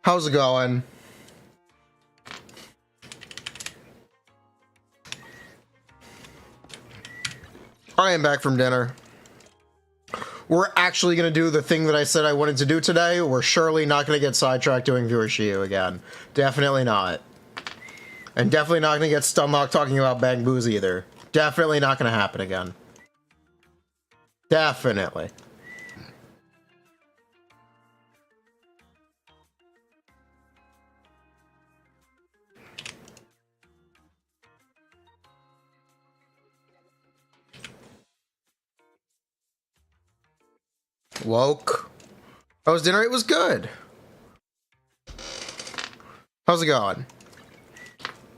How's it going? I am back from dinner. We're actually going to do the thing that I said I wanted to do today. We're surely not going to get sidetracked doing viewership again. Definitely not. And definitely not going to get stunlocked talking about Bang Boos either. Definitely not going to happen again. Definitely. Woke. How was dinner? It was good. How's it going?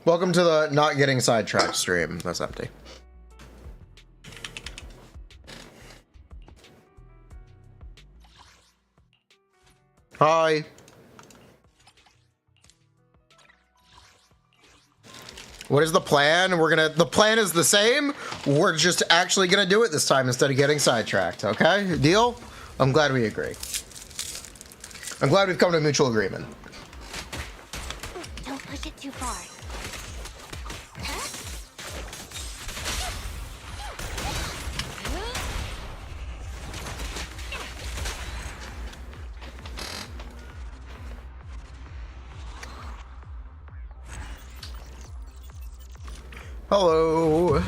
Welcome to the not getting sidetracked stream. That's empty. Hi. What is the plan? The plan is the same. We're just actually gonna do it this time instead of getting sidetracked, okay? Deal? I'm glad we agree. I'm glad we've come to a mutual agreement. Don't push it too far. Hello.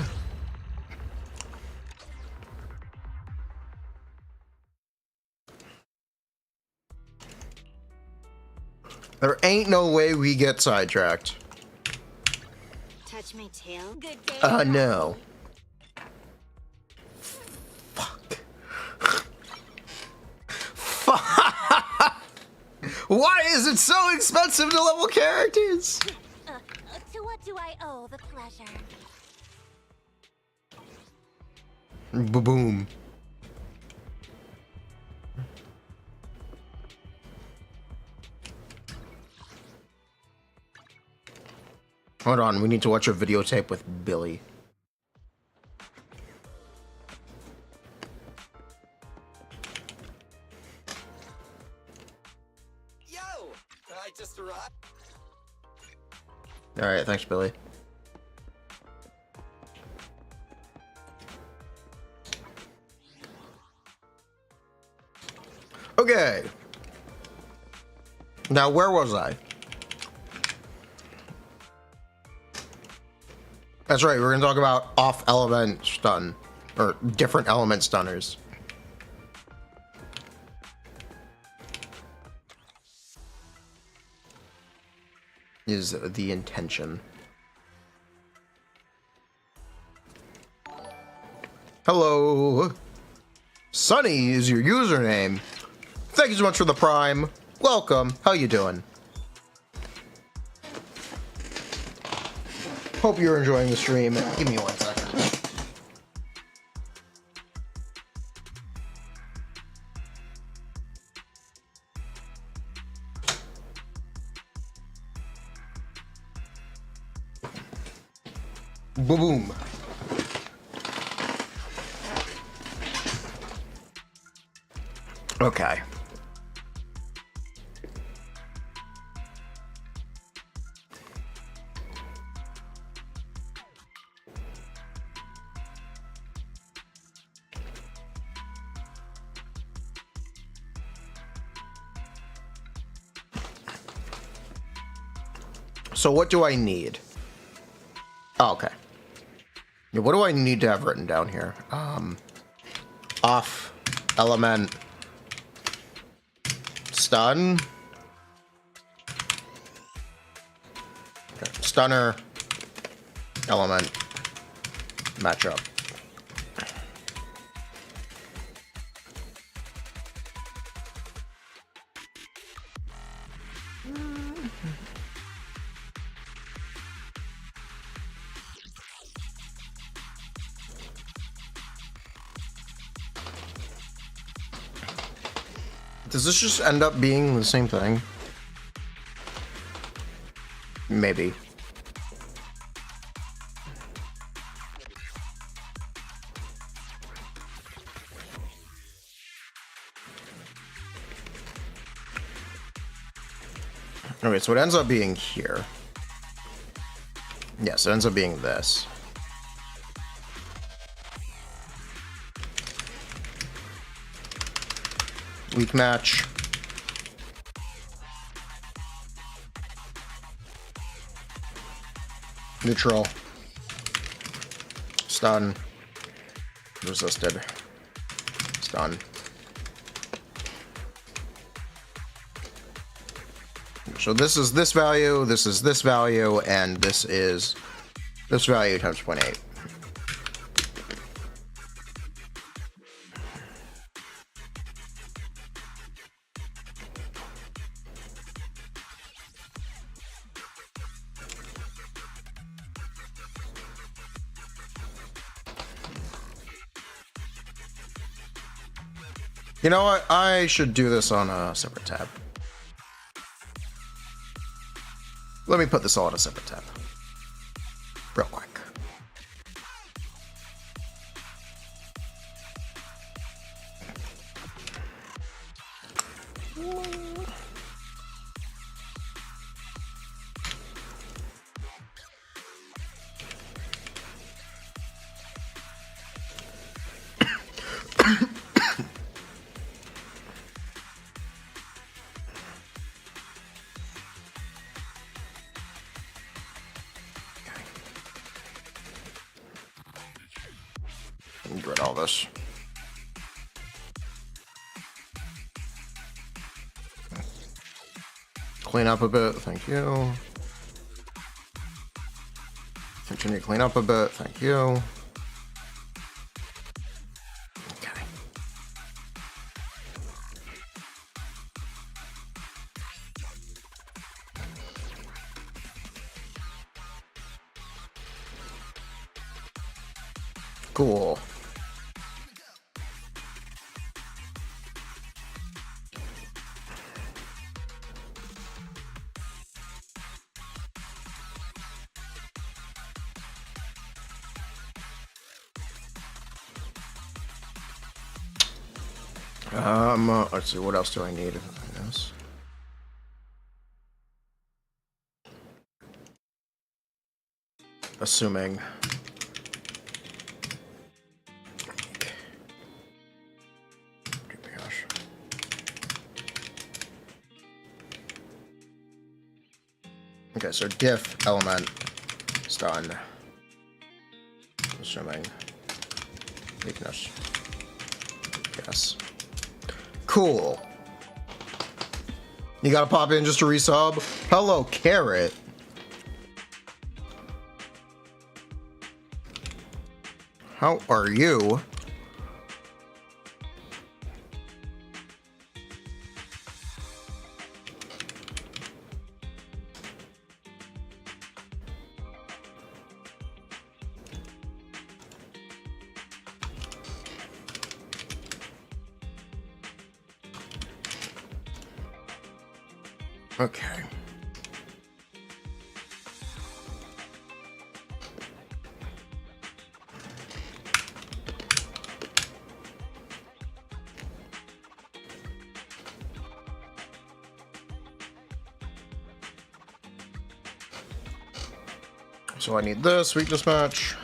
There ain't no way we get sidetracked. Touch my tail. Good day. No. Fuck. Fuck. Why is it so expensive to level characters? To what do I owe the pleasure? Boom. Hold on, we need to watch a videotape with Billy. Yo, I just arrived. All right, thanks, Billy. Okay. Now, where was I? That's right, we're gonna talk about off-element stun, or different element stunners. Is the intention. Hello. Sunny is your username. Thank you so much for the Prime. Welcome. How you doing? Hope you're enjoying the stream. Give me 1 second. Boom. Okay. So what do I need? Oh, okay. Yeah, what do I need to have written down here? Off element stun. Okay. Stunner element matchup. Does this just end up being the same thing? Maybe. Okay, so it ends up being here. Yes, it ends up being this. Weak match. Neutral. Stun. Resisted. Stun. So this is this value, this is this value, and this is this value times 0.8. You know what? I should do this on a separate tab. Let me put this all in a separate tab. Real quick. Get rid of all this. Clean up a bit, thank you. Continue to clean up a bit, thank you. Okay. Cool. Let's see, what else do I need? I guess. Assuming. Gosh. Okay, so diff element stun. Assuming weakness. Yes. Cool. You gotta pop in just to resub. Hello, Carrot. How are you? Okay. So I need this weakness match.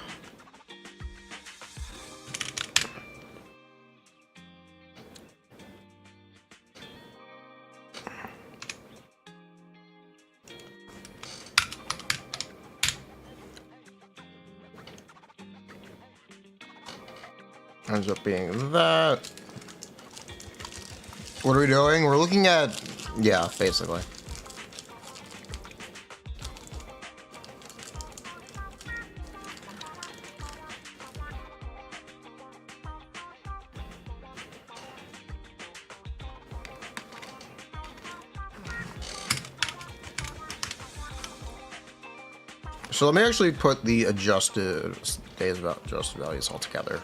Ends up being that. What are we doing? We're looking at, yeah, basically. So let me actually put the adjusted days about adjusted values all together.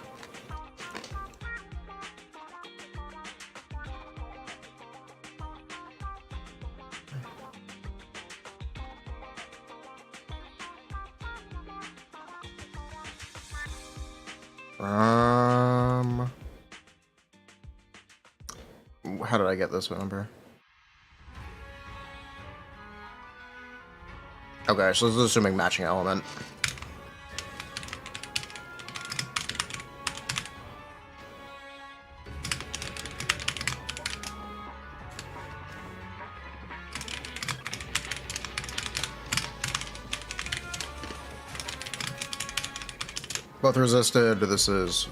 How did I get this number? Okay, so this is assuming matching element. Both resisted. This is...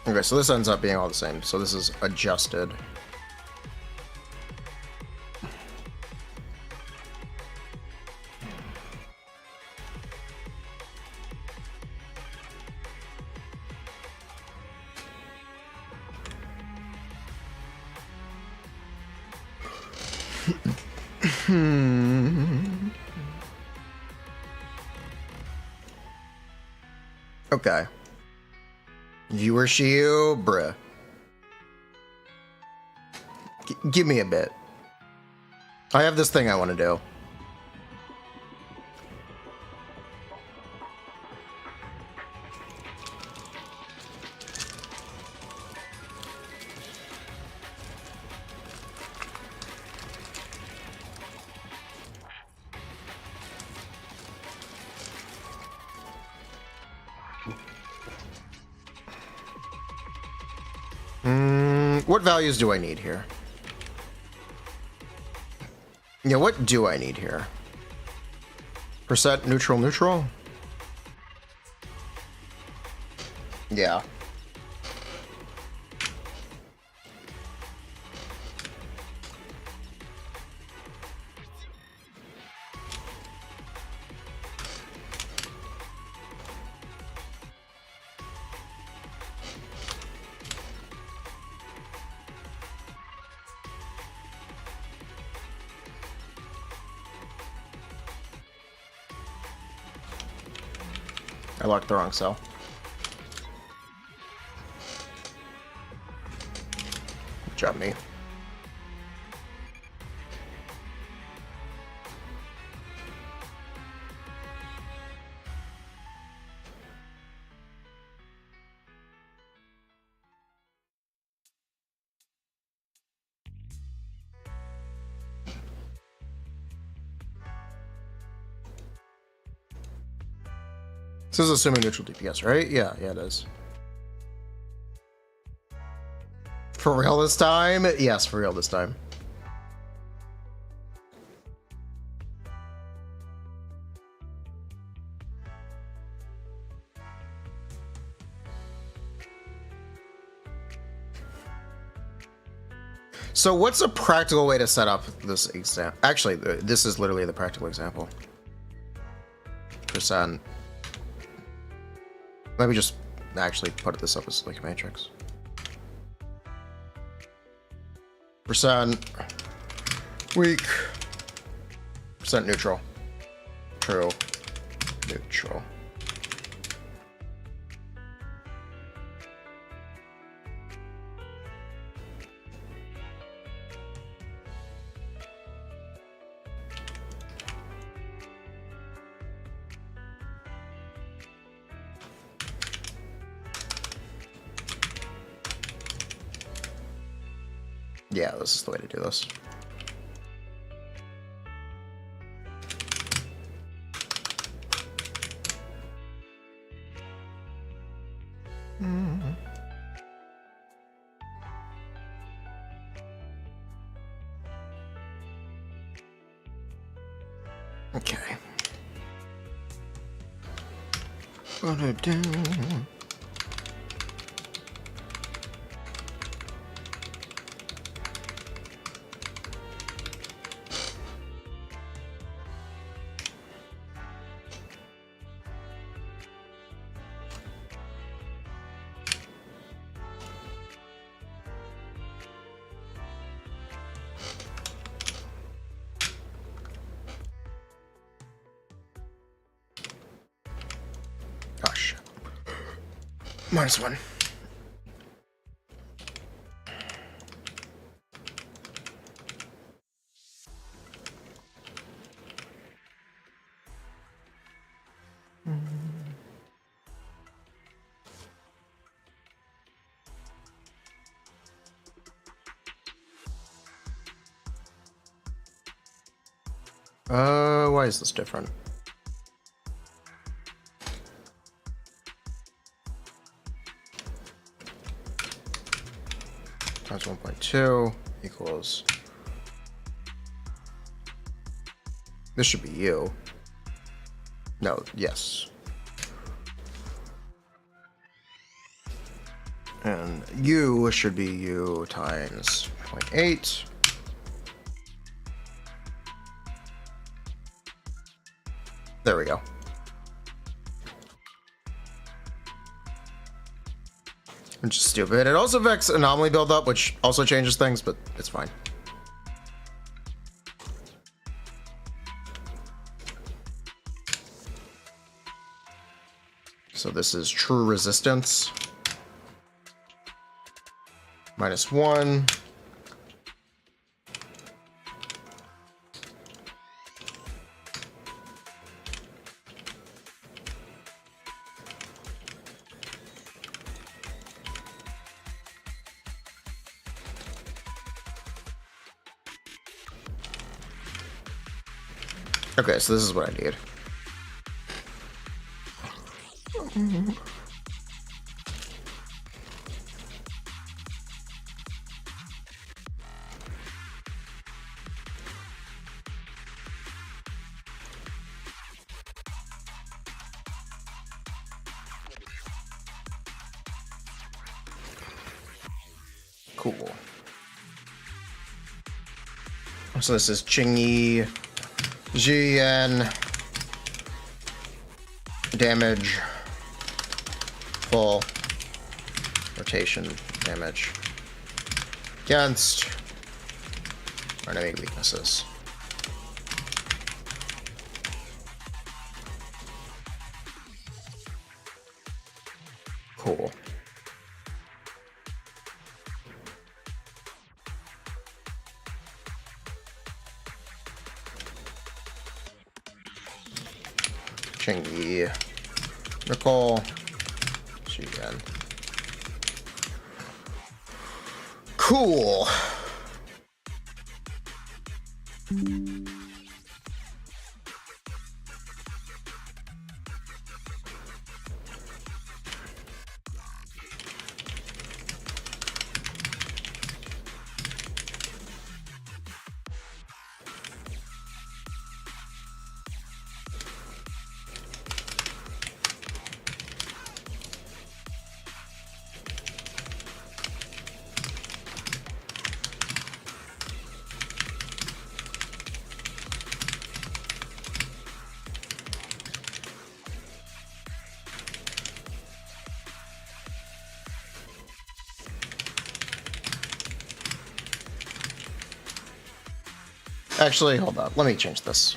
Okay, so this ends up being all the same. So this is adjusted. Okay. Viewer shield, bruh. Give me a bit. I have this thing I want to do. What values do I need here? Yeah, what do I need here? Percent neutral neutral? Yeah. I locked the wrong cell. Good job, me. This is assuming neutral DPS, right? Yeah, it is. For real this time? Yes, for real this time. So what's a practical way to set up this exam? Actually, this is literally the practical example. Percent. Let me just actually put this up as like a matrix. Percent weak. Percent neutral. True. Neutral. Yeah, this is the way to do this. Okay. Gonna do. Gosh. -1. Why is this different? Times 1.2 equals. This should be U. No, yes. And U should be U times 0.8. There we go. Which is stupid. It also affects anomaly buildup, which also changes things, but it's fine. So this is true resistance. -1. Okay, so this is what I need. Cool. So this is Chingy GN damage full rotation damage against our enemy weaknesses. Cool. Chingy Nicole GN. Cool. Actually, hold on. Let me change this.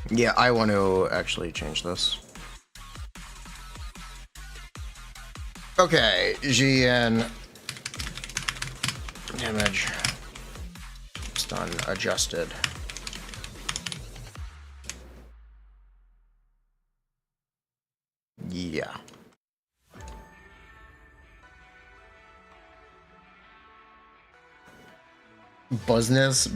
Yeah, I want to actually change this. Okay, GN damage. Stun adjusted. Yeah. Business.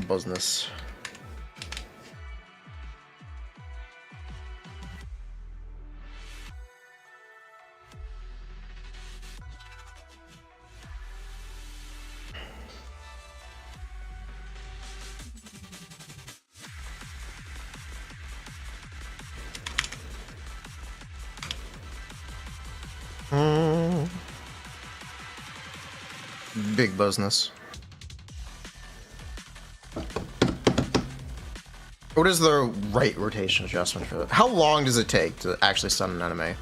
Big business. What is the right rotation adjustment for that? How long does it take to actually stun an enemy?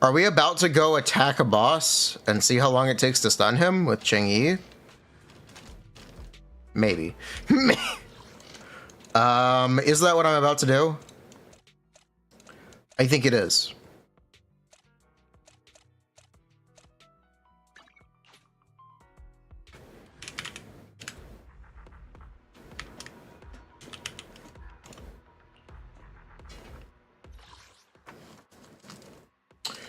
Are we about to go attack a boss and see how long it takes to stun him with Cheng Yi? Maybe. Is that what I'm about to do? I think it is.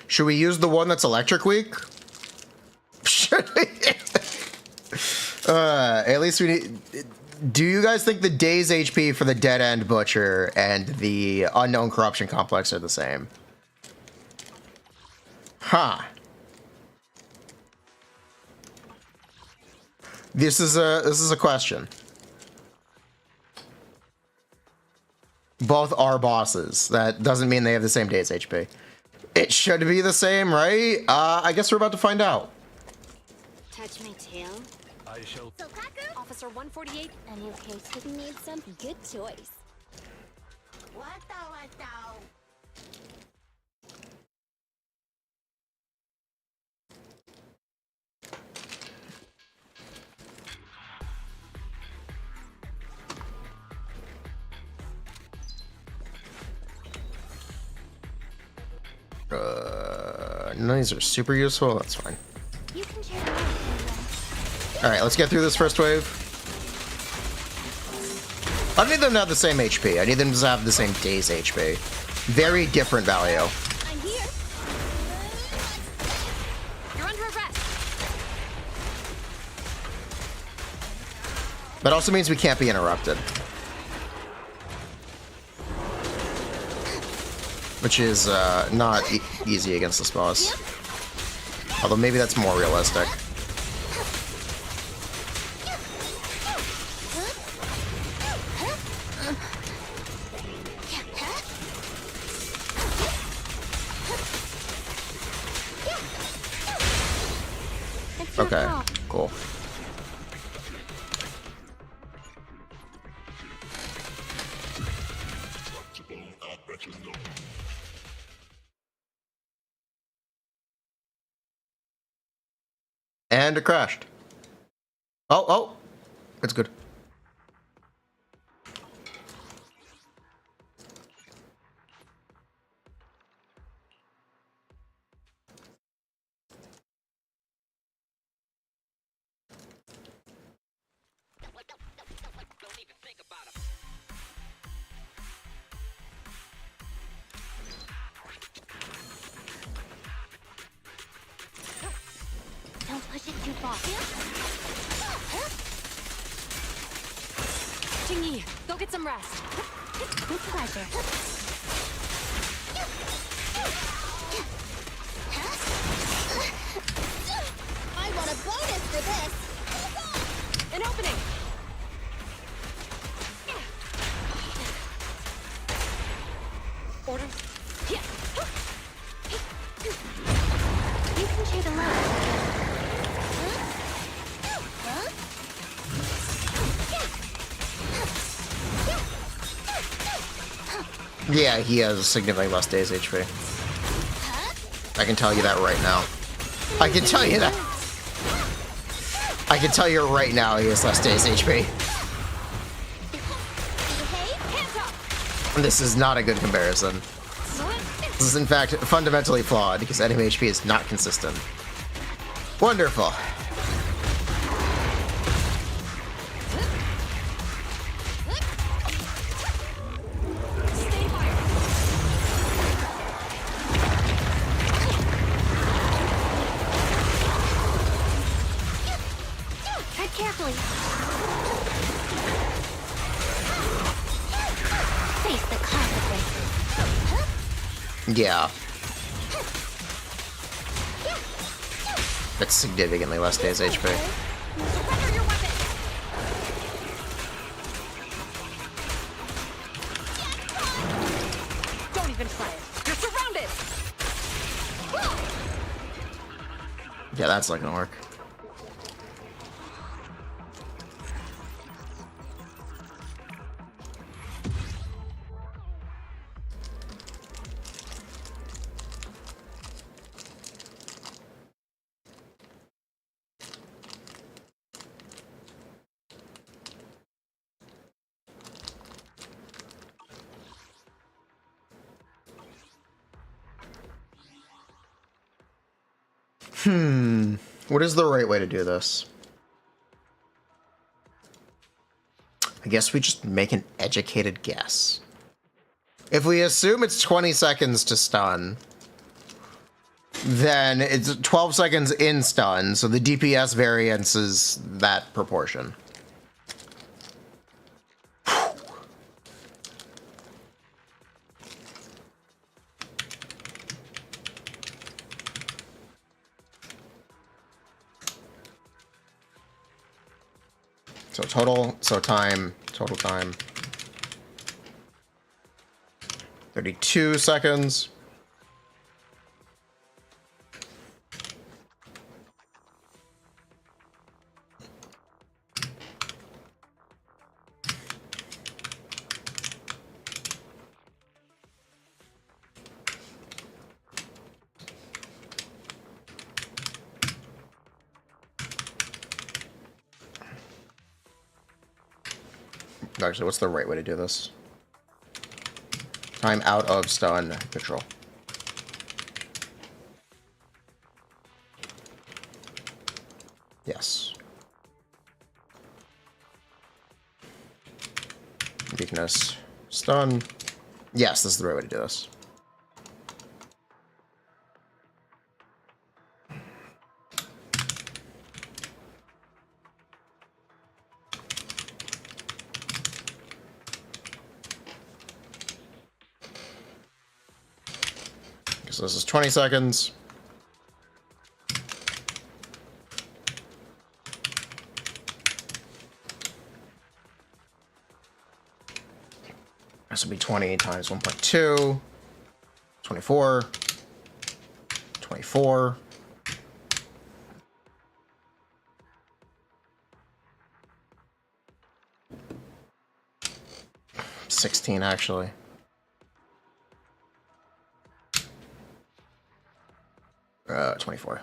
Should we use the one that's electric weak? Should we? At least we need... Do you guys think the day's HP for the Dead End Butcher and the Unknown Corruption Complex are the same? Huh. This is a question. Both are bosses. That doesn't mean they have the same day's HP. It should be the same, right? I guess we're about to find out. Touch my tail. I shall. Sokaku? Officer 148. A new case could need some good choice. None of these are super useful. That's fine. You can share the love. All right, let's get through this first wave. I don't need them to have the same HP. I need them to have the same day's HP. Very different value. I'm here. You're under arrest. That also means we can't be interrupted. Which is not easy against this boss. Although maybe that's more realistic. Okay, cool. And it crashed. Oh, it's good. Don't even think about it. Don't push it too far. Chingy, go get some rest. With pleasure. I want a bonus for this. An opening. Order. Yeah. You can share the love. Yeah, he has significantly less days HP. I can tell you that right now. I can tell you that. I can tell you right now he has less days HP. This is not a good comparison. This is in fact fundamentally flawed because enemy HP is not consistent. Wonderful. Tread carefully. Face the consequences. Yeah. That's significantly less days HP. Surrender your weapon. Don't even try it. You're surrounded. Yeah, that's not gonna work. What is the right way to do this? I guess we just make an educated guess. If we assume it's 20 seconds to stun, then it's 12 seconds in stun, so the DPS variance is that proportion. So total time, 32 seconds. Actually, what's the right way to do this? Time out of stun control. Yes. Weakness. Stun. Yes, this is the right way to do this. So this is 20 seconds. This would be 20 times 1.2. 24. 24. 16, actually. Uh, 24.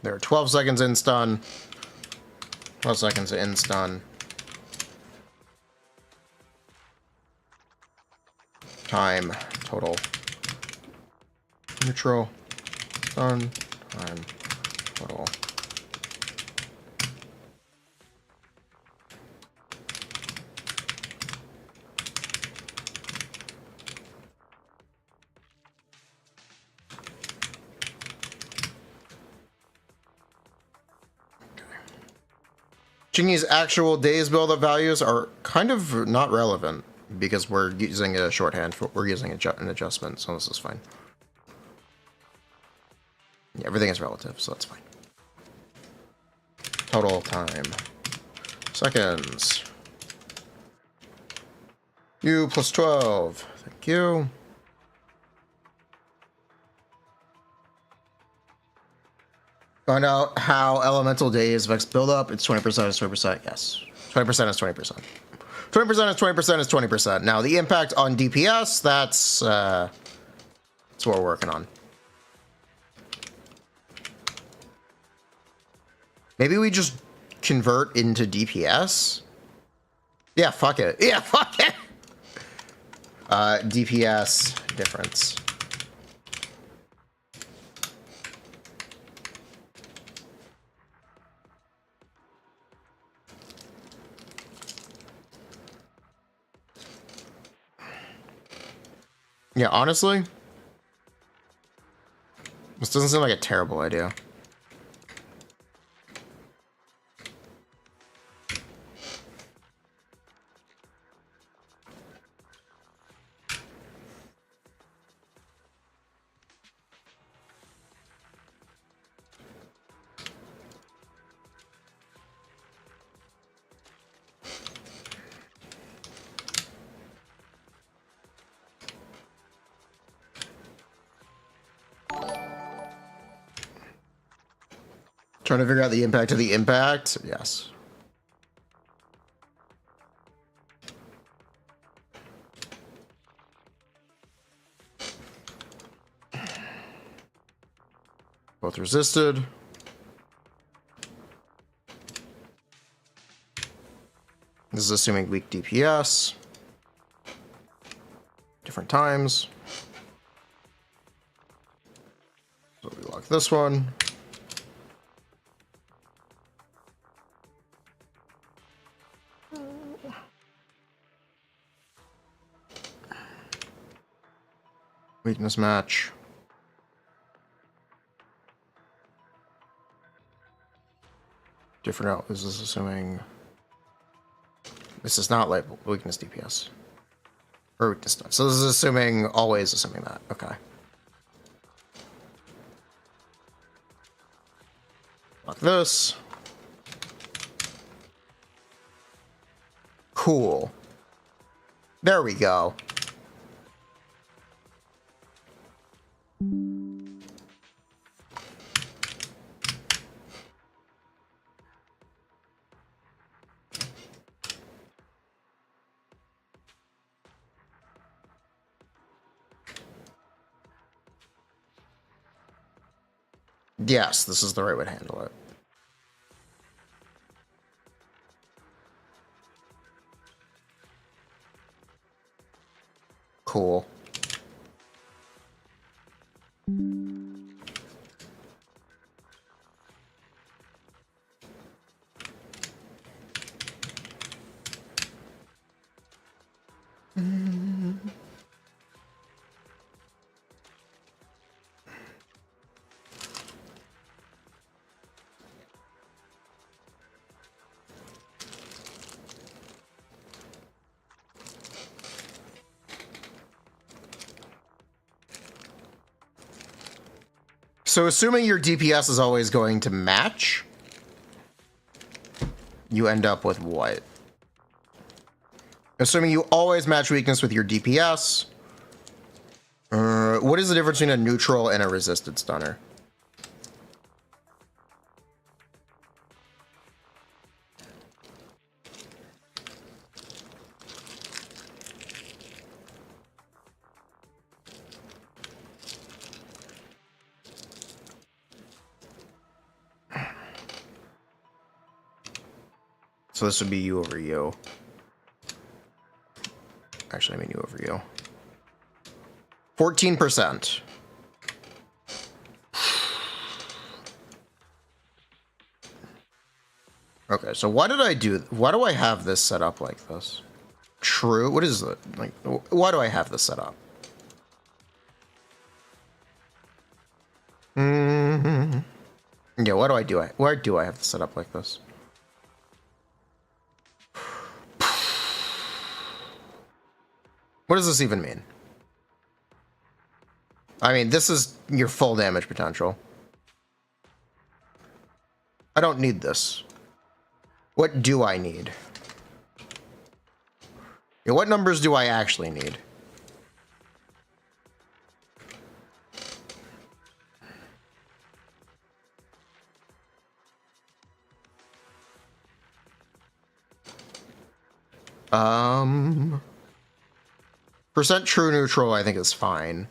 There are 12 seconds in stun. 12 seconds in stun. Time total. Neutral. Stun. Time total. Chingy's actual days build-up values are kind of not relevant because we're using a shorthand. We're using an adjustment, so this is fine. Yeah, everything is relative, so that's fine. Total time. Seconds. U plus 12. Thank you. Find out how elemental days affects build-up. It's 20% is 20%. Yes. 20% is 20%. 20% is 20% is 20%. Now, the impact on DPS, that's what we're working on. Maybe we just convert into DPS? Yeah, fuck it. Yeah, fuck it! DPS difference. Yeah, honestly, This doesn't seem like a terrible idea. Trying to figure out the impact of the impact? Yes. Both resisted. This is assuming weak DPS. Different times. So we lock this one. Weakness match. Different out. This is assuming. This is not labeled weakness DPS. Or weakness not. So this is assuming, always assuming that. Okay. Lock this. Cool. There we go. Yes, this is the right way to handle it. Cool. So assuming your DPS is always going to match, you end up with what? Assuming you always match weakness with your DPS, what is the difference between a neutral and a resisted stunner? So this would be you over you. Actually, I mean you over you. 14%. Okay, so why do I have this set up like this? True. What is it? Like, why do I have this set up? Yeah, why do I have this set up like this? What does this even mean? I mean, this is your full damage potential. I don't need this. What do I need? Yeah, what numbers do I actually need? Percent true neutral, I think, is fine.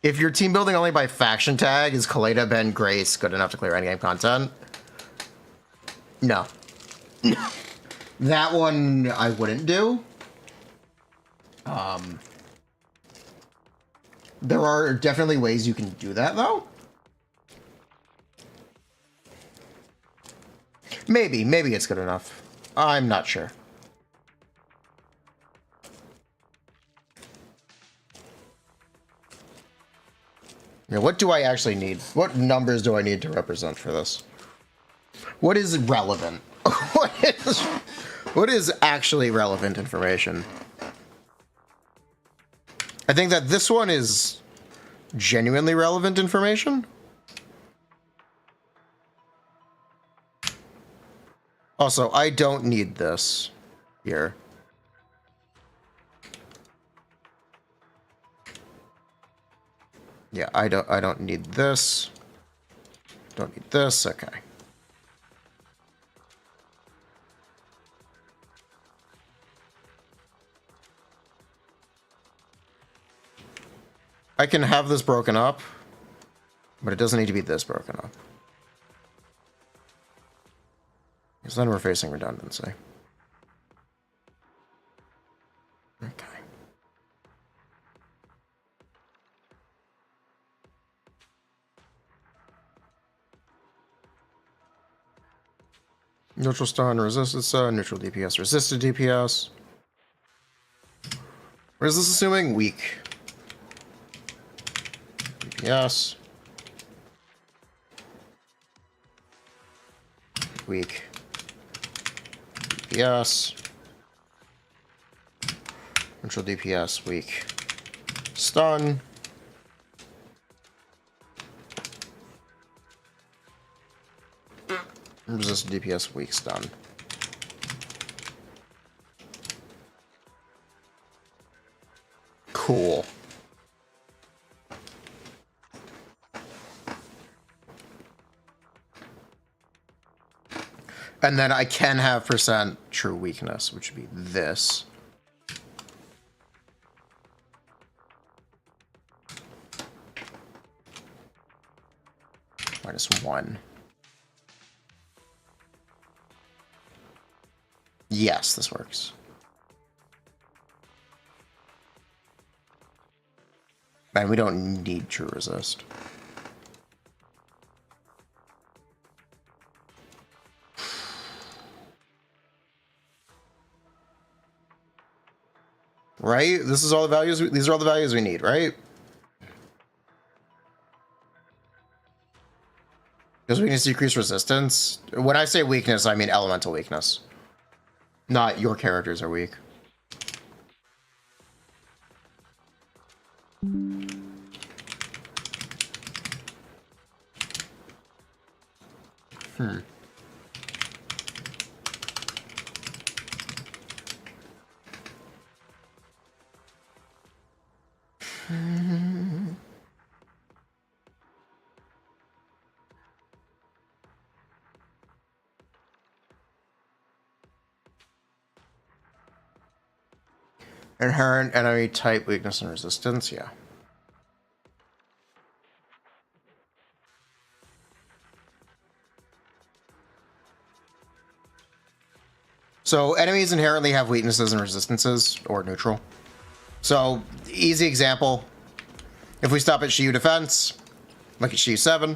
If you're team building only by faction tag, is Kaleda, Ben, Grace good enough to clear endgame content? No. That one I wouldn't do. There are definitely ways you can do that, though. Maybe it's good enough. I'm not sure. Yeah, what do I actually need? What numbers do I need to represent for this? What is relevant? What is actually relevant information? I think that this one is genuinely relevant information. Also, I don't need this here. Yeah, I don't need this. Don't need this. Okay. I can have this broken up, but it doesn't need to be this broken up. Because then we're facing redundancy. Okay. Neutral stun, resisted stun, neutral DPS, resisted DPS. What is this assuming? Weak. DPS. Weak. DPS. Neutral DPS, weak. Stun. Resisted DPS, weak stun. Cool. And then I can have percent true weakness, which would be this. -1. Yes, this works. And we don't need true resist. Right? This is all the values. These are all the values we need, right? Because weakness decrease resistance. When I say weakness, I mean elemental weakness. Not your characters are weak. Inherent enemy type weakness and resistance, yeah. So enemies inherently have weaknesses and resistances, or neutral. So, easy example. If we stop at Shiyu defense, look at Shiyu 7.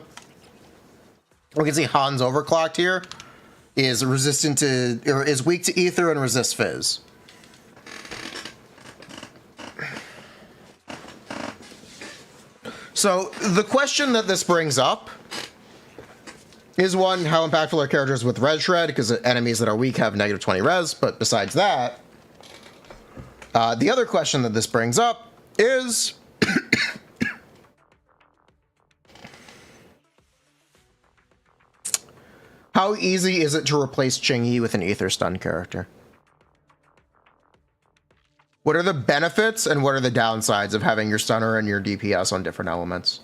We can see Han's overclocked here is resistant to, or is weak to ether and resists fizz. So the question that this brings up is one, how impactful are characters with res shred? Because enemies that are weak have -20 res, but besides that, the other question that this brings up is how easy is it to replace Qingyi with an ether stun character? What are the benefits and what are the downsides of having your stunner and your DPS on different elements?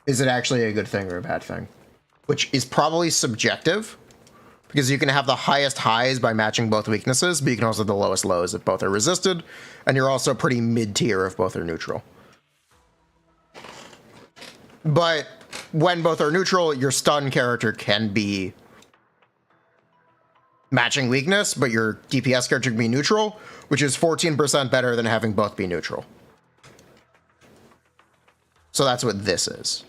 Is it actually a good thing or a bad thing? Which is probably subjective, because you can have the highest highs by matching both weaknesses, but you can also have the lowest lows if both are resisted, and you're also pretty mid-tier if both are neutral. But when both are neutral, your stun character can be matching weakness, but your DPS character can be neutral, which is 14% better than having both be neutral. So that's what this is.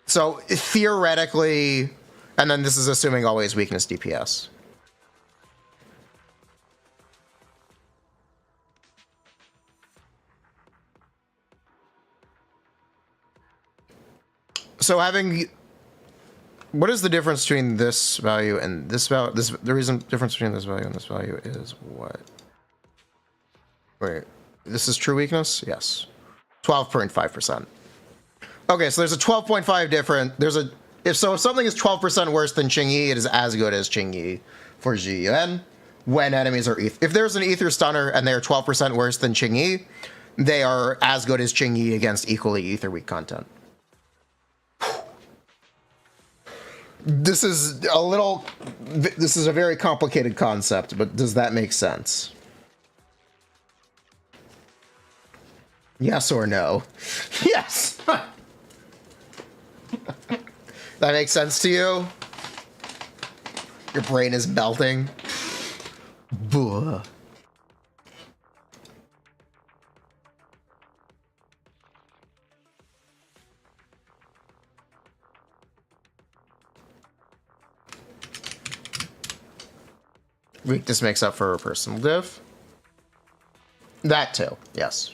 So theoretically, And then this is assuming always weakness DPS. So having... What is the difference between this value and this value? The reason difference between this value and this value is what? Wait, this is true weakness? Yes. 12.5%. Okay, so there's a 12.5 different... If something is 12% worse than Qingyi, it is as good as Qingyi for Zhiyuan when enemies are... If there's an Ether Stunner and they are 12% worse than Qingyi, they are as good as Qingyi against equally Ether weak content. This is a very complicated concept, but does that make sense? Yes or no? Yes! That makes sense to you? Your brain is melting. Buh. Weakness makes up for a personal diff. That too, yes.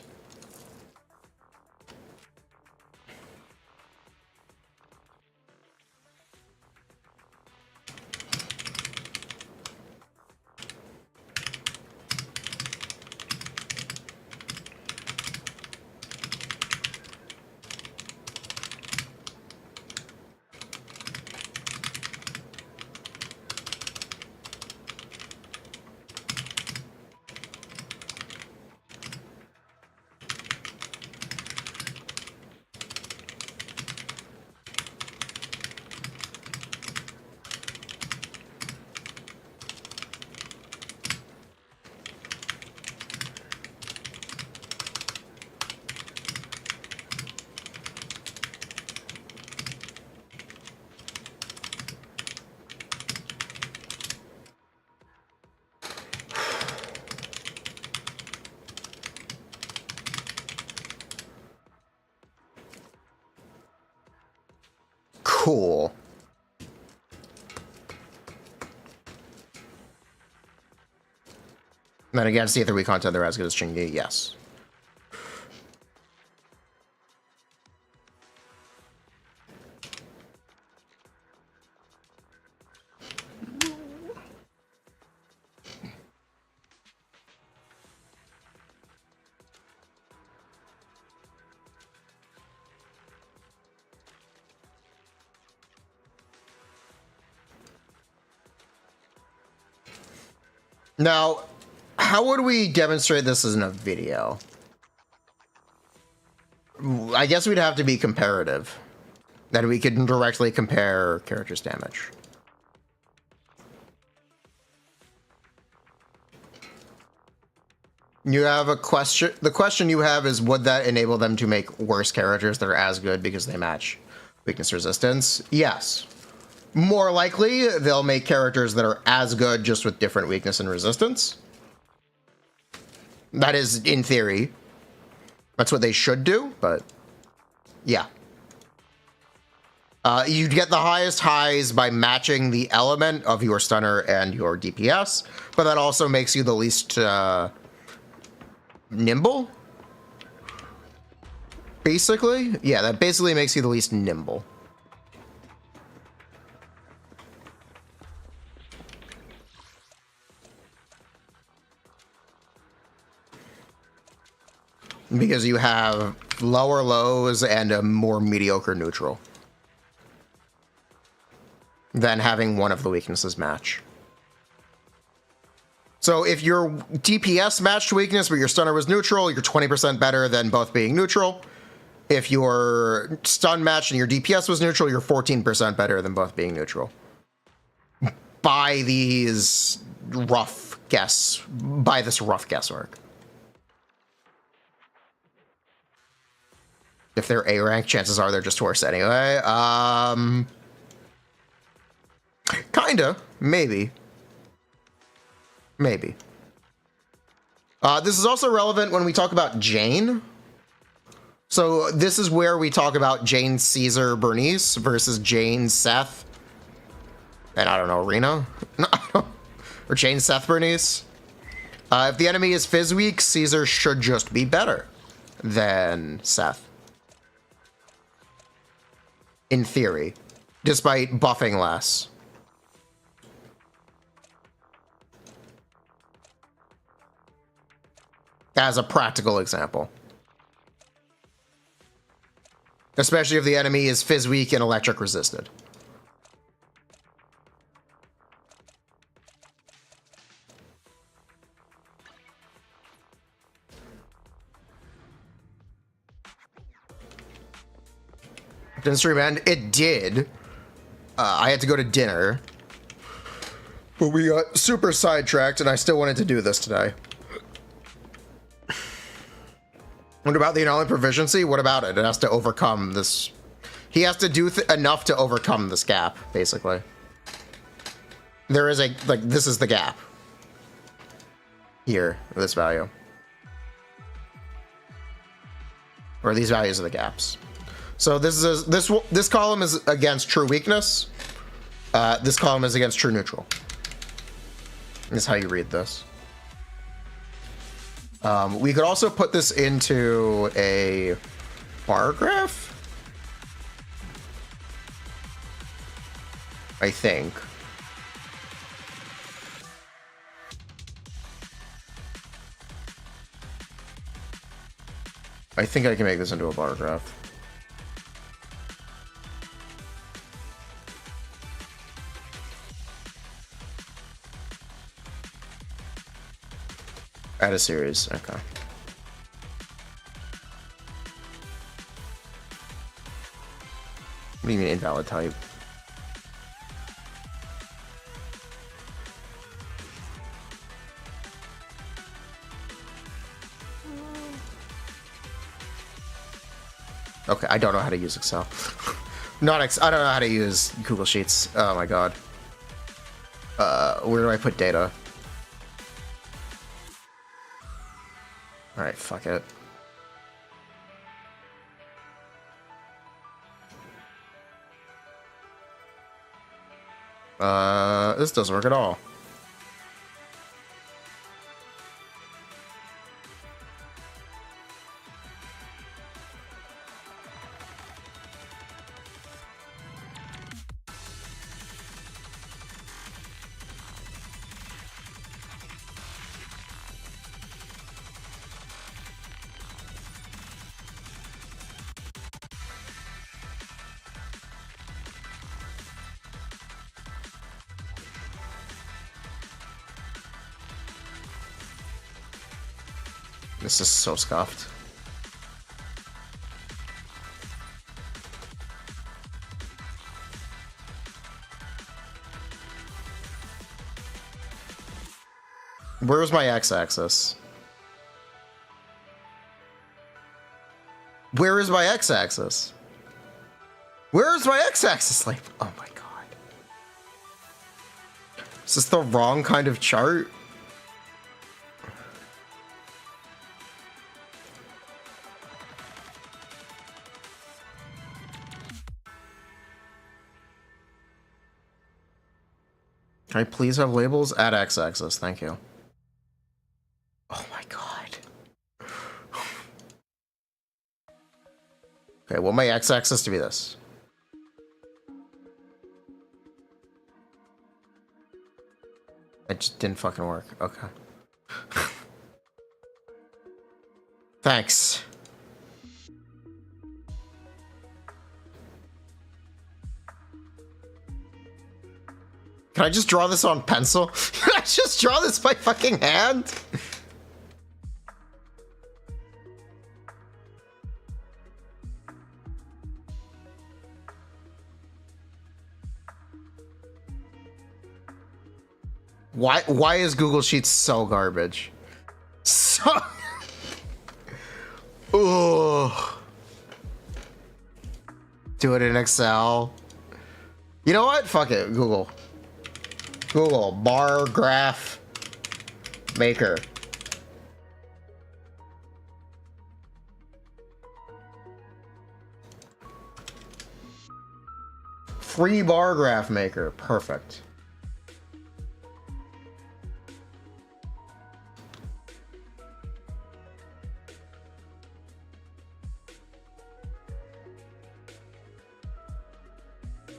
Cool. Then against Ether weak content, they're as good as Qingyi, yes. Now, how would we demonstrate this as in a video? I guess we'd have to be comparative. That we could directly compare characters' damage. You have a question. The question you have is, would that enable them to make worse characters that are as good because they match weakness resistance? Yes. More likely, they'll make characters that are as good, just with different weakness and resistance. That is, in theory. That's what they should do, but yeah. You'd get the highest highs by matching the element of your stunner and your DPS, but that also makes you the least nimble. Basically, yeah, that basically makes you the least nimble. Because you have lower lows and a more mediocre neutral than having one of the weaknesses match. So if your DPS matched weakness, but your stunner was neutral, you're 20% better than both being neutral. If your stun matched and your DPS was neutral, you're 14% better than both being neutral. By this rough guesswork. If they're A rank, chances are they're just worse anyway. Kinda. Maybe. Maybe. This is also relevant when we talk about Jane. So this is where we talk about Jane Caesar Bernice versus Jane Seth And I don't know, Rena? Or Jane Seth Bernice? If the enemy is Fizz weak, Caesar should just be better than Seth. In theory. Despite buffing less. As a practical example. Especially if the enemy is Fizz weak and electric resisted. Didn't stream end? It did. I had to go to dinner. But we got super sidetracked and I still wanted to do this today. What about the anomaly proficiency? What about it? It has to overcome this. He has to do enough to overcome this gap, basically. There is a, like, this is the gap. Here, this value. Or these values are the gaps. So this is this column is against true weakness. This column is against true neutral. This is how you read this. We could also put this into a bar graph. I think. I think I can make this into a bar graph. Add a series, okay. What do you mean invalid type? Okay, I don't know how to use Excel. I don't know how to use Google Sheets. Oh my god. Where do I put data? Alright, fuck it. This doesn't work at all. This is so scuffed. Where's my x-axis? Where is my x-axis? Where is my x-axis? Like, oh my god. Is this the wrong kind of chart? Can I please have labels? Add x-axis, thank you. Oh my god. Okay, well my x-axis to be this. It just didn't fucking work, okay. Thanks. Can I just draw this on pencil? Can I just draw this by fucking hand? Why is Google Sheets so garbage? So ugh. Do it in Excel. You know what? Fuck it, Google. Google bar graph maker. Free bar graph maker. Perfect.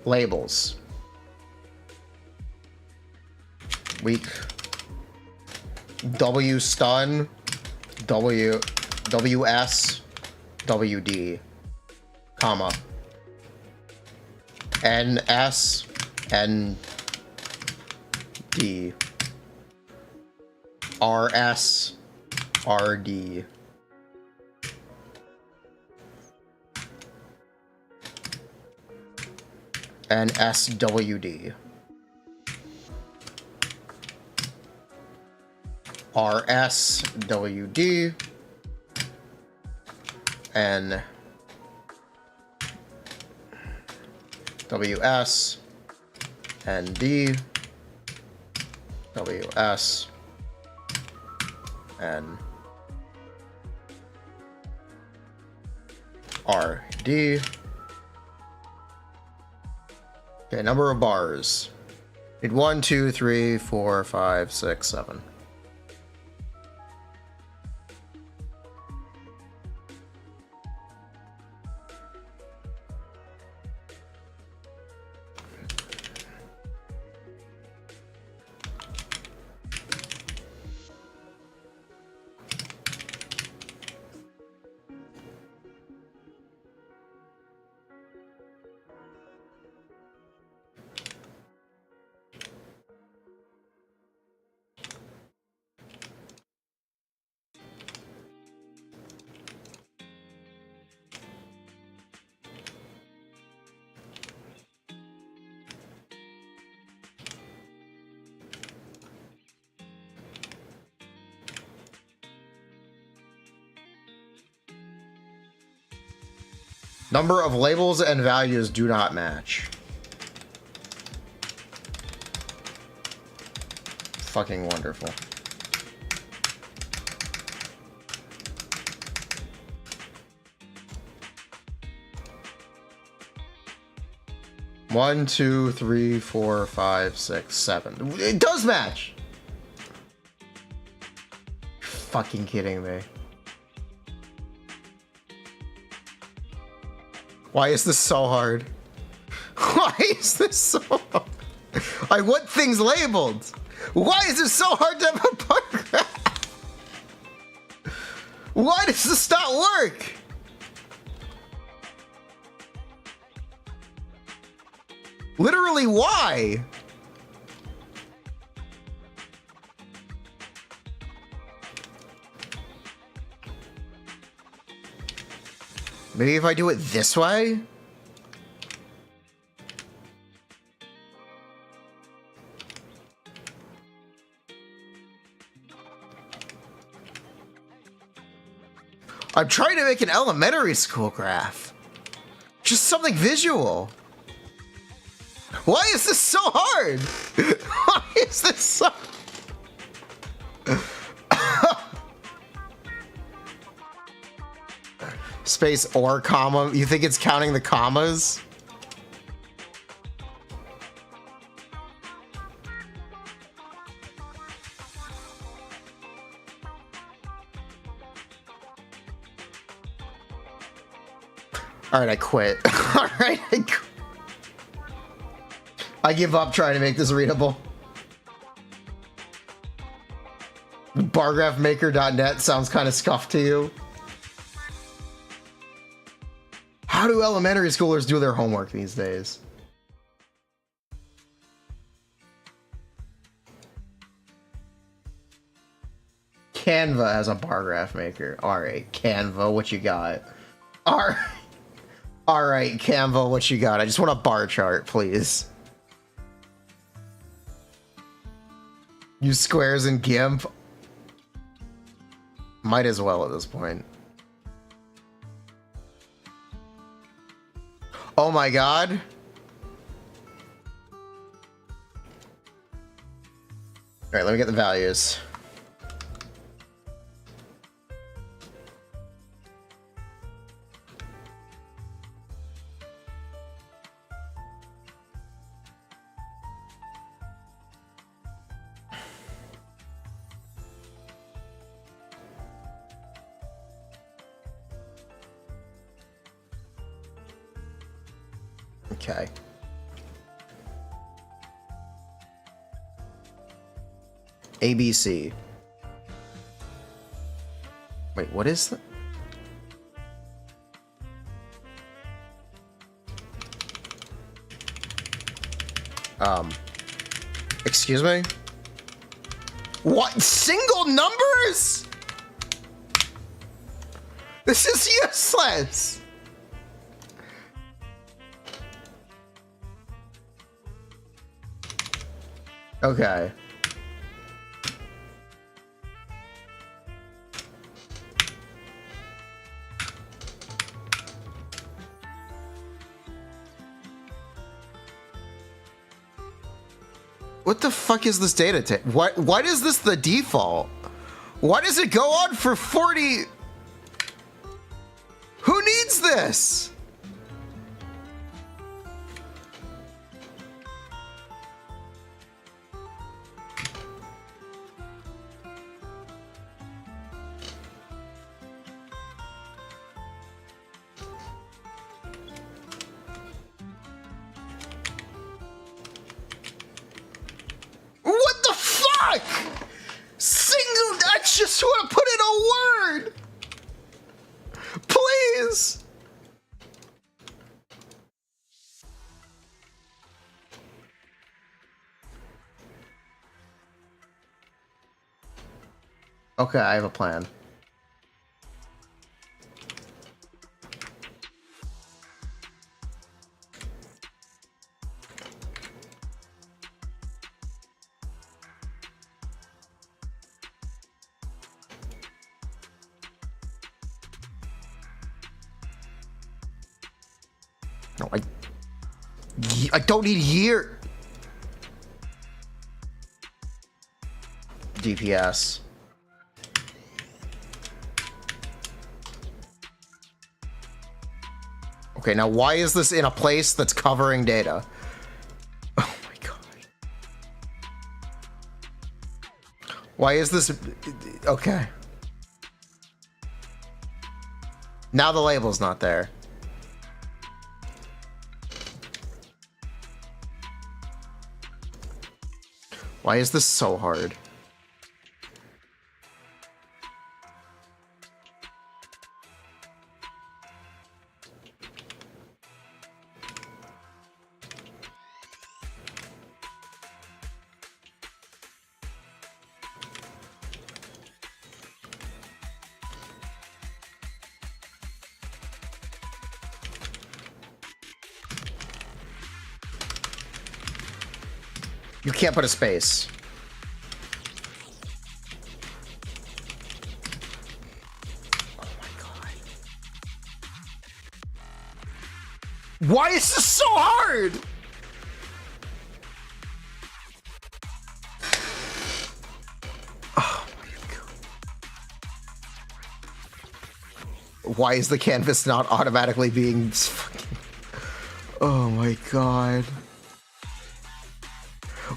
Labels. Weak. W stun. WS. WD. Comma. NS. ND. RS. RD. And SWD. RSWD. And WS. ND. WS. And RD. Okay, number of bars. Need 1, 2, 3, 4, 5, 6, 7. Number of labels and values do not match. Fucking wonderful. One, two, three, 4, 5, 6, 7. It does match! You're fucking kidding me. Why is this so hard? Why is this so hard? I want things labeled. Why is it so hard to have a bar graph? Why does this not work? Literally, why? Maybe if I do it this way? I'm trying to make an elementary school graph. Just something visual. Why is this so hard? Why is this so... Space or comma. You think it's counting the commas? All right, I quit. All right, I give up trying to make this readable. Bargraphmaker.net sounds kind of scuffed to you. How do elementary schoolers do their homework these days? Canva has a bar graph maker. All right, Canva, what you got? All right, Canva, what you got? I just want a bar chart, please. Use squares in GIMP. Might as well at this point. Oh my god. Alright, let me get the values. Okay. ABC. Wait, what is that? Excuse me? What? Single numbers? This is useless! Okay. What the fuck is this data type? Why is this the default? Why does it go on for 40? Who needs this? What the fuck? Single, I just want to put in a word. Please. Okay, I have a plan. No, I don't need year. DPS. Okay, now why is this in a place that's covering data? Oh my god. Why is this? Okay. Now the label's not there. Why is this so hard? You can't put a space. Oh my god. Why is this so hard? Oh my god. Why is the canvas not automatically being fucking... Oh my god.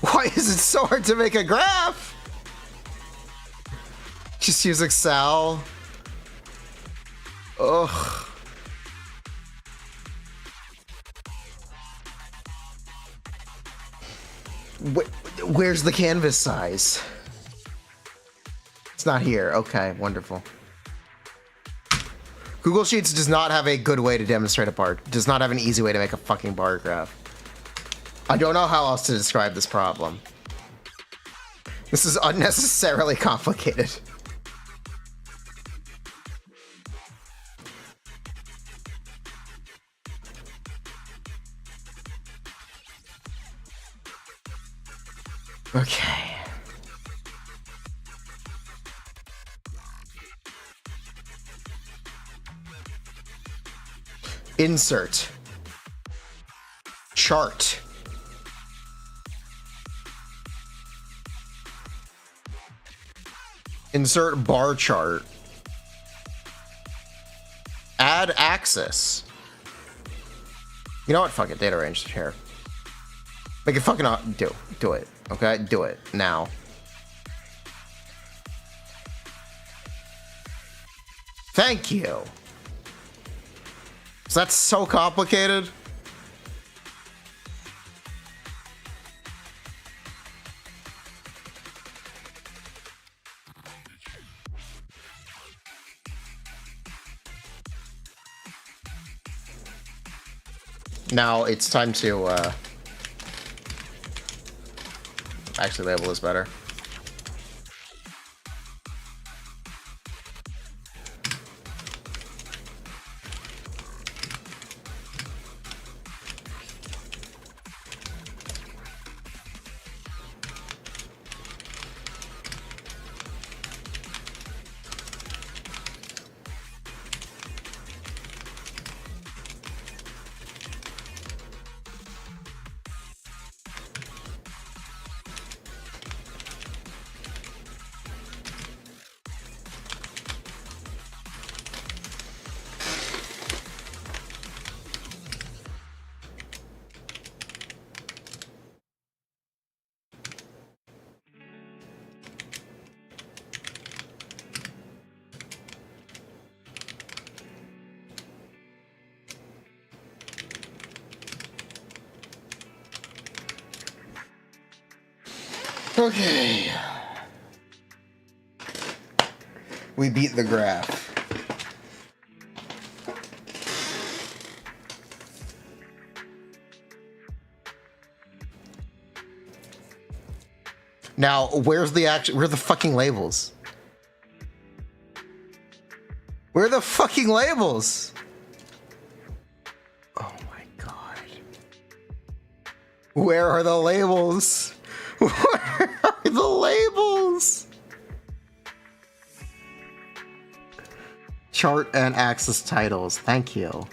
Why is it so hard to make a graph? Just use Excel. Ugh. Where's the canvas size? It's not here. Okay, wonderful. Google Sheets does not have a good way to demonstrate a bar. Does not have an easy way to make a fucking bar graph. I don't know how else to describe this problem. This is unnecessarily complicated. Okay. Insert. Chart. Insert bar chart. Add axis. You know what? Fuck it. Data range here. Make it fucking do it. Okay? Do it now. Thank you. So that's so complicated. Now it's time to actually label this better. Okay. We beat the graph. Now, where's the fucking labels? Where are the fucking labels? Oh my god. Where are the labels? Where are the labels? Chart and axis titles. Thank you.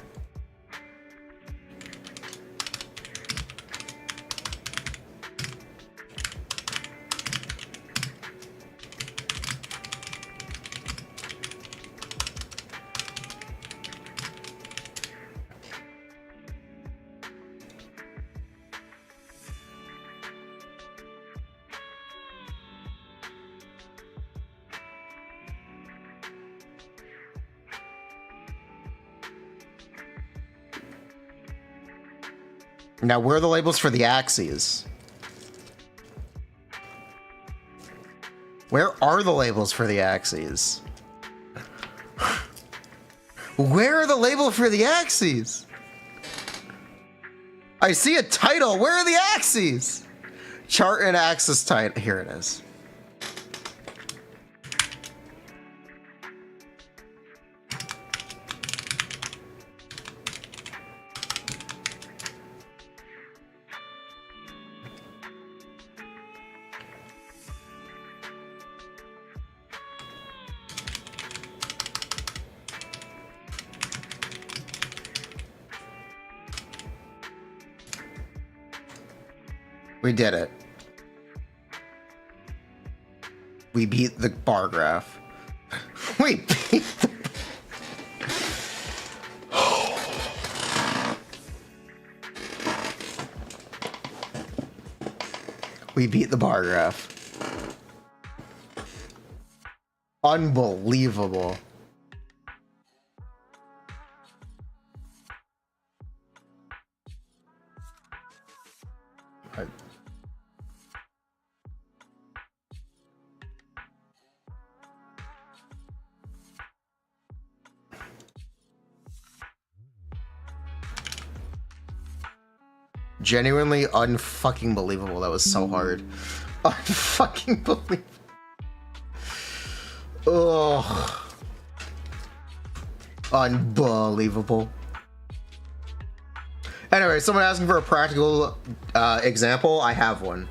Now, where are the labels for the axes? Where are the labels for the axes? Where are the labels for the axes? I see a title. Where are the axes? Chart and axis title. Here it is. We did it. We beat the bar graph. We beat the... We beat the bar graph. Unbelievable. Genuinely unfucking believable. That was so hard. Unfucking believable. Ugh. Unbelievable. Anyway, someone asking for a practical example. I have one.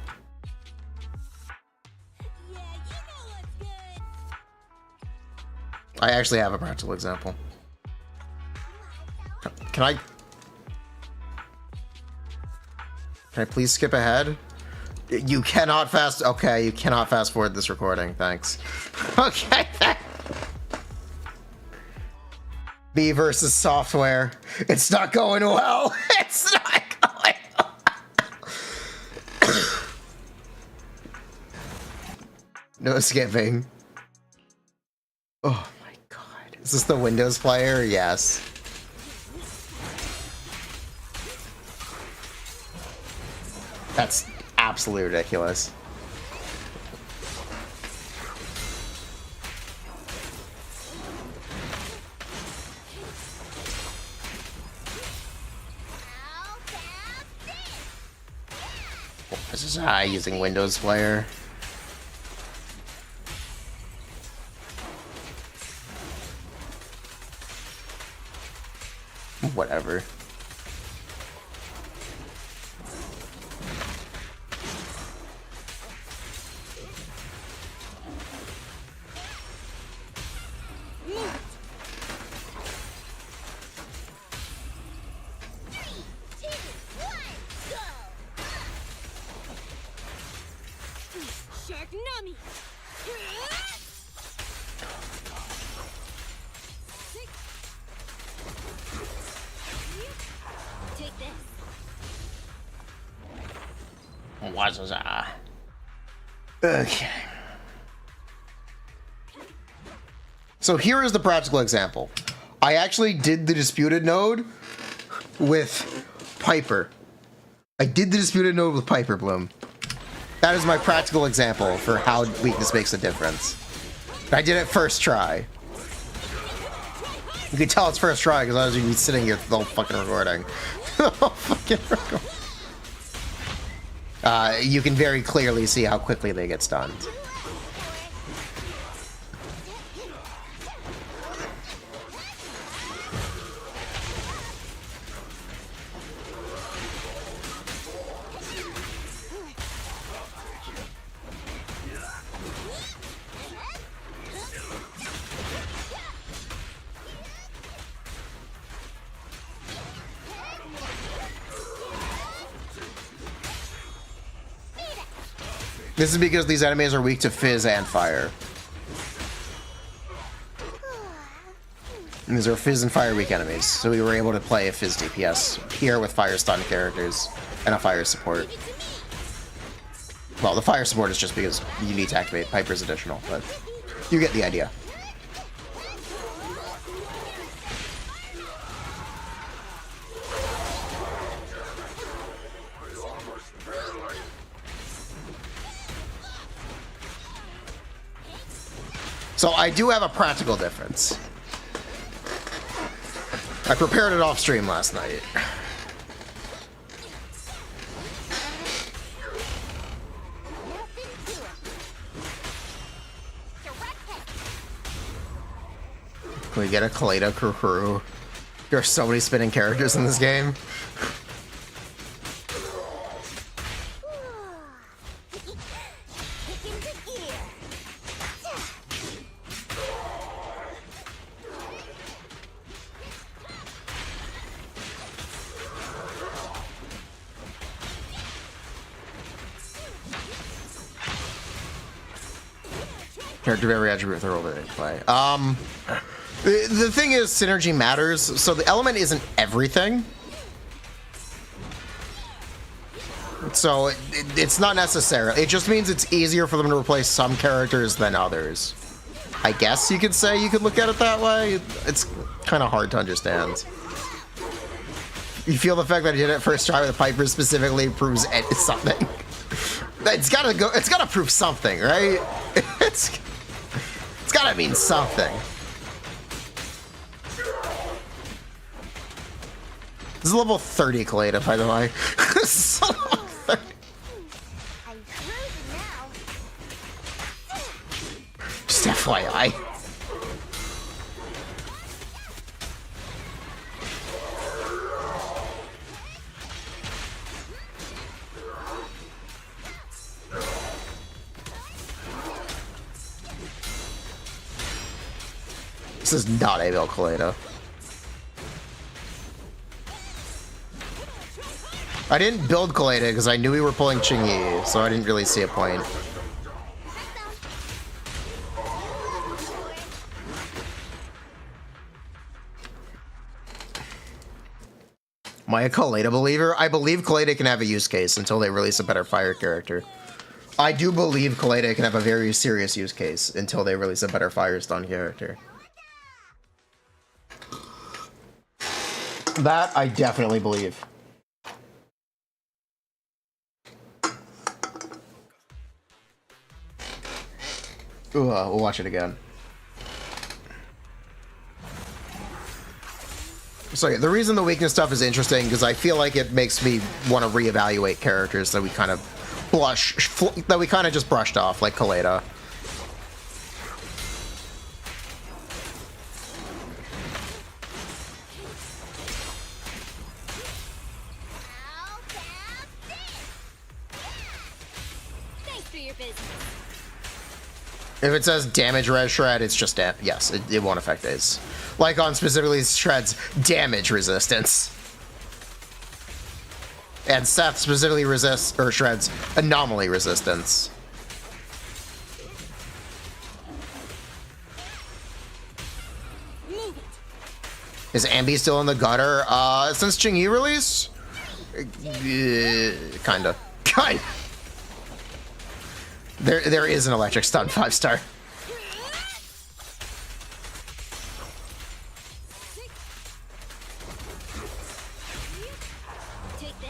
I actually have a practical example. Can I please skip ahead? You cannot fast... Okay, you cannot fast forward this recording. Thanks. Okay. B versus software. It's not going well. It's not going well. No skipping. Oh my god. Is this the Windows player? Yes. That's absolutely ridiculous. This is using Windows Player. Whatever. Take this. Okay. So here is the practical example. I actually did the disputed node with Piper. I did the disputed node with Piper Bloom. That is my practical example for how weakness makes a difference. I did it first try. You can tell it's first try because I was even sitting here the whole fucking recording. You can very clearly see how quickly they get stunned. This is because these enemies are weak to fizz and fire. And these are fizz and fire weak enemies, so we were able to play a fizz DPS here with fire stun characters and a fire support. Well, the fire support is just because you need to activate Piper's additional, but you get the idea. So I do have a practical difference. I prepared it off stream last night. Can we get a Kaleda crew? There are so many spinning characters in this game. Character of every attribute with a role that they play. The thing is, synergy matters. So the element isn't everything. So it's not necessary. It just means it's easier for them to replace some characters than others. I guess you could say, you could look at it that way. It's kind of hard to understand. You feel the fact that I did it first try with Piper specifically proves something. It's gotta prove something, right? It's gotta mean something. This is level 30 Kaleda, by the way. This is level 30. Just FYI. This is not a Abel Kaleda. I didn't build Kaleda because I knew we were pulling Qingyi, so I didn't really see a point. Am I a Kaleda believer? I believe Kaleda can have a use case until they release a better fire character. I do believe Kaleda can have a very serious use case until they release a better fire stun character. That I definitely believe. Ooh, we'll watch it again. So yeah, the reason the weakness stuff is interesting because I feel like it makes me want to reevaluate characters that we kind of that we kind of just brushed off, like Kaleda. Thanks for your business. If it says damage res shred, it's just yes, it won't affect these. Like on specifically Shred's damage resistance. And Seth specifically resists, or Shred's anomaly resistance. Is Ambi still in the gutter? Since Chingyi release? Kinda. Kind. There is an electric stun 5-star. Take this.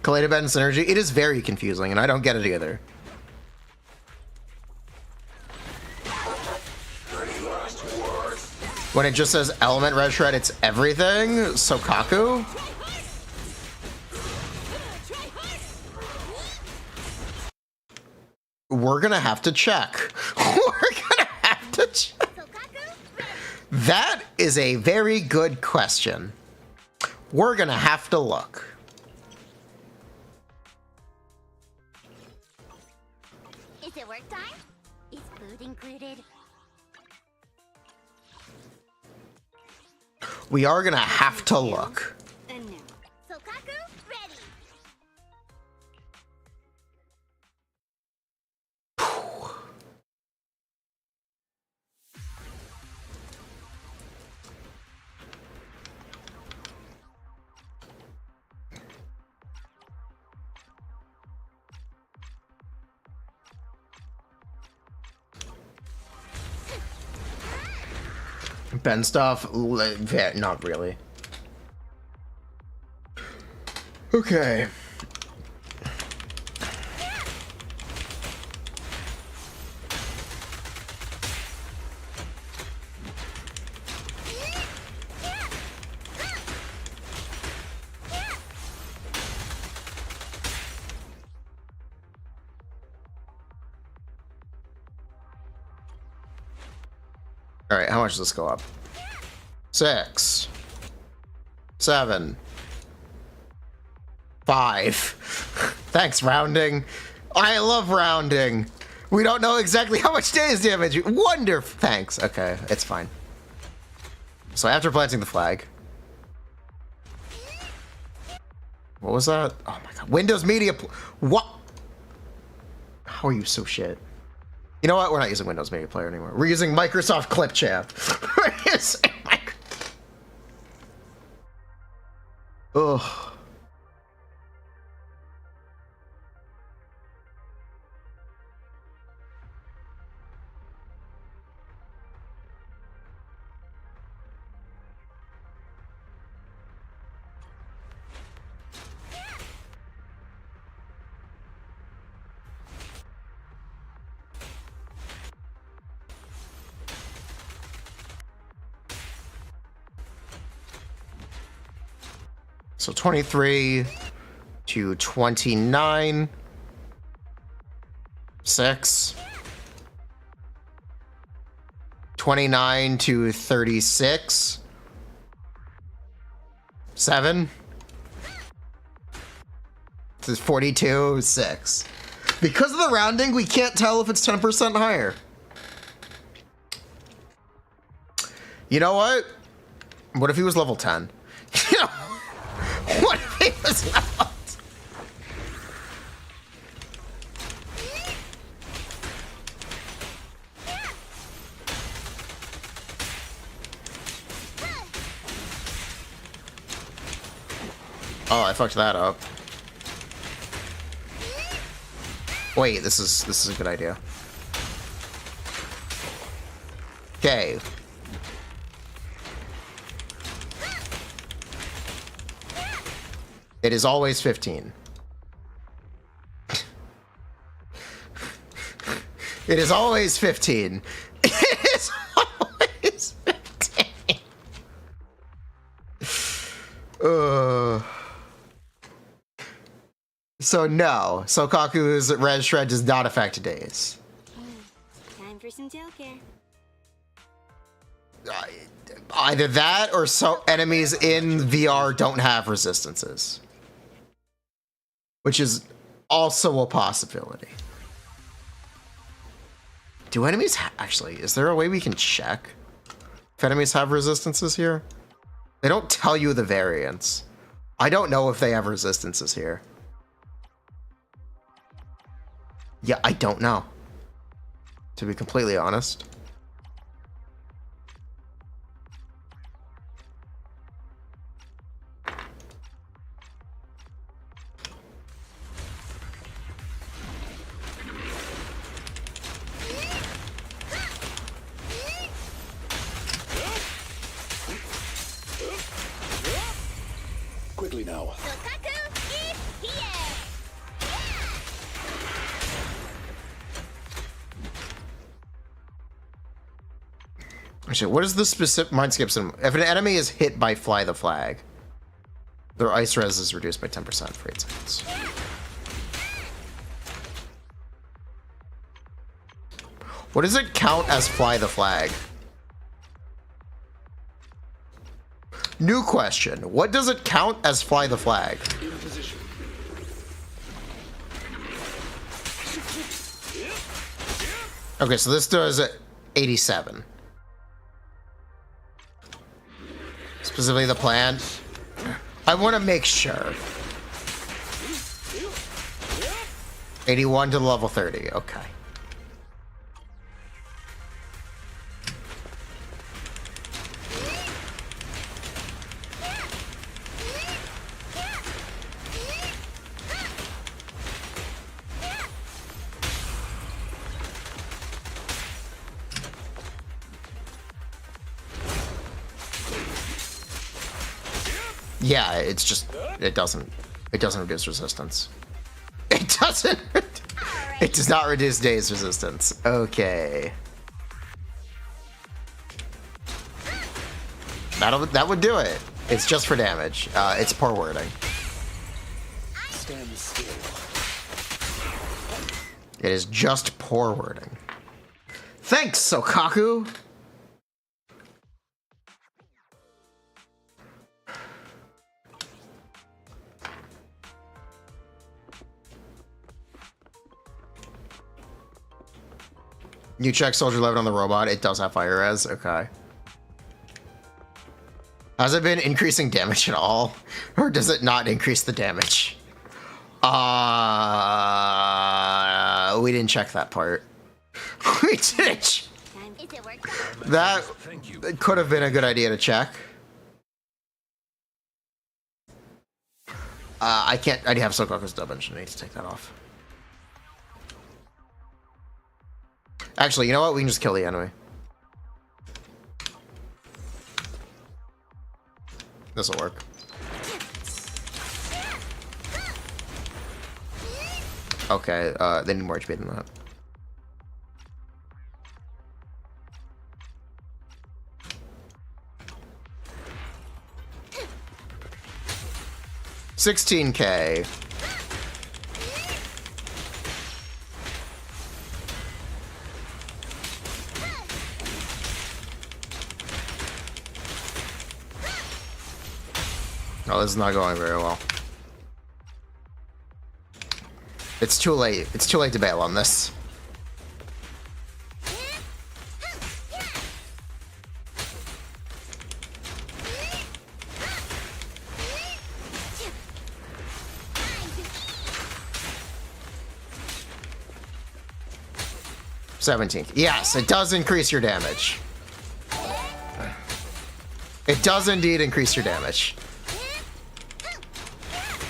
Kaleda Ben synergy. It is very confusing, and I don't get it either. When it just says element red shred, it's everything. Sokaku. We're gonna have to check. We're gonna have to check. That is a very good question. We're gonna have to look. Is it work time? Is food included? We are gonna have to look. And now. Sokaku, ready. Ben stuff? Not really. Okay. All right, how much does this go up? 6, 7, 5. Thanks, rounding. I love rounding. We don't know exactly how much days damage. Wonderful. Thanks. Okay, it's fine. So after planting the flag. What was that? Oh my god. Windows Media. What? How are you so shit? You know what? We're not using Windows Media Player anymore. We're using Microsoft Clipchamp. We're using Ugh. So 23 to 29, 6, 29 to 36, 7, this is 42, 6. Because of the rounding, we can't tell if it's 10% higher. You know what? What if he was level 10? You know, what if he was level 10? Oh, I fucked that up. Wait, this is a good idea. Okay. It is always 15. It is always 15. It is always 15. So no, Sokaku's res shred does not affect days. Time for some tail care. Either that or so enemies in VR don't have resistances, which is also a possibility. Do enemies actually, is there a way we can check if enemies have resistances here? They don't tell you the variants. I don't know if they have resistances here. Yeah, I don't know, to be completely honest. Quickly now. Sokaku is here! Actually, what is the specific mind skips? If an enemy is hit by Fly the Flag, their ice res is reduced by 10% for 8 seconds. What does it count as Fly the Flag? New question. What does it count as Fly the Flag? In position. Okay, so this does 87. Specifically the plan. I want to make sure. 81 to level 30. Okay. Yeah, it's just it doesn't reduce resistance. It doesn't. It does not reduce days resistance. Okay. That would do it. It's just for damage. It's poor wording. Stand still. It is just poor wording. Thanks, Sokaku. You check Soldier 11 on the robot. It does have fire res. Okay. Has it been increasing damage at all? Or does it not increase the damage? We didn't check that part. We didn't. Is it working? That Thank you. could have been a good idea to check. I can't. I have Sokaku's dub engine. I need to take that off. Actually, you know what? We can just kill the enemy. This'll work. Okay, they need more HP than that. $16K. Oh, this is not going very well. It's too late. It's too late to bail on this. $17. Yes, it does increase your damage. It does indeed increase your damage.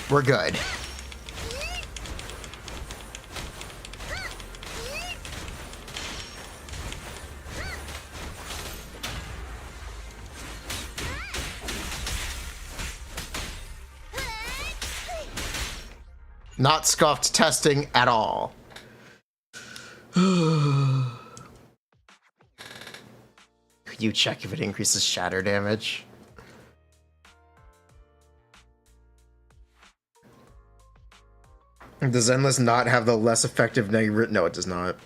We're good. Not scuffed testing at all. Could you check if it increases shatter damage? Does Endless not have the less effective negative? No, it does not.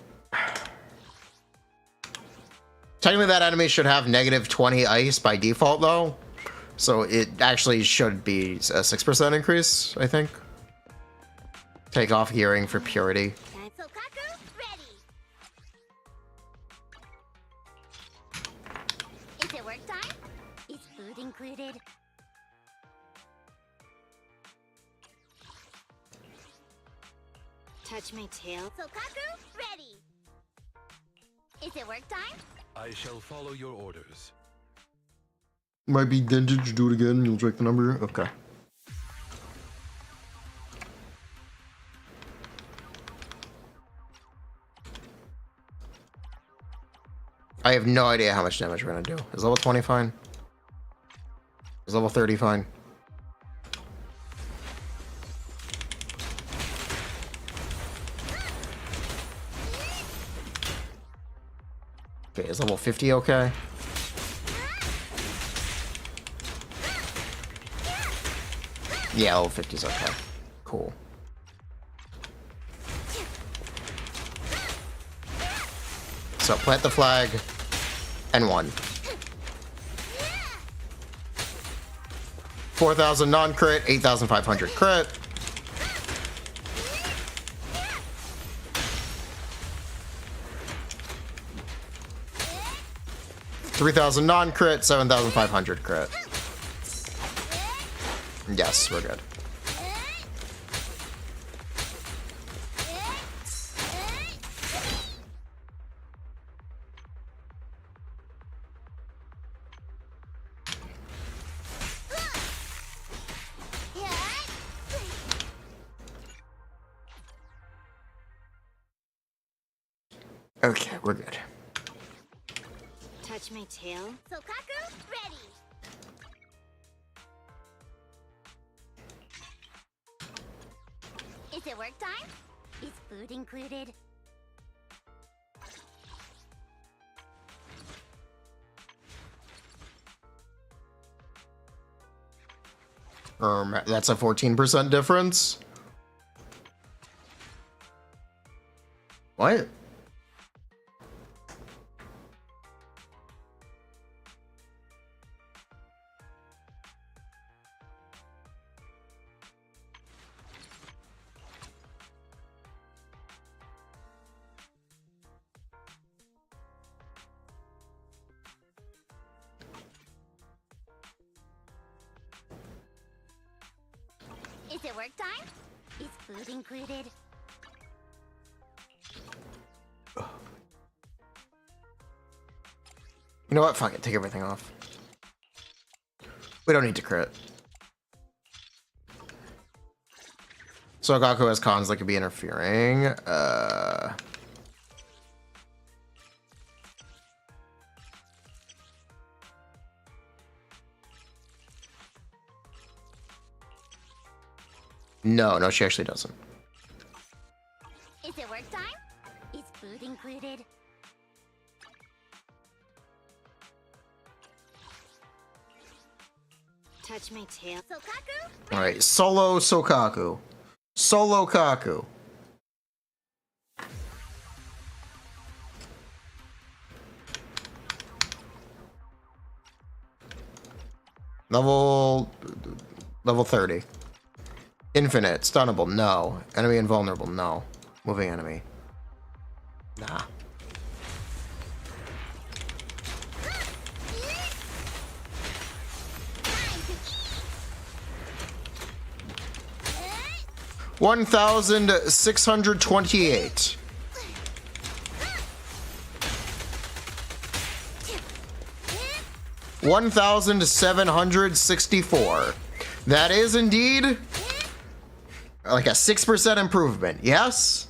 Technically, that enemy should have negative 20 ice by default, though. So it actually should be a 6% increase, I think. Take off gearing for purity. Sokaku, ready. Is it work time? Is food included? Touch my tail. Sokaku, ready. Is it work time? I shall follow your orders. Might be dented, you do it again, you'll check the number. Okay. I have no idea how much damage we're gonna do. Is level 20 fine? Is level 30 fine? Okay, is level 50 okay? Yeah, level 50 is okay. Cool. So plant the flag and 1. 4,000 non-crit, 8,500 crit. $3,000 non-crit, 7,500 crit. Yes, we're good. Okay, we're good. Touch my tail. Sokaku, ready. Is it work time? Is food included? That's a 14% difference. What? Is it work time? Is food included? You know what? Fuck it. Take everything off. We don't need to crit. So Gaku has cons that could be interfering. No, she actually doesn't. Is it work time? Is food included? Touch my tail. Sokaku? Alright, solo Sokaku. Solo Kaku. Level 30. Infinite, stunnable, no. Enemy invulnerable, no. Moving enemy. Nah. $1,628. $1,764. That is indeed like a 6% improvement. Yes?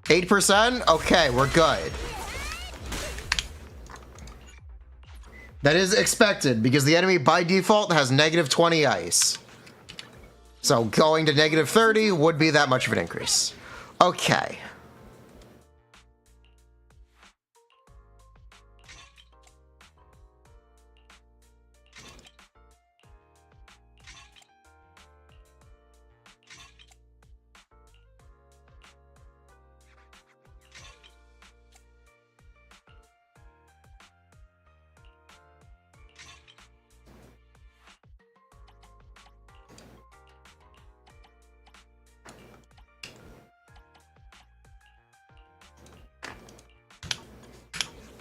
8%? Okay, we're good. That is expected because the enemy by default has negative 20 ice. So going to negative 30 would be that much of an increase. Okay.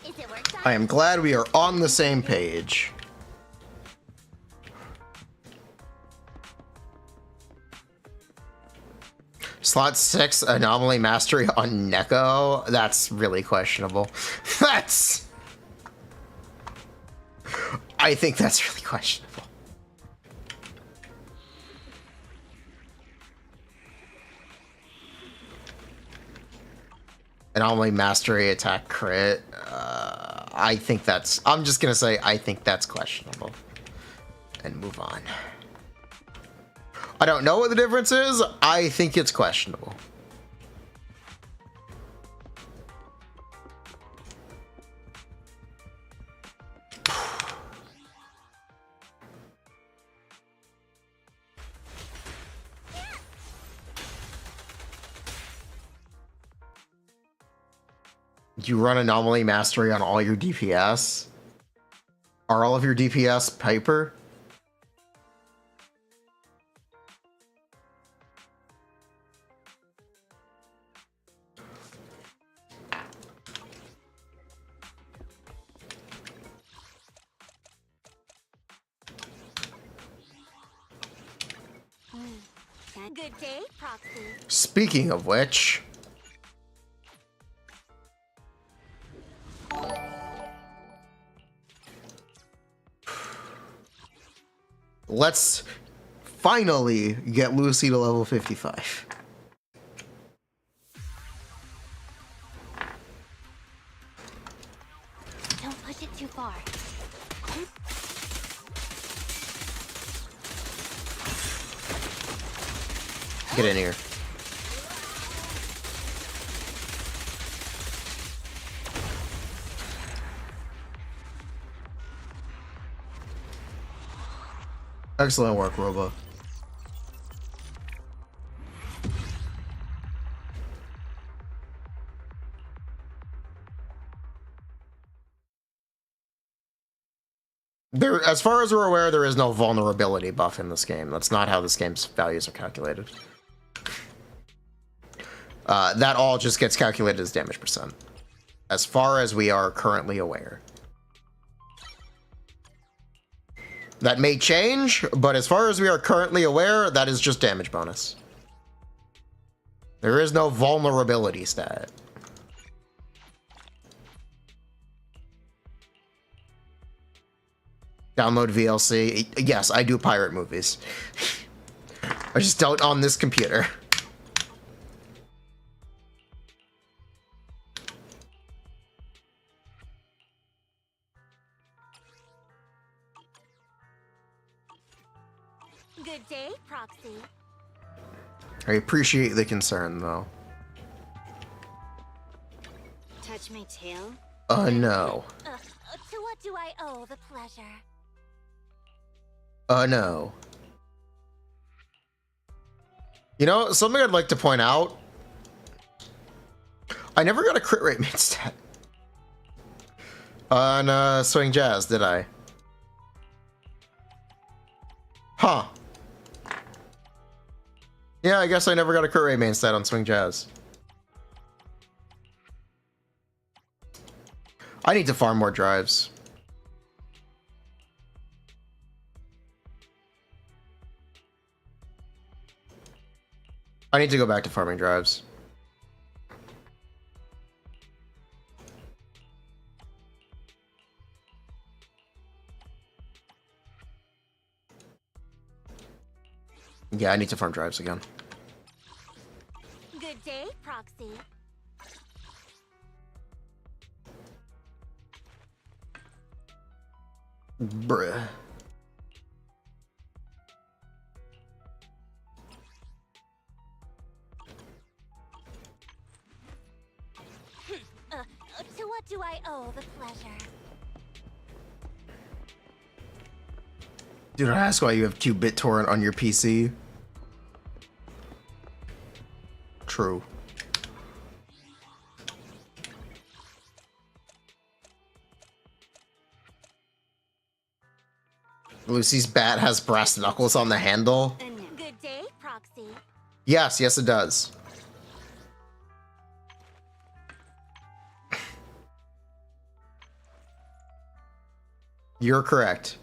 Is it work time? I am glad we are on the same page. Slot 6 anomaly mastery on Neko? That's really questionable. That's... I think that's really questionable. Anomaly mastery attack crit. I think that's... I'm just gonna say I think that's questionable. And move on. I don't know what the difference is. I think it's questionable. You run anomaly mastery on all your DPS? Are all of your DPS Piper? Good day, Proxy. Speaking of which... let's finally get Lucy to level 55. Don't push it too far. Get in here. Excellent work, Robo. There, as far as we're aware, there is no vulnerability buff in this game. That's not how this game's values are calculated. That all just gets calculated as damage percent, as far as we are currently aware. That may change, but as far as we are currently aware, that is just damage bonus. There is no vulnerability stat. Download VLC. Yes, I do pirate movies. I just don't on this computer. Good day, Proxy. I appreciate the concern, though. Touch my tail? No. To what do I owe the pleasure? No. You know, something I'd like to point out. I never got a crit rate main stat on Swing Jazz, did I? Huh. Yeah, I guess I never got a crit rate main stat on Swing Jazz. I need to farm more drives. I need to go back to farming drives. Yeah, I need to farm drives again. Good day, Proxy. Bruh. To what do I owe the pleasure? Dude, I ask why you have BitTorrent on your PC. True. Lucy's bat has brass knuckles on the handle. Good day, Proxy. Yes, yes it does. You're correct.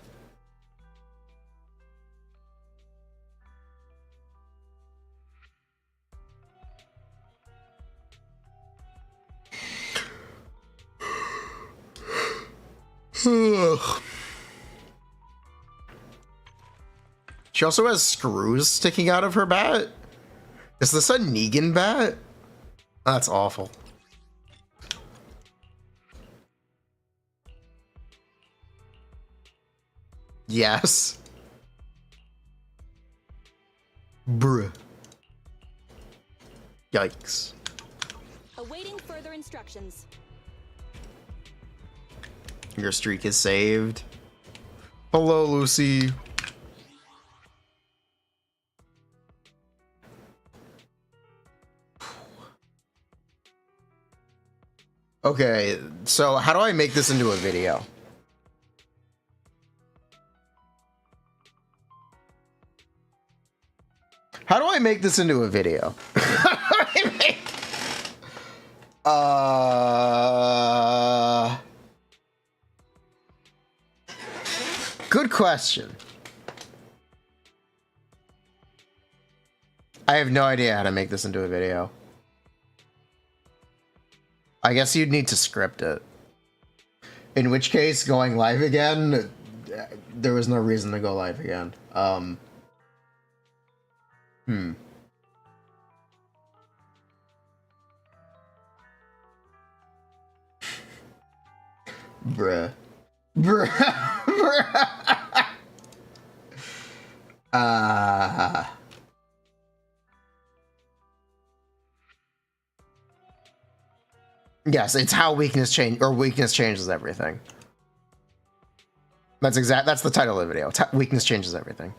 Ugh. She also has screws sticking out of her bat. Is this a Negan bat? That's awful. Yes. Bruh. Yikes. Awaiting further instructions. Your streak is saved. Hello, Lucy. Okay, so how do I make this into a video? How do I make this into a video? Good question. I have no idea how to make this into a video. I guess you'd need to script it. In which case, going live again, there was no reason to go live again. Bruh. Yes, it's how weakness changes everything. That's the title of the video. Weakness changes everything.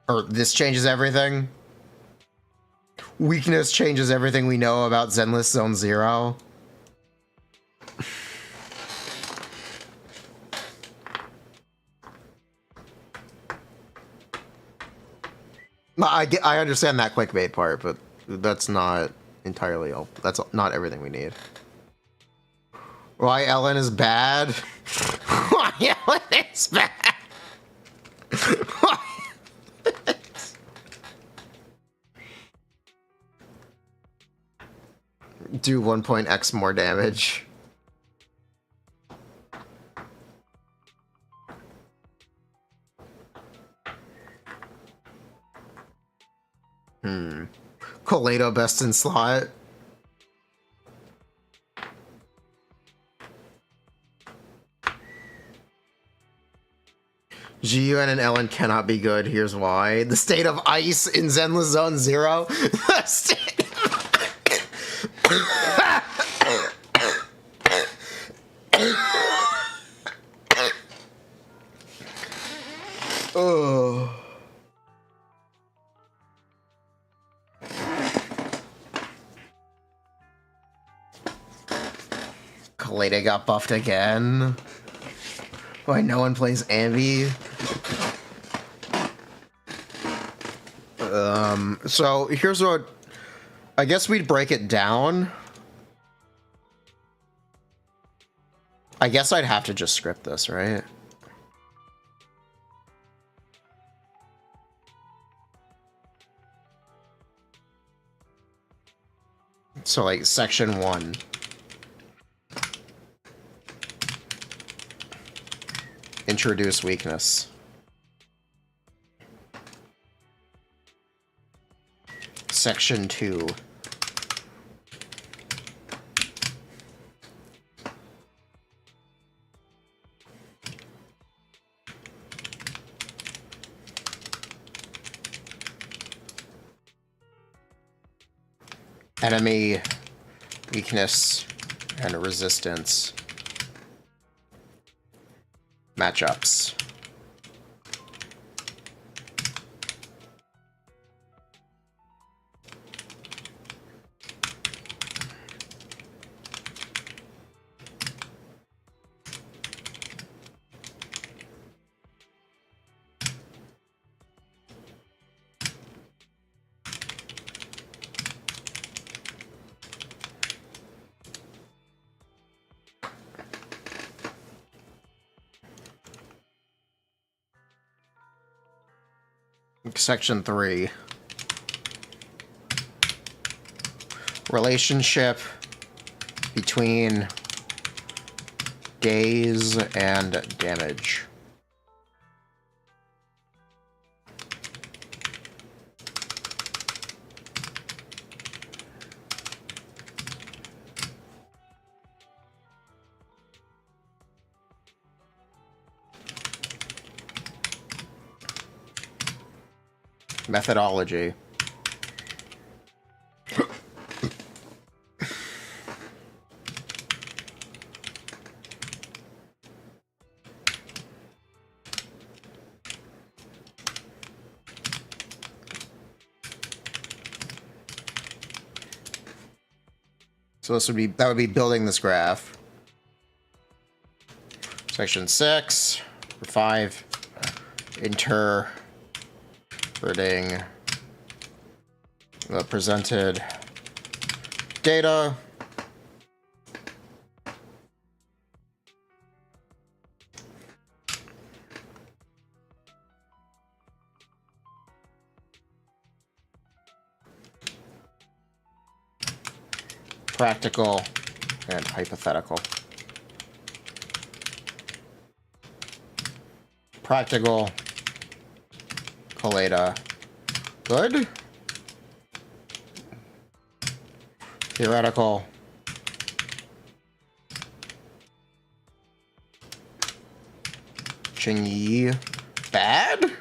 Or this changes everything. Weakness changes everything we know about Zenless Zone Zero. I understand that clickbait part, but that's not entirely all. That's not everything we need. Why Ellen is bad? Why Ellen is bad? Do 1.x more damage. Kaleido best in slot. GUN and Ellen cannot be good. Here's why. The state of ice in Zenless Zone Zero. The state oh. Kaleido got buffed again. Why no one plays Ambi? So here's what I guess we'd break it down. I guess I'd have to just script this, right? So like section 1. Introduce weakness. Section 2. Enemy weakness and resistance matchups. Section 3. Relationship between days and damage. Methodology. So that would be building this graph. Section 6 or 5. Interpreting the presented data. Practical and hypothetical. Practical. Collata. Good. Theoretical. Chinyi. Bad?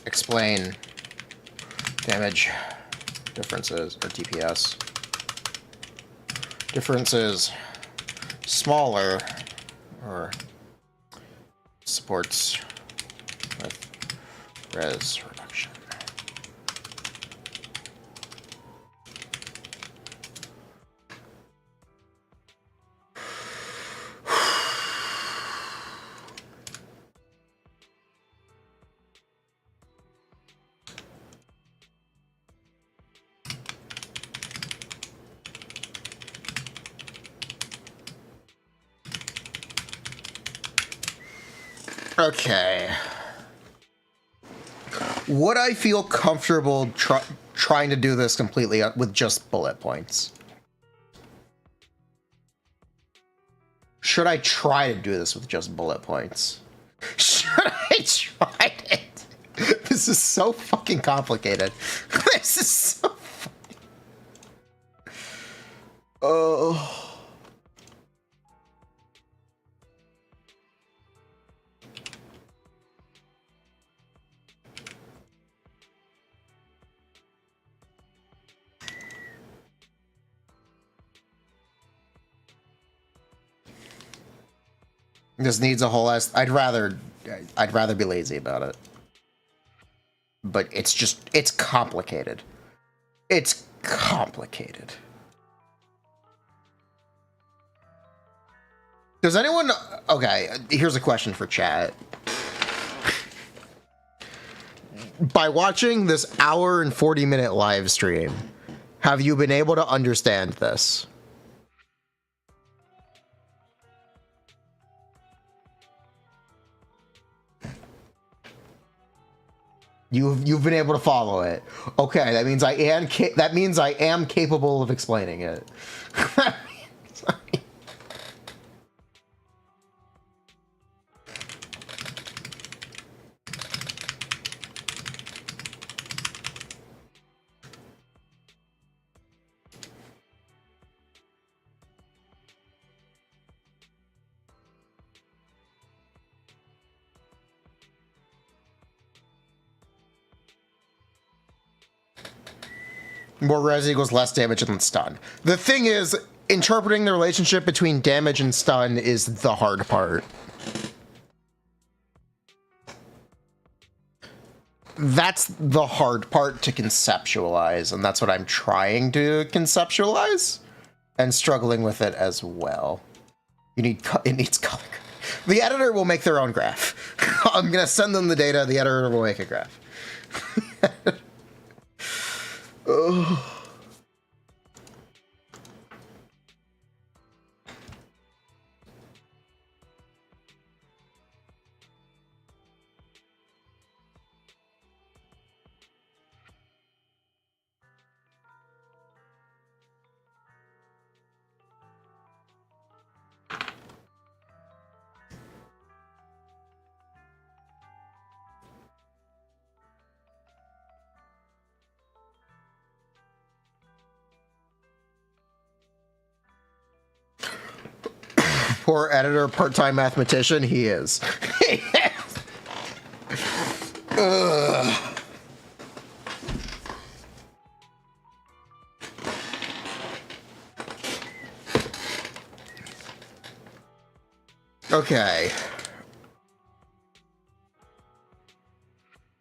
Explain damage differences, or DPS. Differences smaller, or supports with res reduction. Okay. Would I feel comfortable trying to do this completely with just bullet points? Should I try to do this with just bullet points? Should I try it? This is so fucking complicated. This is so fucking... Oh... This needs a whole ass. I'd rather be lazy about it. But it's complicated. It's complicated. Does anyone... Okay, here's a question for chat. By watching this hour and 40-minute live stream, have you been able to understand this? You've been able to follow it. Okay, that means I am capable of explaining it. More res equals less damage than stun. The thing is, interpreting the relationship between damage and stun is the hard part. That's the hard part to conceptualize, and that's what I'm trying to conceptualize, and struggling with it as well. It needs color. The editor will make their own graph. I'm gonna send them the data, the editor will make a graph. Ugh. Poor editor, part-time mathematician, he is. Ugh. Okay.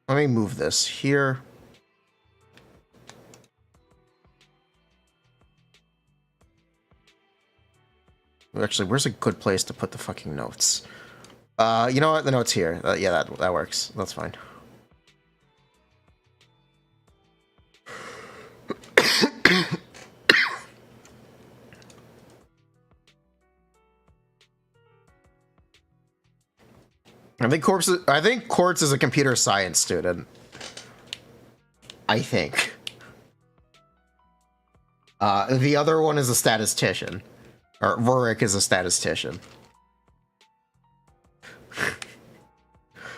Let me move this here. Actually, where's a good place to put the fucking notes? You know what? The notes here. Yeah, that works. That's fine. I think Quartz is a computer science student. I think. The other one is a statistician. Or Vurik is a statistician.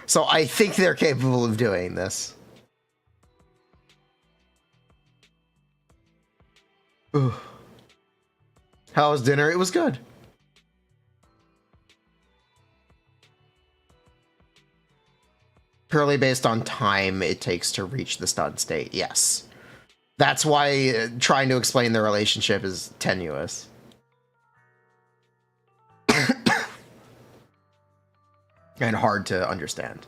So I think they're capable of doing this. Ugh. How was dinner? It was good. Purely based on time it takes to reach the stun state, yes. That's why trying to explain the relationship is tenuous. And hard to understand.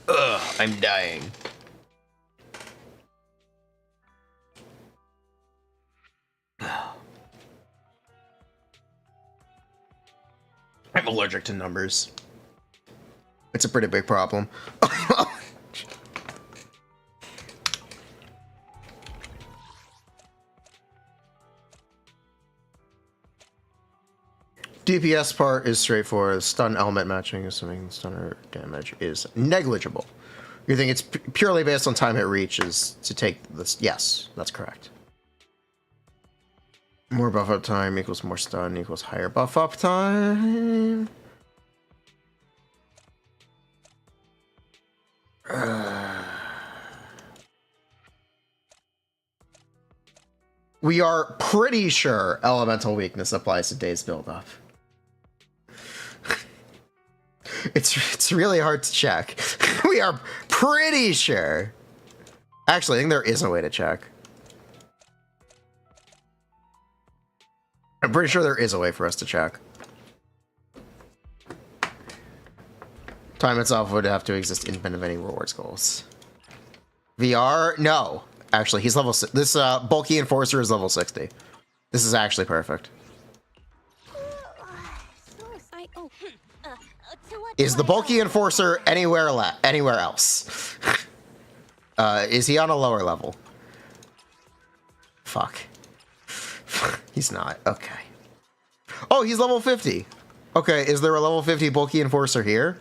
Ugh, I'm dying. I'm allergic to numbers. It's a pretty big problem. DPS part is straightforward. Stun element matching, assuming stunner damage is negligible. You think it's purely based on time it reaches to take this? Yes, that's correct. More buff up time equals more stun equals higher buff up time. We are pretty sure elemental weakness applies to Day's build-up. It's really hard to check. We are pretty sure. Actually, I think there is a way to check. I'm pretty sure there is a way for us to check. Time itself would have to exist independent of any rewards goals. VR? No. Actually, he's level 6. This bulky enforcer is level 60. This is actually perfect. Is the bulky enforcer anywhere else? Is he on a lower level? Fuck. He's not. Okay. Oh, he's level 50. Okay, is there a level 50 bulky enforcer here?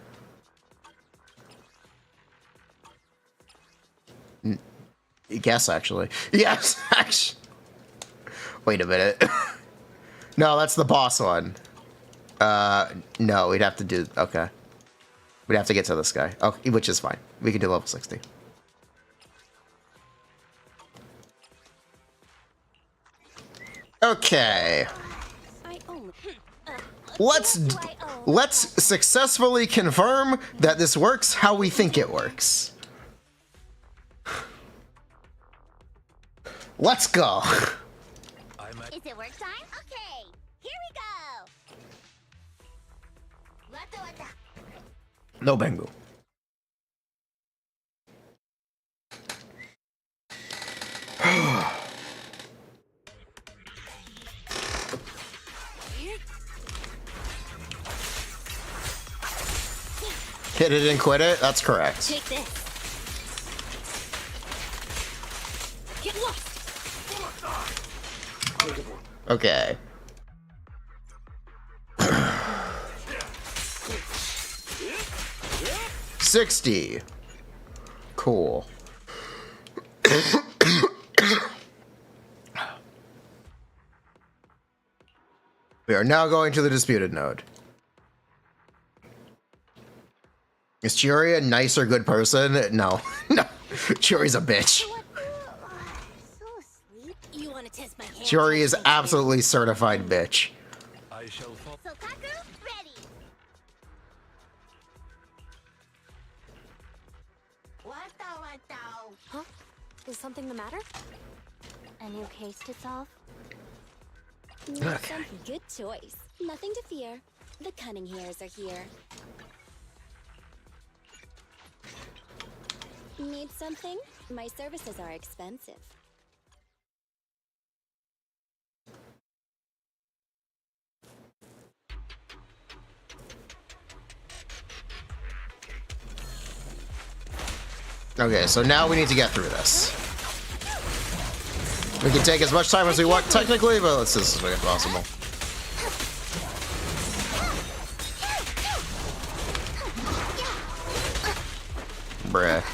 Guess, actually. Yes, actually. Wait a minute. No, that's the boss one. No, we'd have to do... Okay. We'd have to get to this guy. Oh, which is fine. We can do level 60. Okay. Let's successfully confirm that this works how we think it works. Let's go. Is it work time? Okay, here we go. No Bengu. Hit it and quit it? That's correct. Take this. Get lost. Okay. $60. Cool. We are now going to the disputed node. Is Chiori a nice or good person? No. No. Chiori's a bitch. So sleep. You want to test my hand? Chiori is absolutely certified bitch. I shall follow. Sokaku, ready. Huh? Is something the matter? A new case to solve? Need Okay. some good choice. Nothing to fear. The cunning hairs are here. Need something? My services are expensive. Okay, so now we need to get through this. We can take as much time as we want technically, but let's do this as quick as possible. Bruh.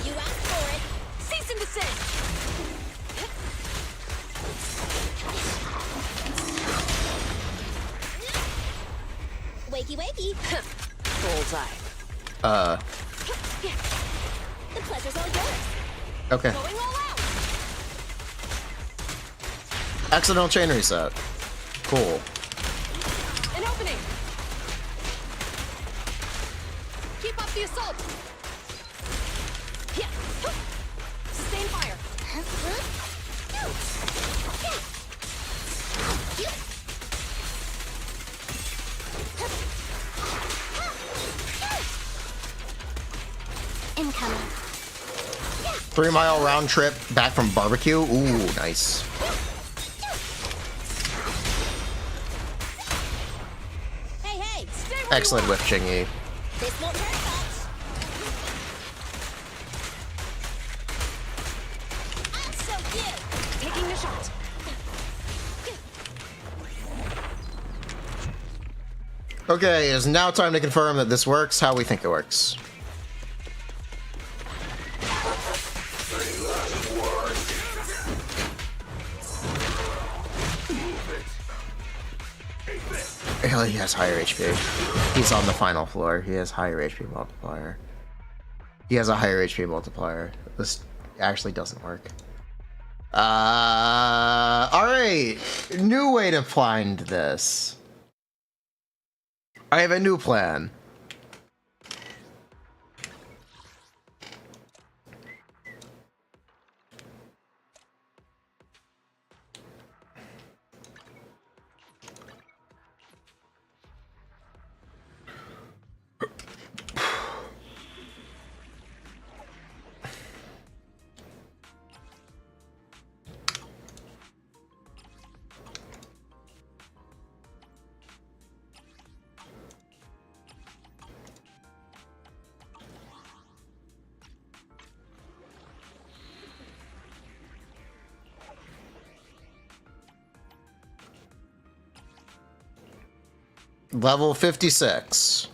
You asked for it. Cease and desist. Wakey wakey. Bullseye. The pleasure's all yours. Okay. Going all out. Accidental chain reset. Cool. An opening. Keep up the assault. Yeah. Sustain fire. Incoming. 3-mile round trip back from barbecue. Ooh, nice. Hey, hey, stay where Excellent you whip, Chingy. are. This won't hurt much. I'll soak you. Taking the shot. Okay, it is now time to confirm that this works how we think it works. He has higher HP. He's on the final floor. He has higher HP multiplier. He has a higher HP multiplier. This actually doesn't work. Alright. New way to find this. I have a new plan. Level 56.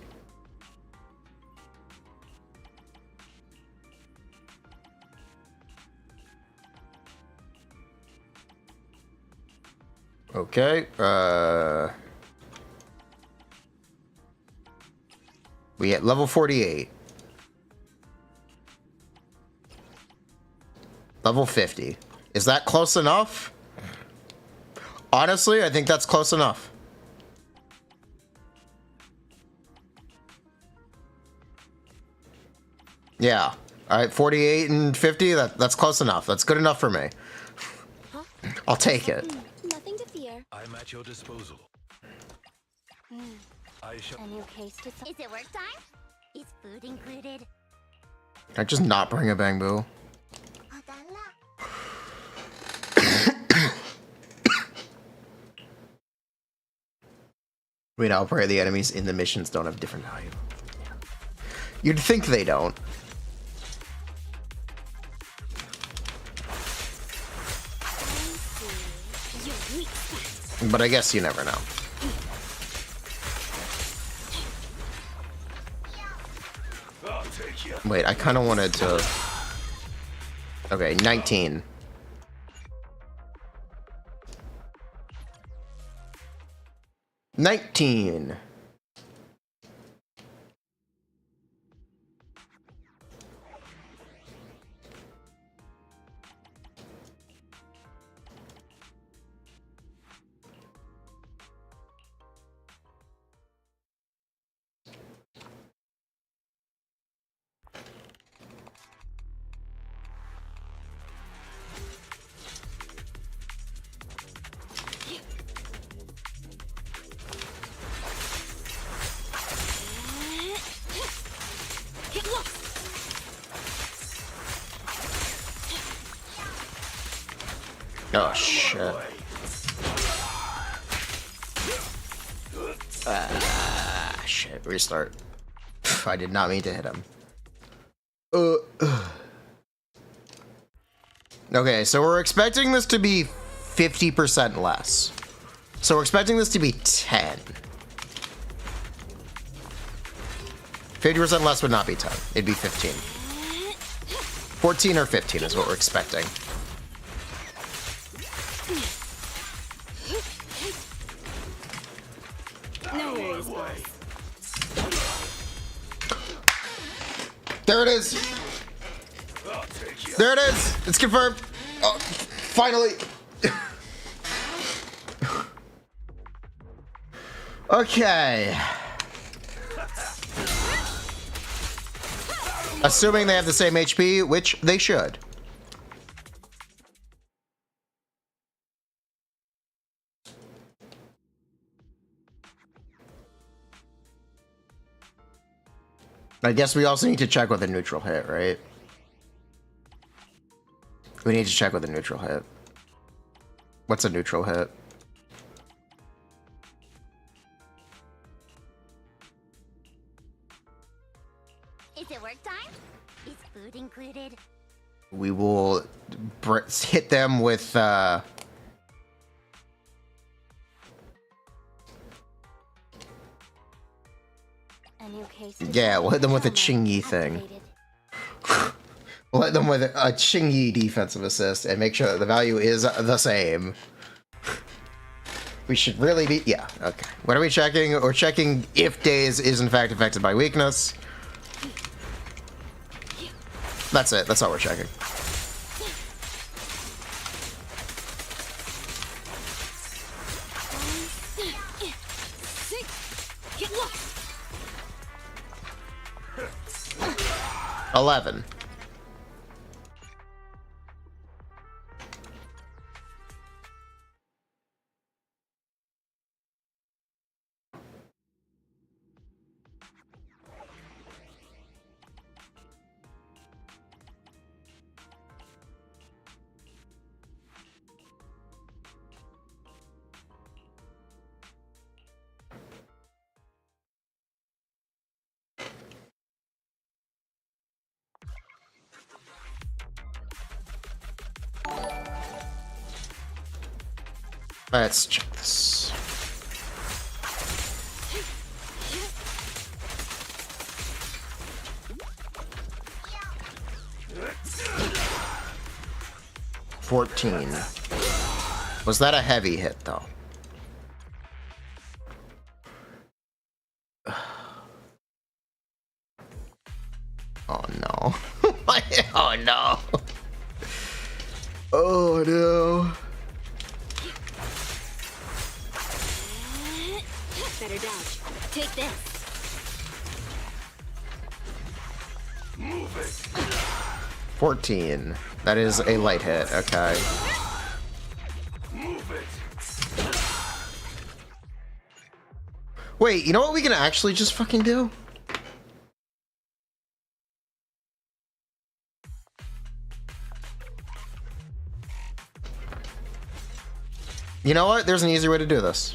Okay, we at level 48. Level 50. Is that close enough? Honestly, I think that's close enough. Yeah. All right, 48 and 50, that's close enough. That's good enough for me. Huh? I'll take it. Nothing to fear. I'm at your disposal. I shall. A new case to solve. Is it work time? Is food included? I just not bring a bamboo. Wait, I'll pray the enemies in the missions don't have different value. You'd think they don't. But I guess you never know. Wait, I kind of wanted to... Okay, 19. Oh, shit. Shit. Restart. I did not mean to hit him. Okay, so we're expecting this to be 50% less. So we're expecting this to be 10. 50% less would not be 10. It'd be 15. 14 or 15 is what we're expecting. No worries, boss. There it is. There it is. It's confirmed. Oh, finally. Okay. Assuming they have the same HP, which they should. I guess we also need to check with a neutral hit, right? We need to check with a neutral hit. What's a neutral hit? Is it work time? Is food included? We will hit them with, A new case. yeah, we'll hit them with a Chingy thing. We'll hit them with a Chingy defensive assist and make sure that the value is the same. We should really be... Yeah, okay. What are we checking? We're checking if Daze is in fact affected by weakness. That's it. That's all we're checking. Get lost. 11. Let's check this. $14. Was that a heavy hit, though? Oh, no. Oh, no. Oh, no. Better dodge. Take this. Move it. 14. That is a light hit. Okay. Move it. Wait, you know what we can actually just fucking do? You know what? There's an easier way to do this.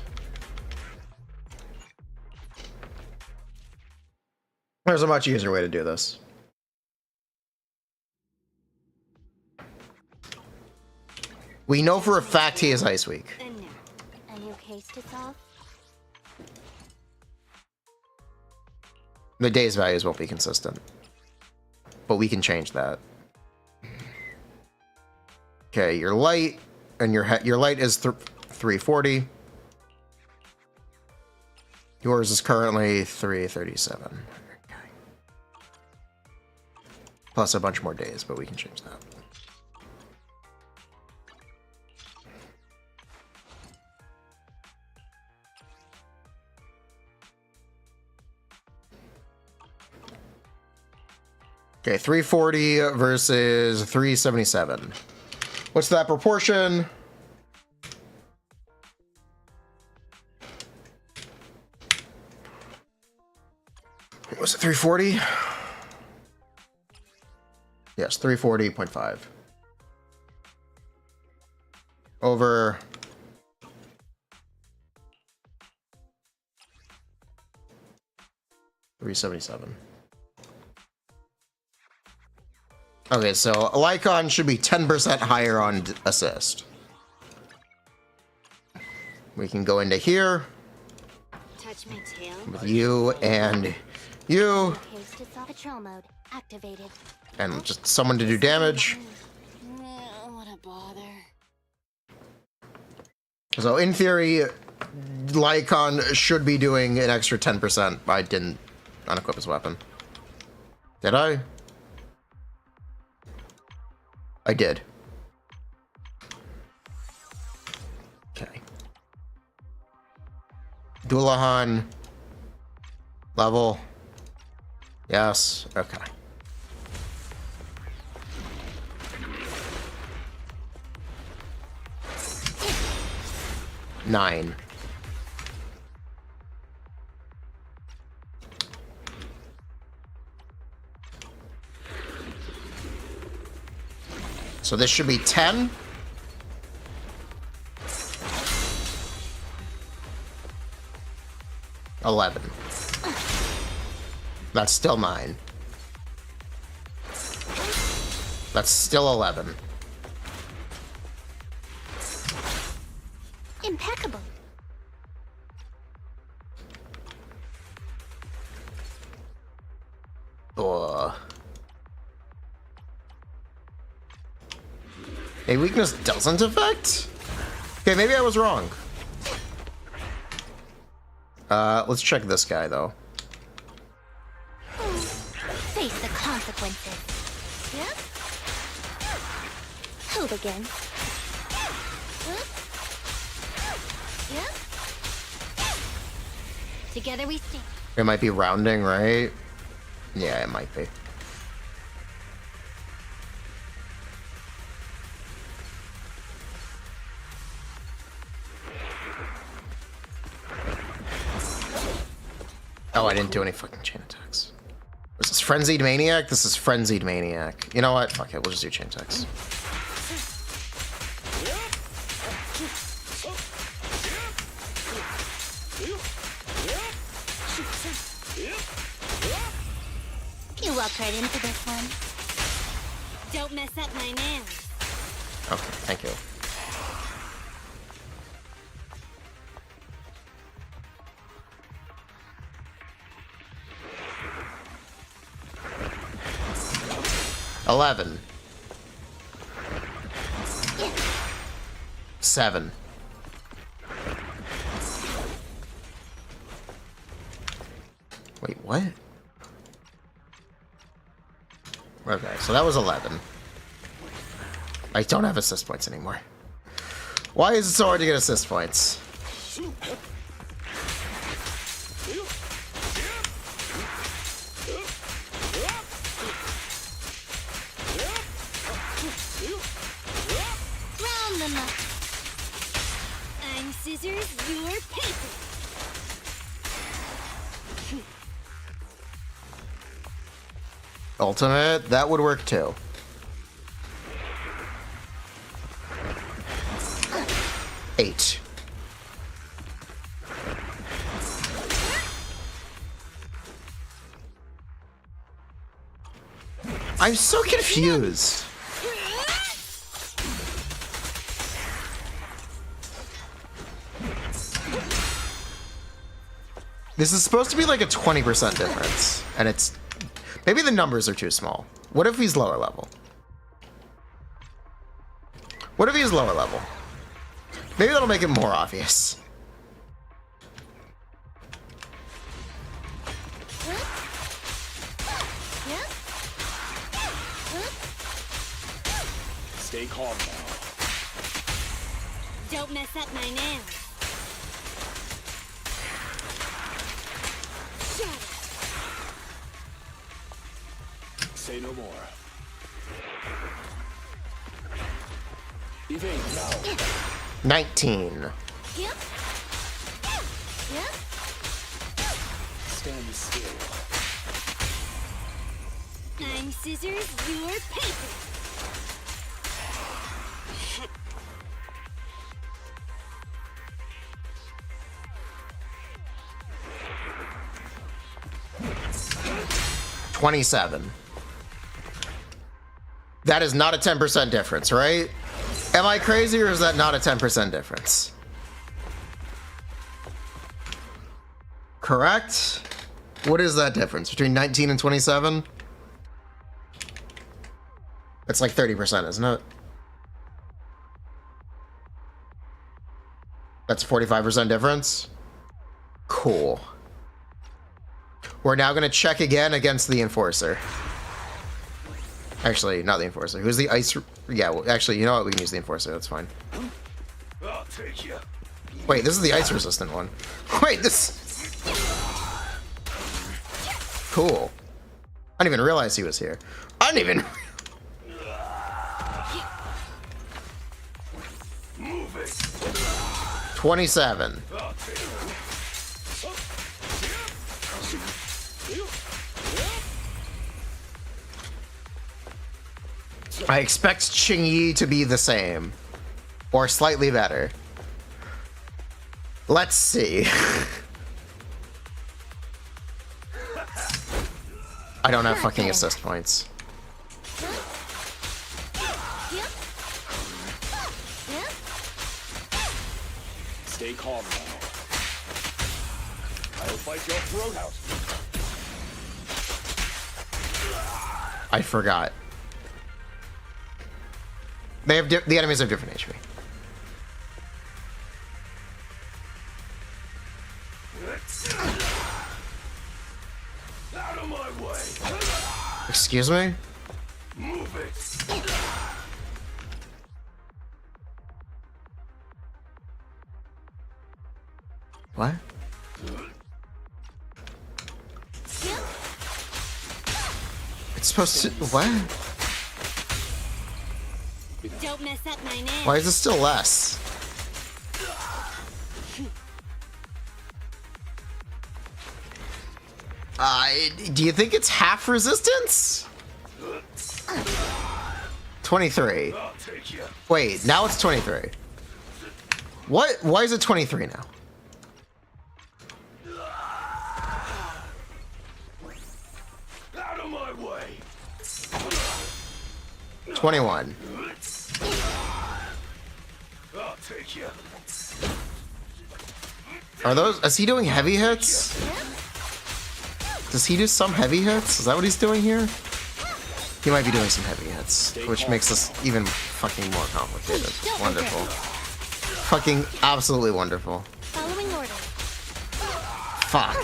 There's a much easier way to do this. We know for a fact he is Ice Week. And now, a new case to solve? The days values won't be consistent, but we can change that. Okay, your light and your light is 340. Yours is currently 337. Okay. Plus a bunch more days, but we can change that. Okay, 340 versus 377. What's that proportion? Was it 340? Yes, 340.5. Over 377. Okay, so a Lycon should be 10% higher on assist. We can go into here Touch my tail. with you and you, Case to solve. Patrol mode activated. and just someone to do damage. What a bother. So in theory, Lycon should be doing an extra 10%. I didn't unequip his weapon. Did I? I did. Okay. Dullahan. Level. Yes. Okay. Nine. So this should be 10. $11. That's still 9. That's still 11. Impeccable. Ugh. A weakness doesn't affect? Okay, maybe I was wrong. Let's check this guy, though. Face the consequences. Yep. Hope again. Yep. Together we stand. It might be rounding, right? Yeah, it might be. Oh, I didn't do any fucking chain attacks. Was this Frenzied Maniac? This is Frenzied Maniac. You know what? Fuck it, we'll just do chain attacks. You walked right into this one. Don't mess up my nails. Okay, thank you. $11. 7. Wait, what? Okay, so that was 11. I don't have assist points anymore. Why is it so hard to get assist points? Round them up. I'm scissors, you're paper. Ultimate, that would work too. $8. I'm so confused. This is supposed to be like a 20% difference, and it's... Maybe the numbers are too small. What if he's lower level? What if he's lower level? Maybe that'll make it more obvious. Stay calm now. Don't mess up my nails. Say no more. Evade now. 19. Yep. Yep. Stand still. I'm scissors, you're paper. 27. That is not a 10% difference, right? Am I crazy, or is that not a 10% difference? Correct? What is that difference between 19 and 27? It's like 30%, isn't it? That's a 45% difference? Cool. We're now going to check again against the Enforcer. Actually, not the Enforcer. Who's the Ice... Yeah, well, actually, you know what? We can use the Enforcer. That's fine. I'll take you. Wait, this is the ice-resistant one. Wait, this... Cool. I didn't even realize he was here. I didn't even... Move it. 27. I'll take you. I expect Qingyi to be the same. Or slightly better. Let's see. I don't have fucking assist points. Stay calm now. I'll fight your throat out. I forgot. They have the enemies have different HP. Out of my way. Excuse me? Move it. What? It's supposed to... What? Don't mess up my nails. Why is it still less? Do you think it's half resistance? 23. I'll take you. Wait, now it's 23. What? Why is it 23 now? Out of my way. 21. I'll take you. Are those... Is he doing heavy hits? Does he do some heavy hits? Is that what he's doing here? He might be doing some heavy hits, which makes this even fucking more complicated. Wonderful. Fucking absolutely wonderful. Following order. Fuck.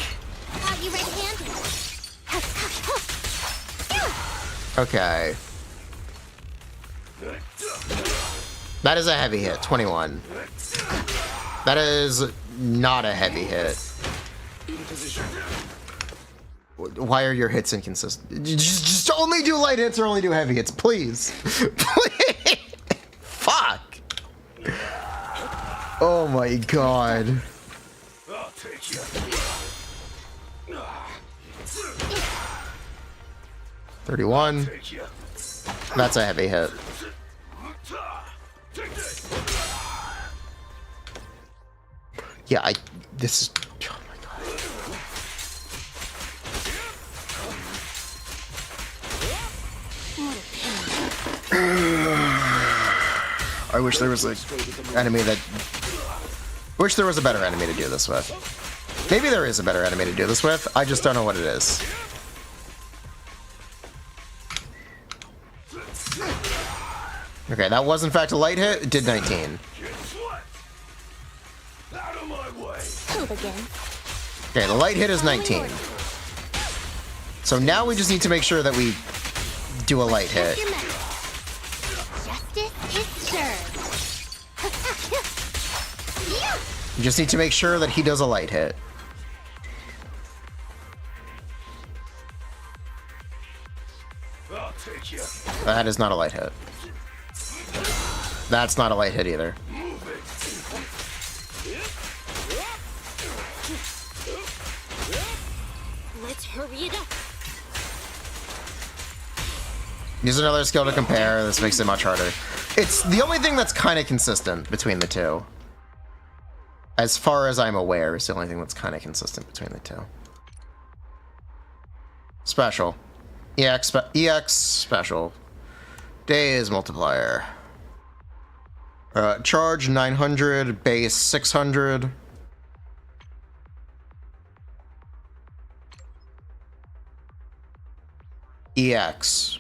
Got you red-handed. Okay. That is a heavy hit. 21. That is not a heavy hit. Why are your hits inconsistent? Just only do light hits or only do heavy hits, please. Please. Fuck. Oh my god. I'll take you. 31. Take you. That's a heavy hit. Take this. Yeah, this is... Oh my god. I wish there was a enemy that... Wish there was a better enemy to do this with. Maybe there is a better enemy to do this with, I just don't know what it is. Okay, that was in fact a light hit. It did 19. Out of my way. Move again. Okay, the light hit is 19. So now we just need to make sure that we do a light hit. Your medal. Justice is served. You just need to make sure that he does a light hit. I'll take you. That is not a light hit. That's not a light hit either. Move it. Let's hurry it up. Use another skill to compare. This makes it much harder. It's the only thing that's kind of consistent between the two. As far as I'm aware, it's the only thing that's kind of consistent between the two. Special. EX special. Days multiplier. Charge 900, base 600. EX.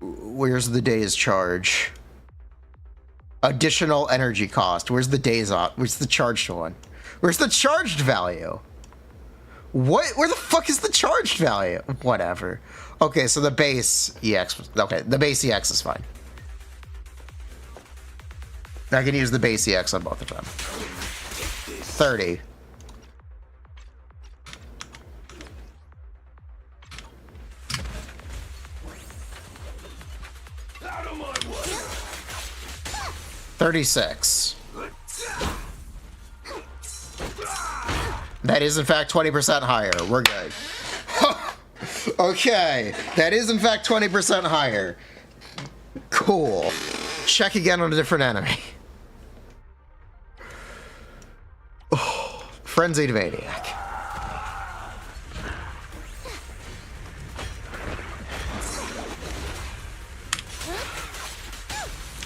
Where's the day's charge? Additional energy cost. Where's the days off? Where's the charged one? Where's the charged value? What? Where the fuck is the charged value? Whatever. Okay, so the base EX. Okay, the base EX is fine. I can use the base EX on both of them. 30. Out of my way. 36. That is in fact 20% higher. We're good. Okay, that is in fact 20% higher. Cool. Check again on a different enemy. Oh, Frenzied Maniac.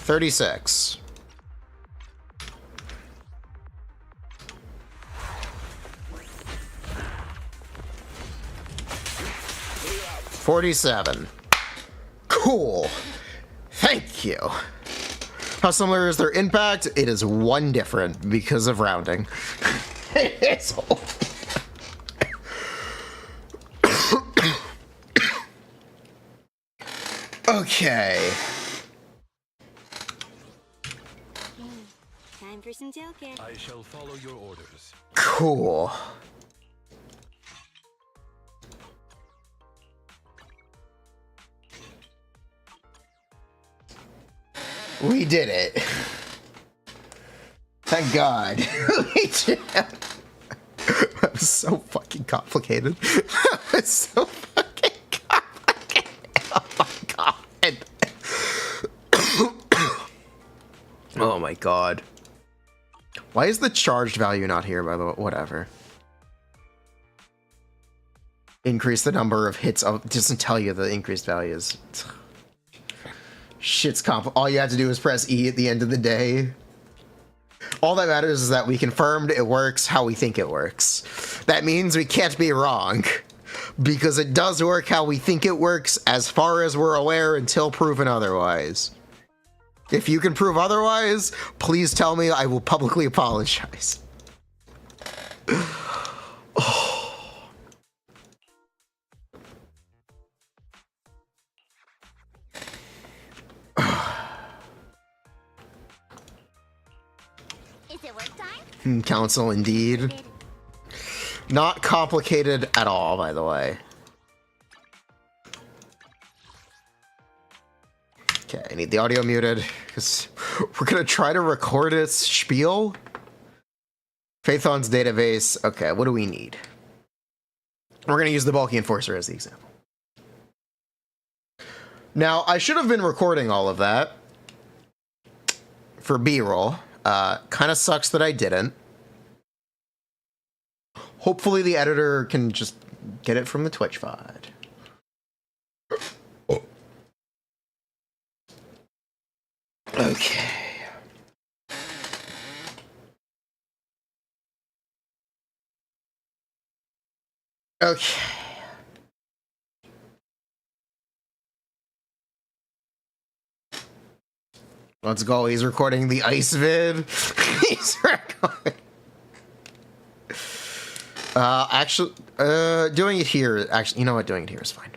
$36. $47. Cool. Thank you. How similar is their impact? It is one different because of rounding. Okay. Time for some tail care. I shall follow your orders. Cool. We did it. Thank God. We did it. That was so fucking complicated. That was so fucking complicated. Oh my God. Oh my God. Why is the charged value not here, by the way? Whatever. Increase the number of hits. Oh, it doesn't tell you the increased values. Shit's all you have to do is press E at the end of the day. All that matters is that we confirmed it works how we think it works. That means we can't be wrong. Because it does work how we think it works as far as we're aware until proven otherwise. If you can prove otherwise, please tell me. I will publicly apologize. Is it work time? Council indeed. Not complicated at all, by the way. Okay, I need the audio muted because we're gonna try to record its spiel. Phaethon's database. Okay, what do we need? We're gonna use the bulky enforcer as the example. Now, I should have been recording all of that for B-roll. Kind of sucks that I didn't. Hopefully the editor can just get it from the Twitch VOD. Okay. Okay. Let's go. He's recording the ice vid. He's recording. Actually, doing it here. Actually, you know what? Doing it here is fine.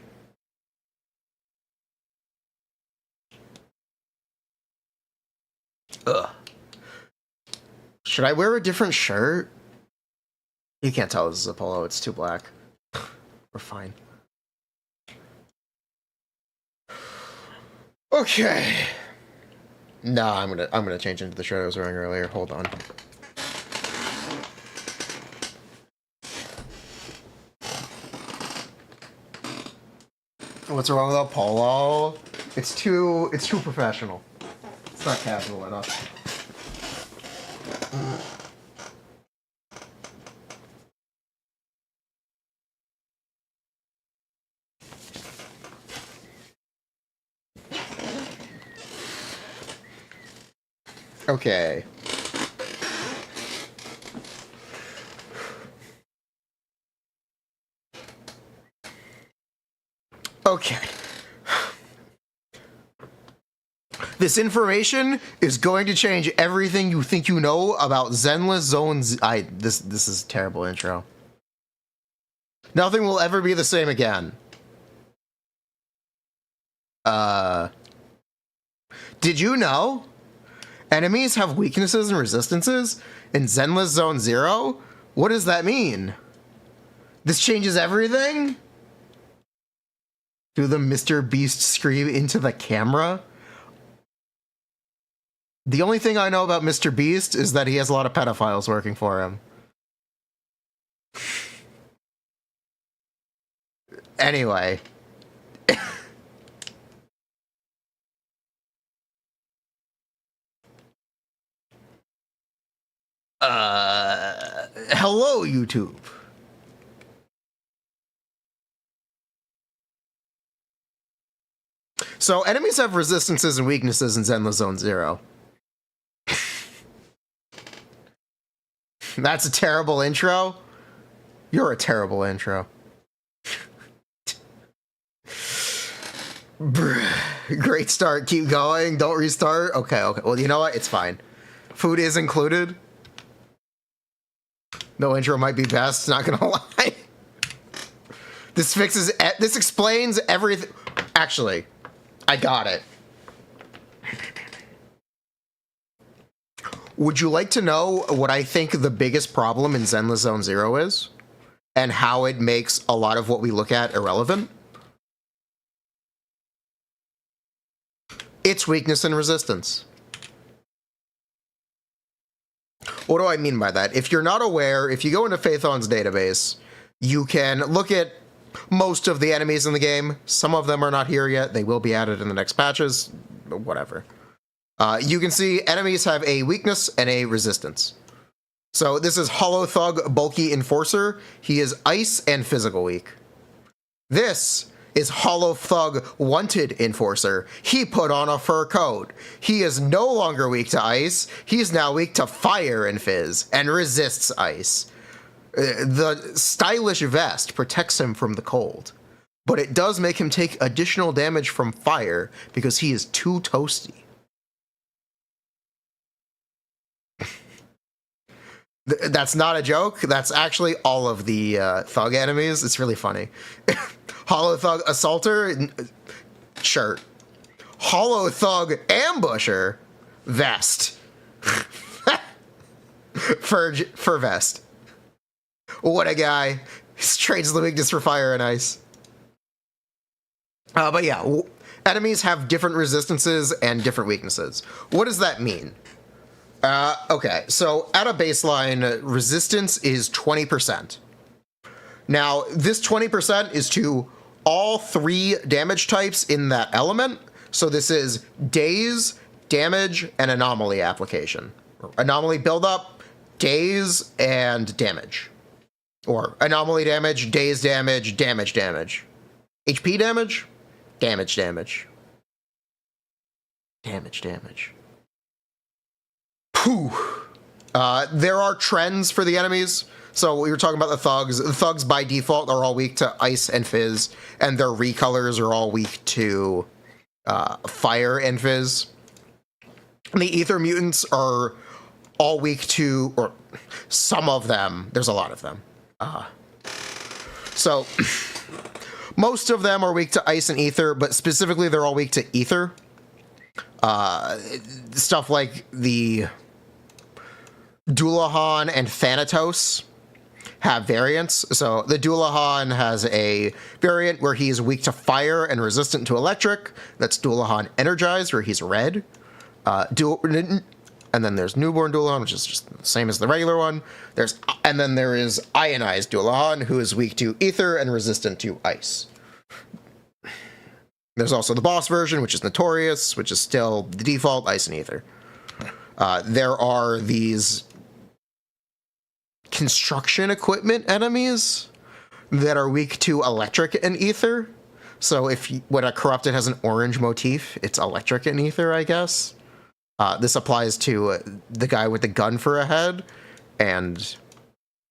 Ugh. Should I wear a different shirt? You can't tell this is a polo. It's too black. We're fine. Okay. No, I'm gonna change into the shirt I was wearing earlier. Hold on. What's wrong with a polo? It's too professional. It's not casual enough. Okay. Okay. This information is going to change everything you think you know about Zenless Zones. This is a terrible intro. Nothing will ever be the same again. Did you know enemies have weaknesses and resistances in Zenless Zone 0? What does that mean? This changes everything? Do the Mr. Beast scream into the camera? The only thing I know about Mr. Beast is that he has a lot of pedophiles working for him. Anyway. Hello, YouTube. So, enemies have resistances and weaknesses in Zenless Zone 0. That's a terrible intro. You're a terrible intro. Great start. Keep going. Don't restart. Okay. Well, you know what? It's fine. Food is included. No intro might be best. Not gonna lie. This explains everything. Actually, I got it. Would you like to know what I think the biggest problem in Zenless Zone 0 is? And how it makes a lot of what we look at irrelevant? It's weakness and resistance. What do I mean by that? If you're not aware, if you go into Phaethon's database, you can look at most of the enemies in the game. Some of them are not here yet. They will be added in the next patches. Whatever. You can see enemies have a weakness and a resistance. So this is Hollow Thug Bulky Enforcer. He is ice and physical weak. This is Hollow Thug Wanted Enforcer. He put on a fur coat. He is no longer weak to ice. He's now weak to fire and fizz and resists ice. The stylish vest protects him from the cold, but it does make him take additional damage from fire because he is too toasty. That's not a joke. That's actually all of the thug enemies. It's really funny. Hollow Thug Assaulter, shirt. Hollow Thug Ambusher, vest. Fur vest. What a guy. He trades the weakness for fire and ice. But yeah, enemies have different resistances and different weaknesses. What does that mean? Okay, so at a baseline, resistance is 20%. Now, this 20% is to all 3 damage types in that element. So this is daze, damage, and anomaly application. Anomaly buildup, daze, and damage. Or anomaly damage, daze damage, damage damage. HP damage, damage damage. Damage. Whew. There are trends for the enemies. So we were talking about the thugs. The thugs by default are all weak to ice and fizz, and their recolors are all weak to fire and fizz. And the ether mutants are all weak to, or some of them, there's a lot of them. So most of them are weak to ice and ether, but specifically they're all weak to ether. Stuff like the Dullahan and Thanatos have variants. So the Dullahan has a variant where he's weak to fire and resistant to electric. That's Dullahan Energized, where he's red. And then there's Newborn Dullahan, which is just the same as the regular one. And then there is Ionized Dullahan, who is weak to ether and resistant to ice. There's also the boss version, which is Notorious, which is still the default, ice and ether. There are these construction equipment enemies that are weak to electric and ether. So when a corrupted has an orange motif, it's electric and ether, I guess. This applies to the guy with the gun for a head and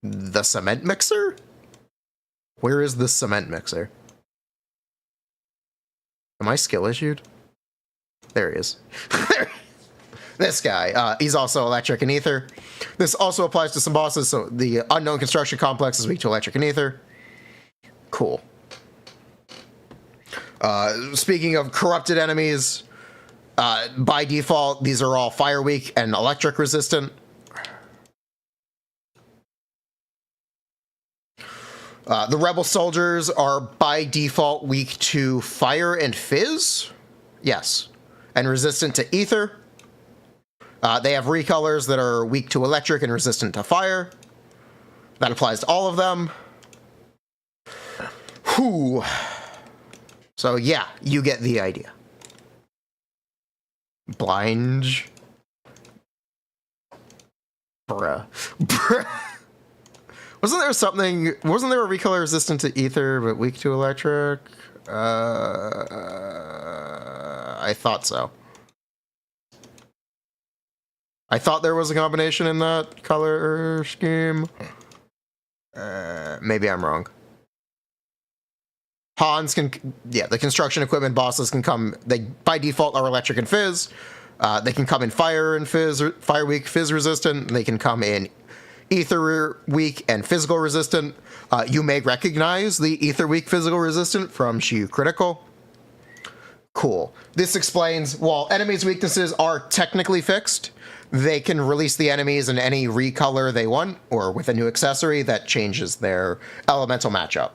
the cement mixer. Where is the cement mixer? Am I skill issued? There he is. This guy, he's also electric and ether. This also applies to some bosses, so the Unknown Construction Complex is weak to electric and ether. Cool. Speaking of corrupted enemies, by default, these are all fire weak and electric resistant. The rebel soldiers are by default weak to fire and fizz. Yes. And resistant to ether. They have recolors that are weak to electric and resistant to fire. That applies to all of them. Whew. So yeah, you get the idea. Blind. Bruh. Wasn't there a recolor resistant to ether but weak to electric? I thought so. I thought there was a combination in that color scheme. Maybe I'm wrong. Hans can, the construction equipment bosses can come, they by default are electric and fizz. They can come in fire and fizz, fire weak, fizz resistant. They can come in ether weak and physical resistant. You may recognize the ether weak physical resistant from Shiyu Critical. Cool. This explains, while enemies' weaknesses are technically fixed, they can release the enemies in any recolor they want, or with a new accessory that changes their elemental matchup.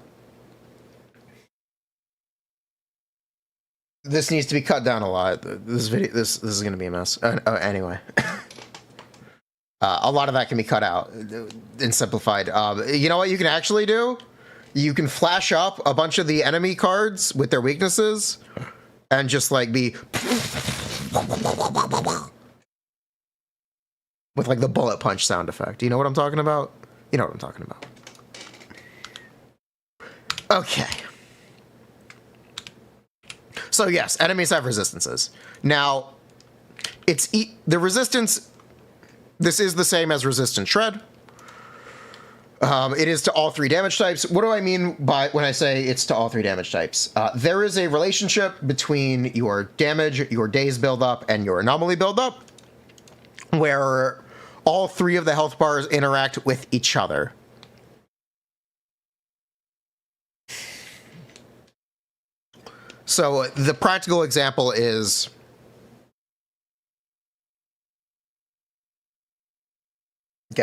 This needs to be cut down a lot. This is going to be a mess. Anyway. A lot of that can be cut out and simplified. You know what you can actually do? You can flash up a bunch of the enemy cards with their weaknesses and just like be with like the bullet punch sound effect. Do you know what I'm talking about? You know what I'm talking about. Okay. So yes, enemies have resistances. Now, it's the resistance. This is the same as resistant shred. It is to all three damage types. What do I mean by when I say it's to all three damage types? There is a relationship between your damage, your days buildup, and your anomaly buildup, where all three of the health bars interact with each other. So the practical example is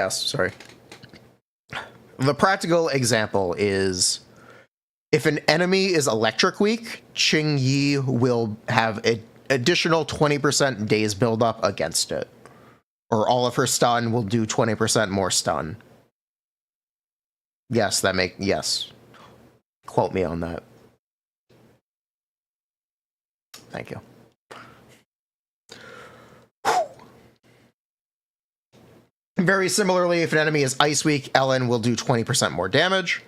sorry. The practical example is if an enemy is electric weak, Qing Yi will have an additional 20% days buildup against it. Or all of her stun will do 20% more stun. Yes, yes. Quote me on that. Thank you. Very similarly, if an enemy is ice weak, Ellen will do 20% more damage.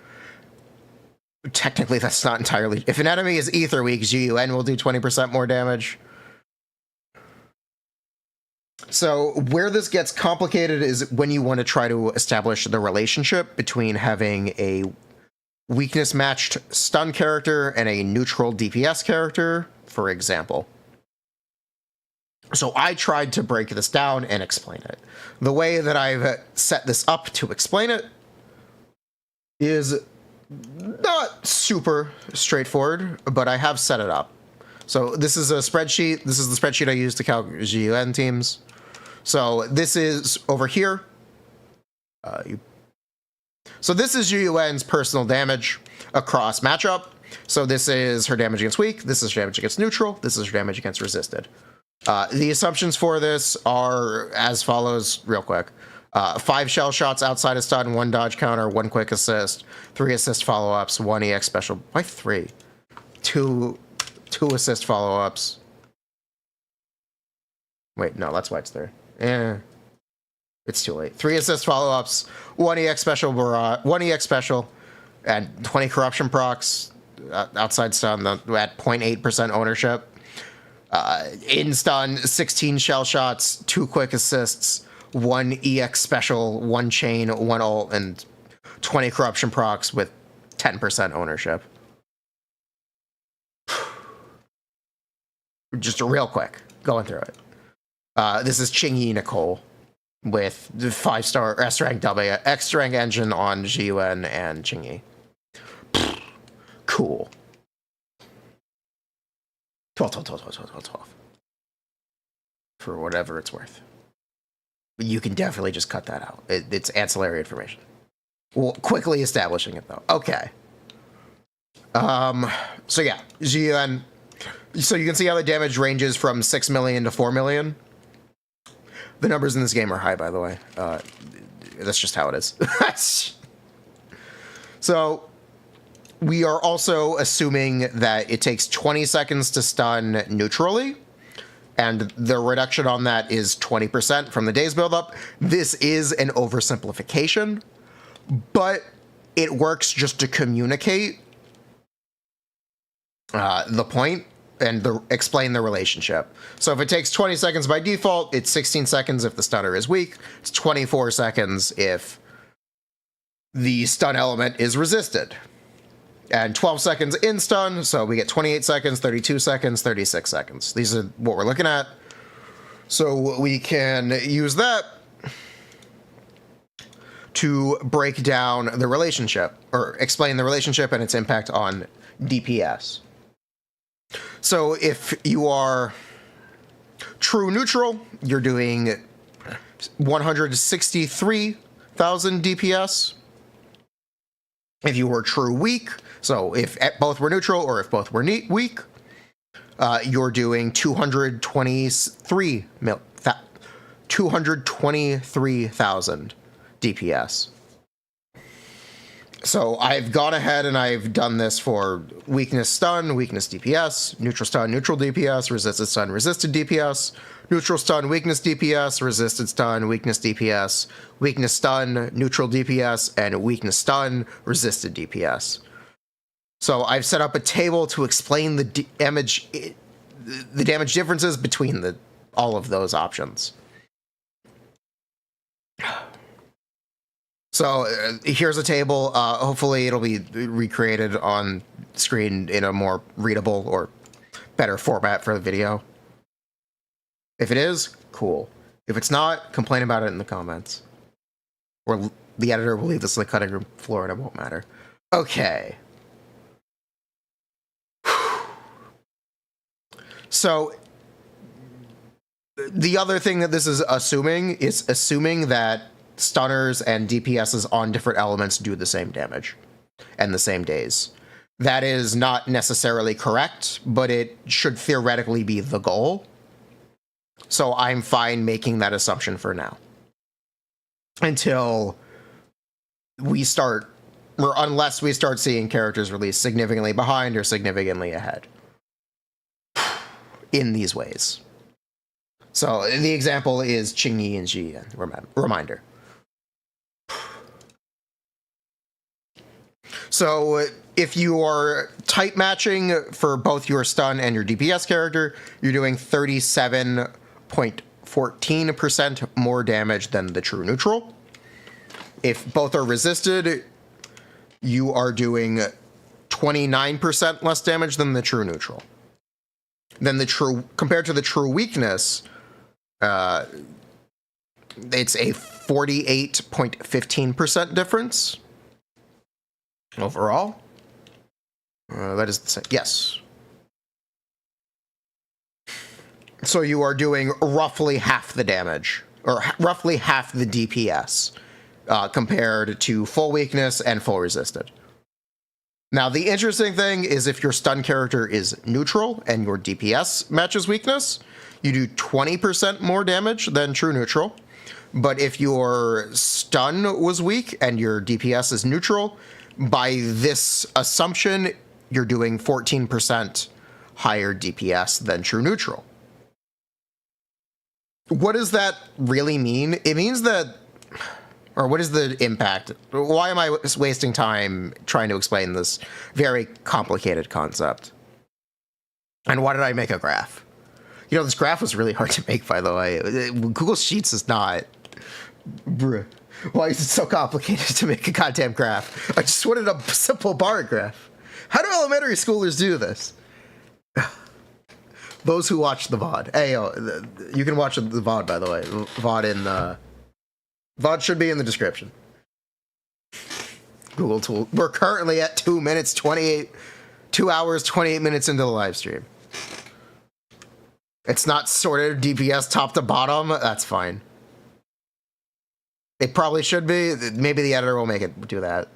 Technically, that's not entirely... If an enemy is ether weak, GUN will do 20% more damage. So where this gets complicated is when you want to try to establish the relationship between having a weakness matched stun character and a neutral DPS character, for example. So I tried to break this down and explain it. The way that I've set this up to explain it is not super straightforward, but I have set it up. So this is a spreadsheet. This is the spreadsheet I use to calculate GUN teams. So this is over here. So this is GUN's personal damage across matchup. So this is her damage against weak. This is her damage against neutral. This is her damage against resisted. The assumptions for this are as follows, real quick. 5 shell shots outside of stun, 1 dodge counter, 1 quick assist, 3 assist follow-ups, 1 EX special. Why 3? 2 assist follow-ups. Wait, no, that's why it's there. It's too late. 3 assist follow-ups, 1 EX special, 1 EX special, and 20 corruption procs outside stun at 0.8% ownership. In stun, 16 shell shots, 2 quick assists, 1 EX special, 1 chain, 1 ult, and 20 corruption procs with 10% ownership. Just real quick, going through it. This is Chingy Nicole with the 5-star S-rank W, X-rank engine on GUN and Chingy. Cool. 12. For whatever it's worth. But you can definitely just cut that out. It's ancillary information. Well, quickly establishing it, though. Okay. So yeah, GUN. So you can see how the damage ranges from 6 million to 4 million. The numbers in this game are high, by the way. That's just how it is. So we are also assuming that it takes 20 seconds to stun neutrally, and the reduction on that is 20% from the day's buildup. This is an oversimplification, but it works just to communicate the point and explain the relationship. So if it takes 20 seconds by default, it's 16 seconds if the stunner is weak. It's 24 seconds if the stun element is resisted. And 12 seconds in stun, so we get 28 seconds, 32 seconds, 36 seconds. These are what we're looking at. So we can use that to break down the relationship, or explain the relationship and its impact on DPS. So if you are true neutral, you're doing 163,000 DPS. If you were true weak, so if both were neutral or if both were weak, you're doing 223,000 DPS. So I've gone ahead and I've done this for weakness stun, weakness DPS, neutral stun, neutral DPS, resisted stun, resisted DPS, neutral stun, weakness DPS, resisted stun, weakness DPS, weakness stun, neutral DPS, and weakness stun, resisted DPS. So I've set up a table to explain the damage differences between all of those options. So here's a table. Hopefully it'll be recreated on screen in a more readable or better format for the video. If it is, cool. If it's not, complain about it in the comments. Or the editor will leave this in the cutting room floor and it won't matter. Okay. So the other thing that this is assuming that stunners and DPSs on different elements do the same damage and the same days. That is not necessarily correct, but it should theoretically be the goal. So I'm fine making that assumption for now. Until we start, or unless we start seeing characters released significantly behind or significantly ahead in these ways. So the example is Chingy and Jian, reminder. So if you are type matching for both your stun and your DPS character, you're doing 37 14% more damage than the true neutral. If both are resisted, you are doing 29% less damage than the true neutral. Then compared to the true weakness, it's a 48.15% difference overall. That is the same. Yes. So you are doing roughly half the damage, or roughly half the DPS, compared to full weakness and full resisted. Now, the interesting thing is if your stun character is neutral and your DPS matches weakness, you do 20% more damage than true neutral. But if your stun was weak and your DPS is neutral, by this assumption, you're doing 14% higher DPS than true neutral. What does that really mean? It means that, or what is the impact? Why am I wasting time trying to explain this very complicated concept? And why did I make a graph? You know, this graph was really hard to make, by the way. Google Sheets is not. Bruh. Why is it so complicated to make a goddamn graph? I just wanted a simple bar graph. How do elementary schoolers do this? Those who watch the VOD. Hey, you can watch the VOD, by the way. VOD should be in the description. Google tool. We're currently at 2 hours, 28 minutes into the live stream. It's not sorted DPS top to bottom. That's fine. It probably should be. Maybe the editor will make it do that.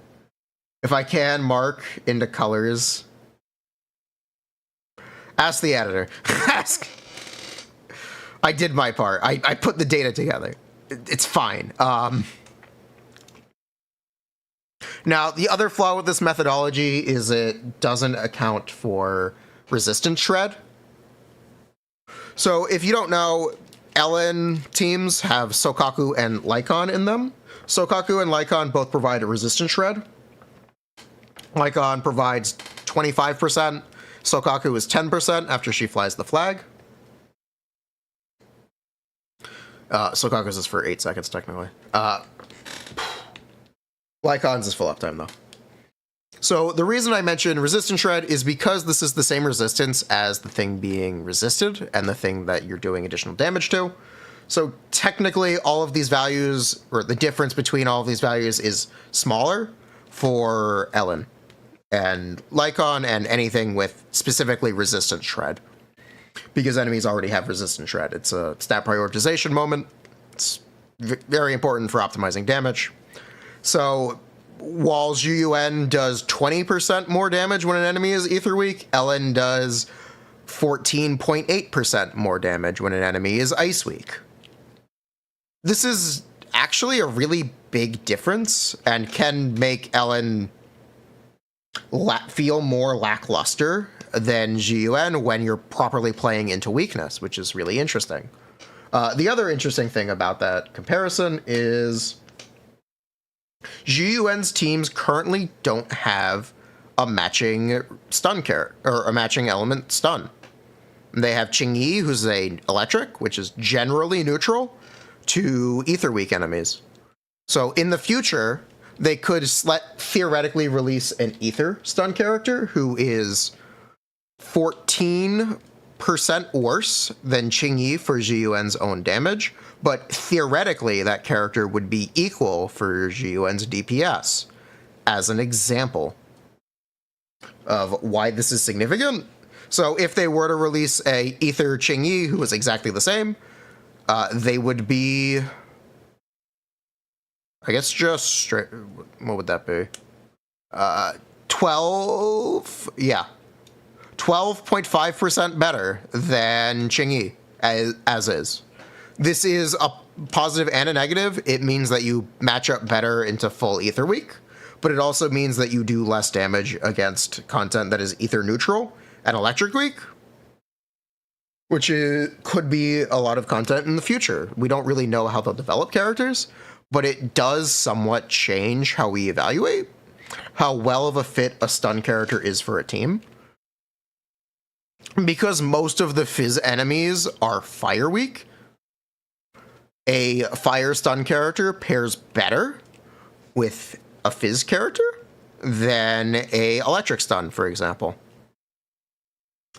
If I can mark into colors. Ask the editor. Ask. I did my part. I put the data together. It's fine. Now, the other flaw with this methodology is it doesn't account for resistance shred. So if you don't know, LN teams have Sokaku and Lycon in them. Sokaku and Lycon both provide a resistance shred. Lycon provides 25%. Sokaku is 10% after she flies the flag. Sokaku's is for 8 seconds, technically. Lycon's is full uptime, though. So the reason I mentioned resistance shred is because this is the same resistance as the thing being resisted and the thing that you're doing additional damage to. So technically, all of these values, or the difference between all of these values, is smaller for Ellen and Lycon and anything with specifically resistance shred, because enemies already have resistance shred. It's a stat prioritization moment. It's very important for optimizing damage. So while GUN does 20% more damage when an enemy is Ether Weak, Ellen does 14.8% more damage when an enemy is Ice Weak. This is actually a really big difference and can make Ellen feel more lackluster than GUN when you're properly playing into weakness, which is really interesting. The other interesting thing about that comparison is GUN's teams currently don't have a matching stun character, or a matching element stun. They have Qingyi, who's a electric, which is generally neutral to Ether Weak enemies. So in the future, they could theoretically release an Ether stun character who is 14% worse than Qingyi for GUN's own damage, but theoretically that character would be equal for GUN's DPS, as an example of why this is significant. So if they were to release a Ether Qingyi who was exactly the same, they would be, I guess, just straight, what would that be? 12.5% better than Qingyi as is. This is a positive and a negative. It means that you match up better into full Ether Weak, but it also means that you do less damage against content that is Ether neutral and Electric Weak, which could be a lot of content in the future. We don't really know how they'll develop characters, but it does somewhat change how we evaluate how well of a fit a stun character is for a team. Because most of the Fizz enemies are Fire Weak, a fire stun character pairs better with a fizz character than a electric stun, for example.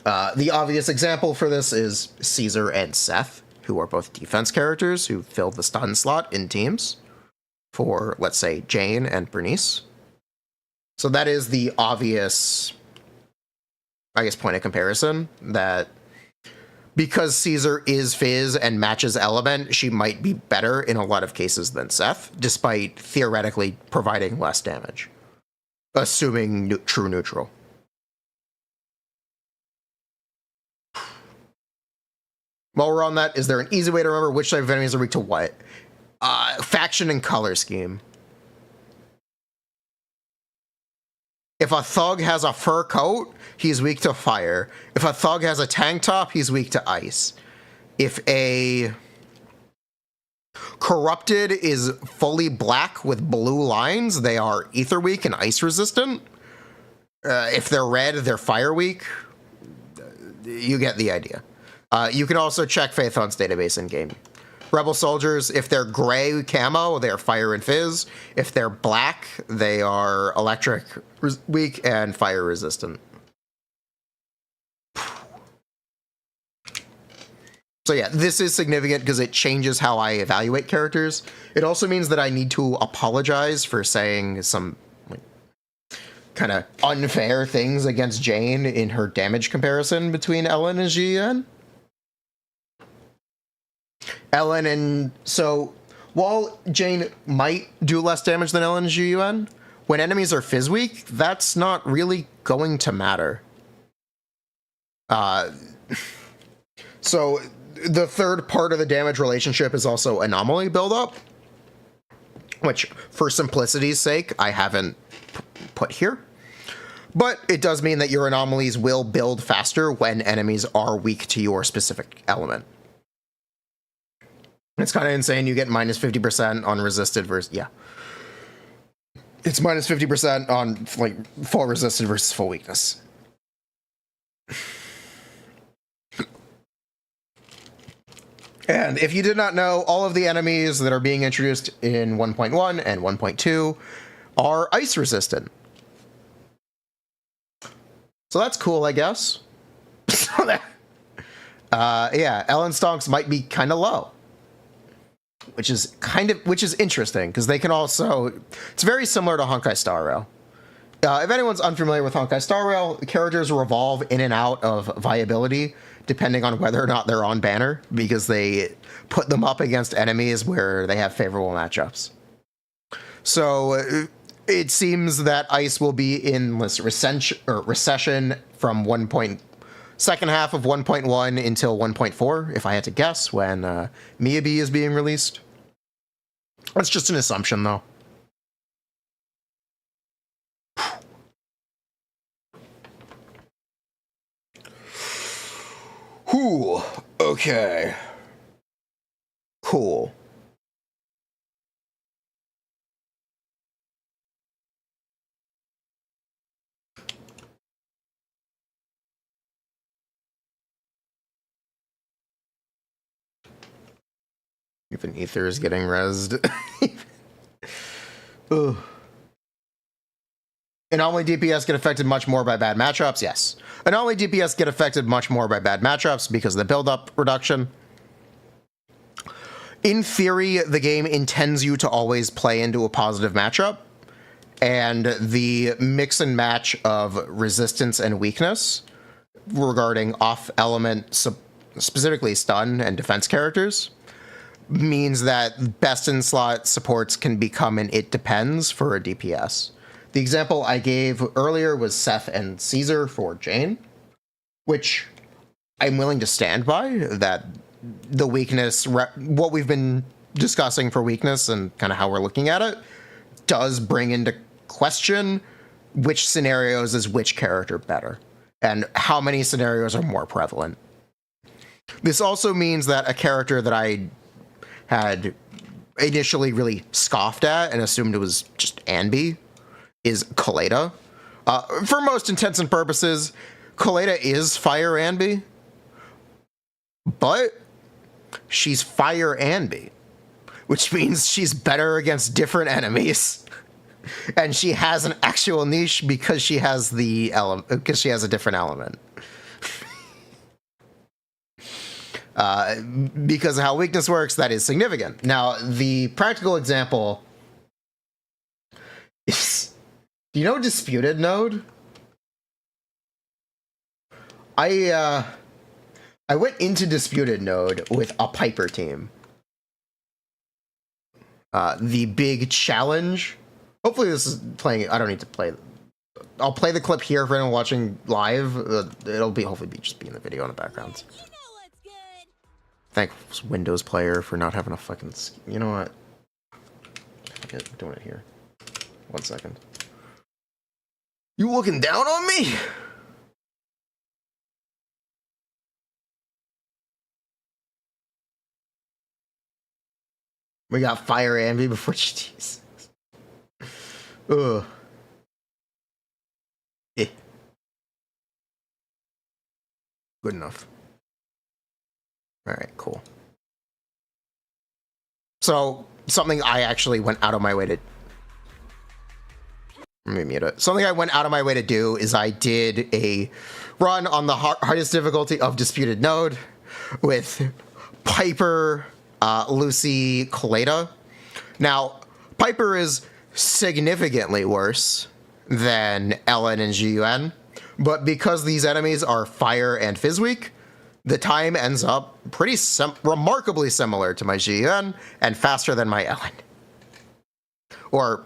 The obvious example for this is Caesar and Seth, who are both defense characters who fill the stun slot in teams for, let's say, Jane and Bernice. So that is the obvious, I guess, point of comparison, that because Caesar is Fizz and matches Element, she might be better in a lot of cases than Seth, despite theoretically providing less damage, assuming true neutral. While we're on that, is there an easy way to remember which type of enemies are weak to what? Faction and color scheme. If a thug has a fur coat, he's weak to fire. If a thug has a tank top, he's weak to ice. If a corrupted is fully black with blue lines, they are ether weak and ice resistant. If they're red, they're fire weak. You get the idea. You can also check Phaethon's database in-game. Rebel soldiers, if they're gray camo, they're fire and fizz. If they're black, they are electric weak and fire resistant. So yeah, this is significant because it changes how I evaluate characters. It also means that I need to apologize for saying some kind of unfair things against Jane in her damage comparison between Ellen and Jian. Ellen and... So, while Jane might do less damage than Ellen and Jian, when enemies are fizz weak, that's not really going to matter. So, the third part of the damage relationship is also anomaly buildup, which, for simplicity's sake, I haven't put here. But it does mean that your anomalies will build faster when enemies are weak to your specific element. It's kind of insane. You get minus 50% on resisted versus... Yeah. It's minus 50% on, like, full resisted versus full weakness. And if you did not know, all of the enemies that are being introduced in 1.1 and 1.2 are ice resistant. So that's cool, I guess. Yeah, Ellen stonks might be kind of low. Which is interesting, because they can also... It's very similar to Honkai Star Rail. If anyone's unfamiliar with Honkai Star Rail, characters revolve in and out of viability, depending on whether or not they're on banner, because they put them up against enemies where they have favorable matchups. So it seems that Ice will be in this recession from second half of 1.1 until 1.4, if I had to guess, when Miyabi is being released. That's just an assumption, though. Whew. Okay. Cool. Even Ether is getting rezzed. Ugh. Anomaly DPS get affected much more by bad matchups? Yes. Anomaly DPS get affected much more by bad matchups because of the build-up reduction. In theory, the game intends you to always play into a positive matchup, and the mix and match of resistance and weakness regarding off-element, specifically stun and defense characters, means that best-in-slot supports can become an it depends for a DPS. The example I gave earlier was Seth and Caesar for Jane, which I'm willing to stand by, that the weakness, what we've been discussing for weakness and kind of how we're looking at it, does bring into question which scenarios is which character better, and how many scenarios are more prevalent. This also means that a character that I had initially really scoffed at and assumed it was just Anby is Kaleda. For most intents and purposes, Kaleda is Fire Anby, but she's Fire Anby. which means she's better against different enemies. And she has an actual niche because she has the because she has a different element. Because of how weakness works, that is significant. Now, the practical example is, do you know Disputed Node? I went into Disputed Node with a Piper team. The big challenge. Hopefully this is playing. I don't need to play. I'll play the clip here for anyone watching live. It'll be hopefully just be in the video in the background. You know what's good. Thanks Windows Player for not having a fucking. You know what? I'm doing it here. 1 second. You looking down on me? We got Fire Envy before GTs. Ugh. Eh. Good enough. Alright, cool. So, something I actually went out of my way to... Let me mute it. Something I went out of my way to do is I did a run on the hardest difficulty of Disputed Node with Piper, Lucy, Kaleda. Now, Piper is significantly worse than Ellen and GUN, but because these enemies are fire and fizz weak, the time ends up pretty remarkably similar to my GUN and faster than my Ellen. Or,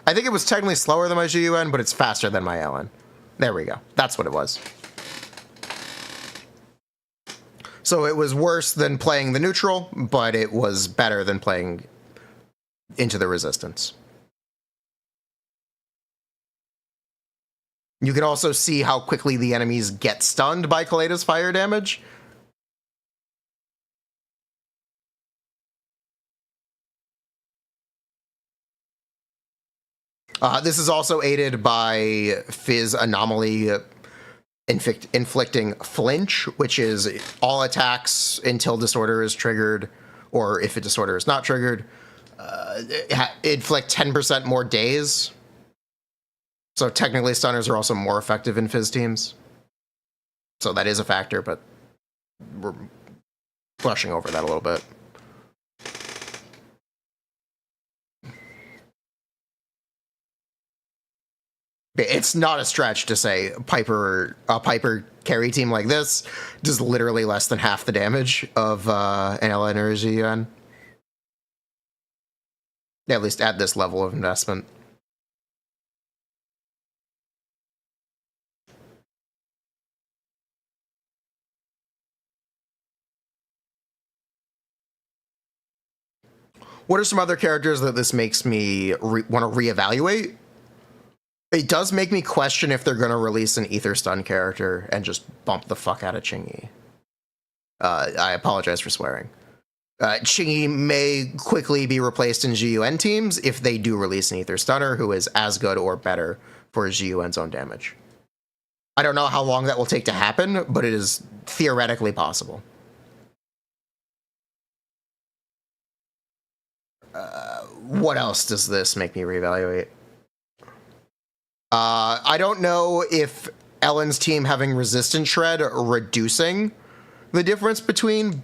I think it was technically slower than my GUN, but it's faster than my Ellen. There we go. That's what it was. So it was worse than playing the neutral, but it was better than playing into the resistance. You can also see how quickly the enemies get stunned by Kaleda's fire damage. This is also aided by Fizz Anomaly inflicting Flinch, which is all attacks until Disorder is triggered, or if a Disorder is not triggered, inflict 10% more days. So technically stunners are also more effective in Fizz teams. So that is a factor, but we're brushing over that a little bit. It's not a stretch to say a Piper carry team like this does literally less than half the damage of an LN or a GUN. At least at this level of investment. What are some other characters that this makes me want to reevaluate? It does make me question if they're going to release an Ether Stun character and just bump the fuck out of Chingy. I apologize for swearing. Chingy may quickly be replaced in GUN teams if they do release an Ether Stunner who is as good or better for GUN's own damage. I don't know how long that will take to happen, but it is theoretically possible. What else does this make me reevaluate? I don't know if Ellen's team having Resistant Shred reducing the difference between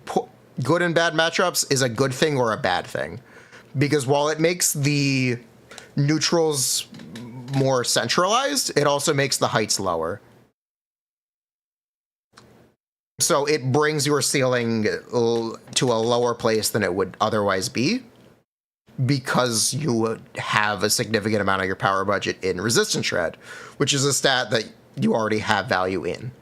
good and bad matchups is a good thing or a bad thing. Because while it makes the neutrals more centralized, it also makes the heights lower. So it brings your ceiling to a lower place than it would otherwise be, because you would have a significant amount of your power budget in Resistance Shred, which is a stat that you already have value in.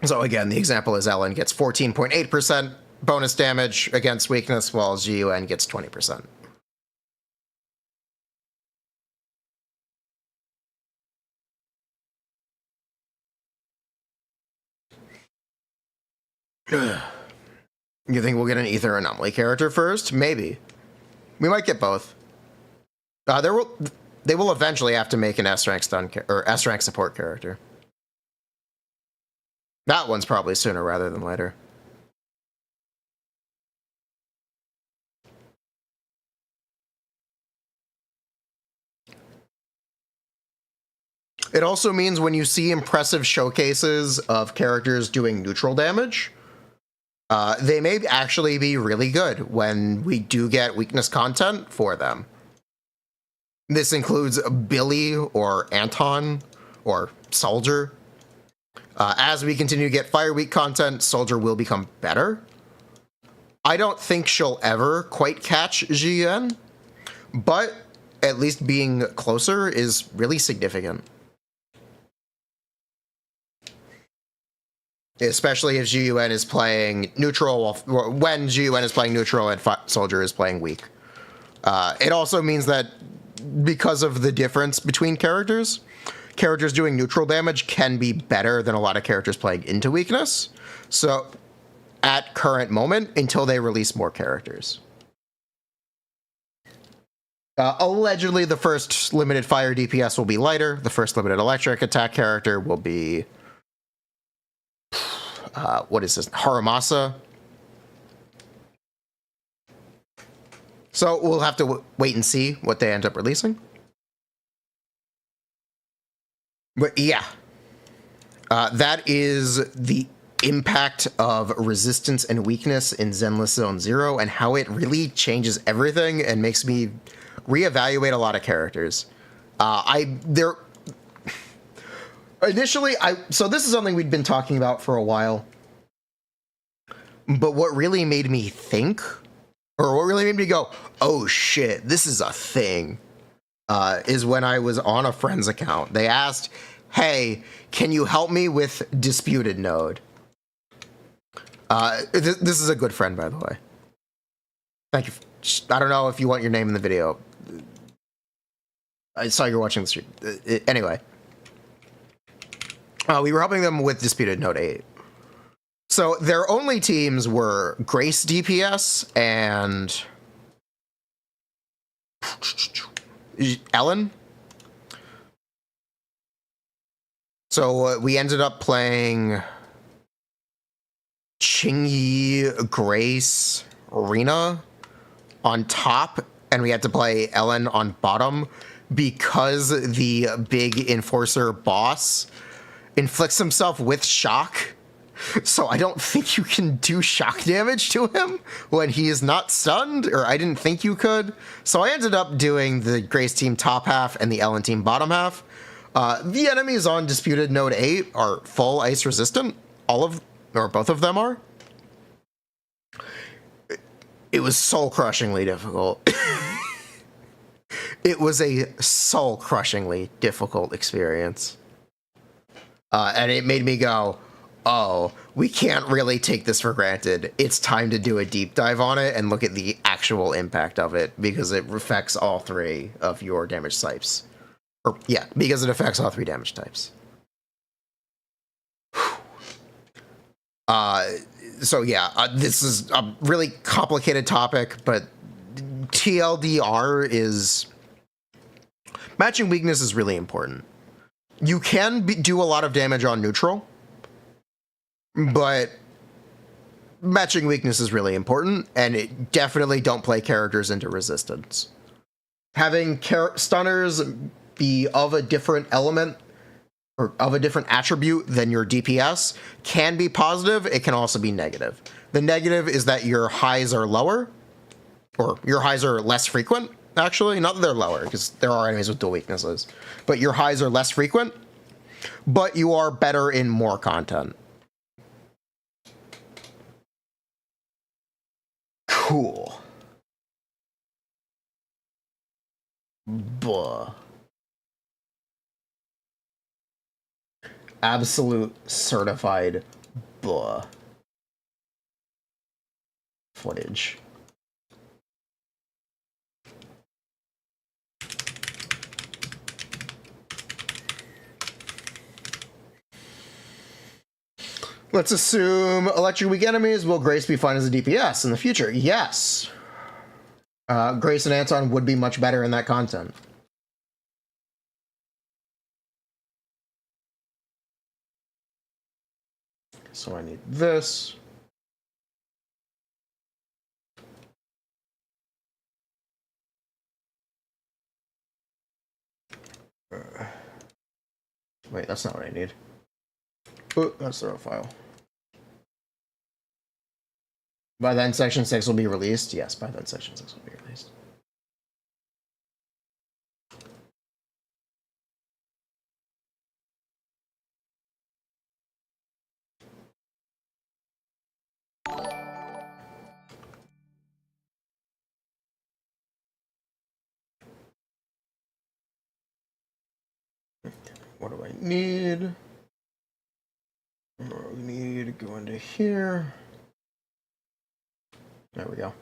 So again, the example is Ellen gets 14.8% bonus damage against weakness, while GUN gets 20%. You think we'll get an Ether Anomaly character first? Maybe. We might get both. They will eventually have to make an S-rank stun or S-rank support character. That one's probably sooner rather than later. It also means when you see impressive showcases of characters doing neutral damage, they may actually be really good when we do get weakness content for them. This includes Billy or Anton or Soldier. As we continue to get Fire Weak content, Soldier will become better. I don't think she'll ever quite catch Jian, but at least being closer is really significant. Especially if GUN is playing neutral, when GUN is playing neutral and Soldier is playing weak. It also means that because of the difference between characters doing neutral damage can be better than a lot of characters playing into weakness. So at current moment, until they release more characters. Allegedly, the first limited fire DPS will be lighter. The first limited electric attack character will be... what is this? Haramasa. So we'll have to wait and see what they end up releasing. But yeah, that is the impact of resistance and weakness in Zenless Zone Zero and how it really changes everything and makes me reevaluate a lot of characters. Initially, so this is something we'd been talking about for a while, but what really made me think, or what really made me go, oh shit, this is a thing, is when I was on a friend's account. They asked, hey, can you help me with Disputed Node? This is a good friend, by the way. Thank you. I don't know if you want your name in the video. I saw you're watching the stream. Anyway. We were helping them with Disputed Node 8. So their only teams were Grace DPS and Ellen. So we ended up playing Chingy, Grace, Rena on top, and we had to play Ellen on bottom because the big enforcer boss inflicts himself with shock. So I don't think you can do shock damage to him when he is not stunned, or I didn't think you could. So I ended up doing the Grace team top half and the Ellen team bottom half. The enemies on Disputed Node 8 are full ice resistant. Both of them are. It was soul-crushingly difficult. It was a soul-crushingly difficult experience. And it made me go, oh, we can't really take this for granted. It's time to do a deep dive on it and look at the actual impact of it, because it affects all three of your damage types. Or, yeah, because it affects all three damage types. So yeah, this is a really complicated topic, but TLDR is... matching weakness is really important. You can do a lot of damage on neutral, but matching weakness is really important, and it definitely don't play characters into resistance. Having stunners be of a different element or of a different attribute than your DPS can be positive. It can also be negative. The negative is that your highs are lower, or your highs are less frequent. Actually, not that they're lower, because there are enemies with dual weaknesses, but your highs are less frequent, but you are better in more content. Cool. Buh. Absolute certified buh. Footage. Let's assume electric weak enemies. Will Grace be fine as a DPS in the future? Yes. Grace and Anton would be much better in that content. So I need this. Wait, that's not what I need. Oh, that's the wrong file. By then, Section 6 will be released? Yes, by then, Section 6 will be released. What do I need? We need to go into here. There we go.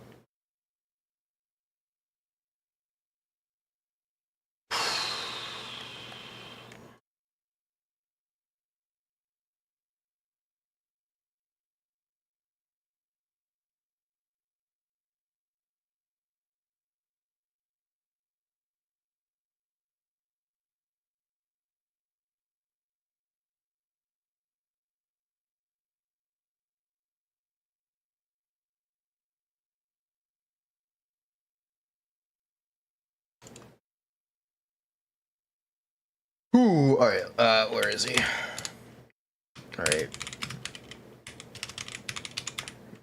Ooh, alright, where is he? Alright.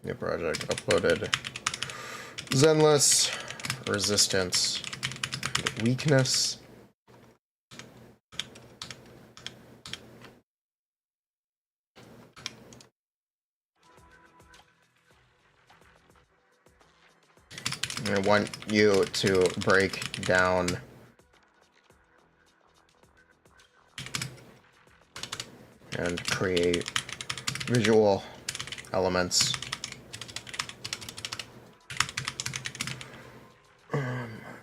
New project uploaded. Zenless, resistance, and weakness. I want you to break down and create visual elements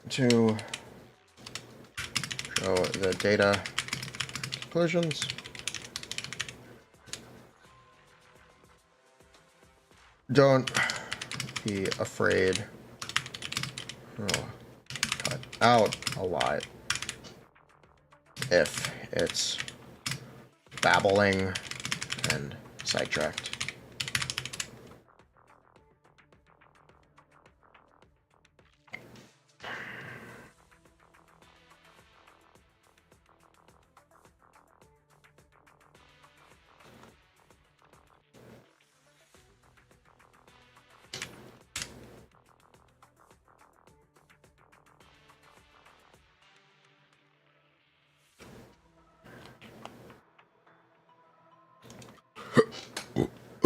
to show the data conclusions. Don't be afraid. Oh, cut out a lot if it's babbling and sidetracked.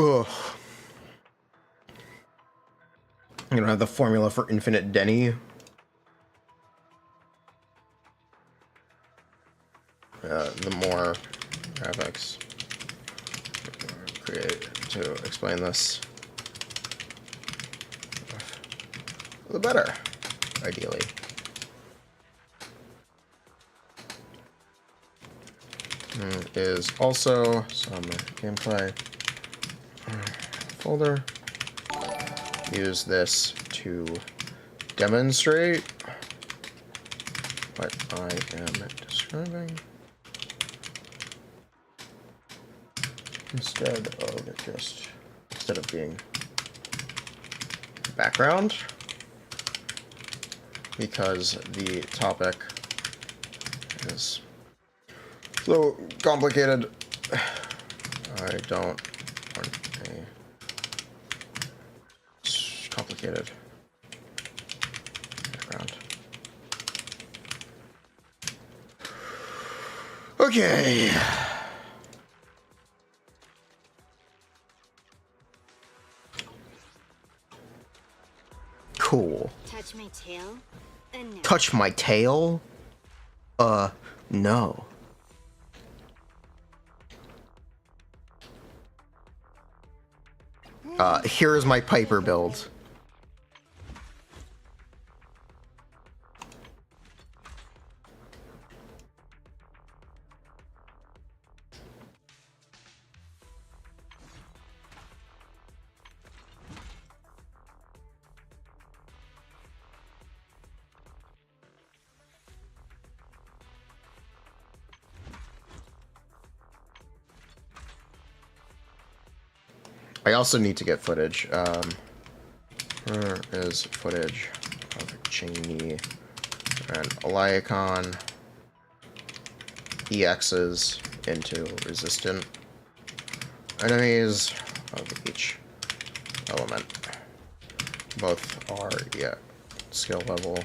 Ugh. You don't have the formula for infinite Denny. The more graphics create to explain this, the better, ideally. Is also some gameplay folder. Use this to demonstrate what I am describing instead of being background, because the topic is so complicated. I don't want a complicated background. Okay. Cool. Touch my tail? No. Touch my tail? No. Here is my Piper build. I also need to get footage. Where is footage of Cheney and Eliacon EXs into resistant enemies of each element. Both are, yeah, skill level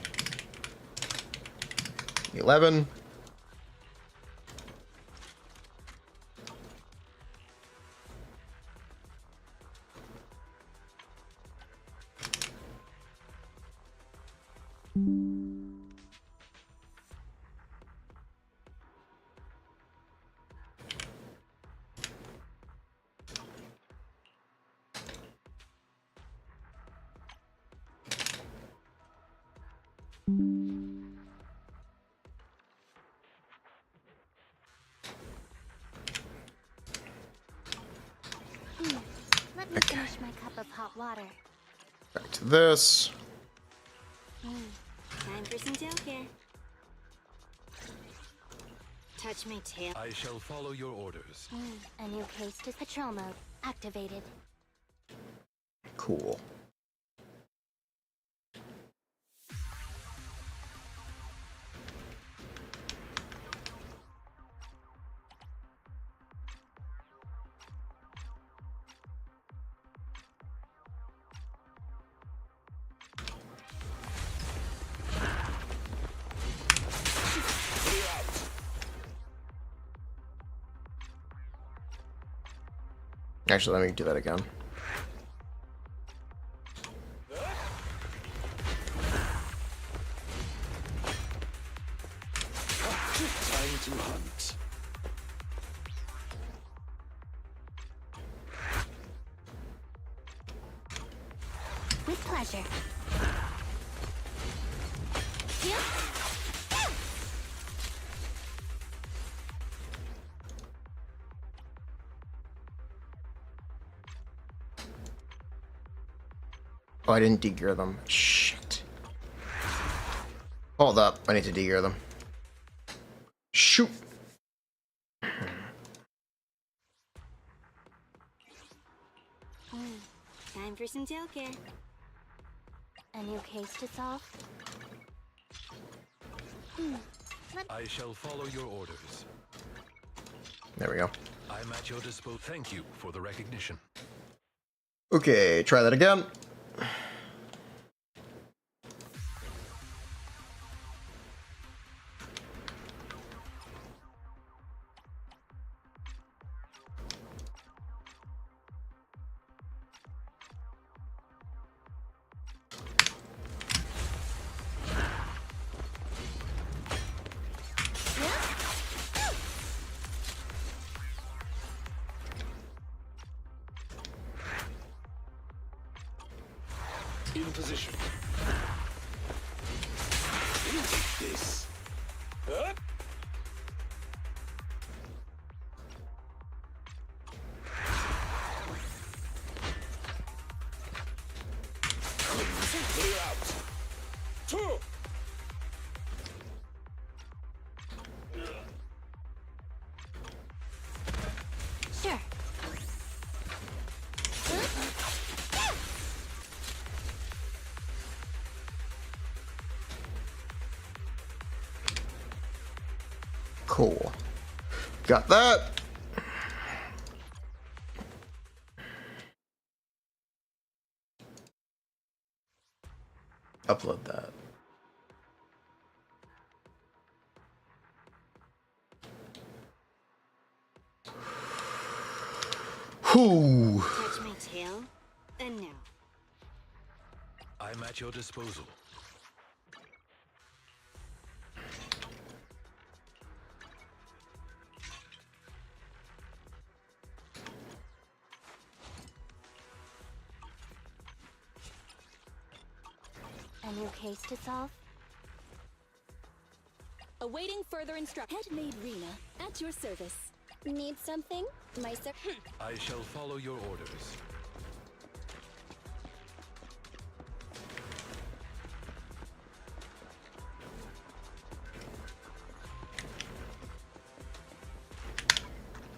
11. Let me finish my cup of hot water. Back to this. Time for some joke here. Touch my tail. I shall follow your orders. A new case to patrol mode activated. Cool. Actually, let me do that again. Time to hunt. With pleasure. Oh, I didn't de-gear them. Shit. Hold up. I need to de-gear them. Shoot. Time for some joke here. A new case to solve. I shall follow your orders. There we go. I'm at your disposal. Thank you for the recognition. Okay, try that again. In position. Take this. Up. Clear out. Two. Sure. Cool. Got that. Upload that. Whew. Touch my tail. And now. I'm at your disposal. A new case to solve. Awaiting further instruction. Headmaid Rena, at your service. Need something? My sir. I shall follow your orders.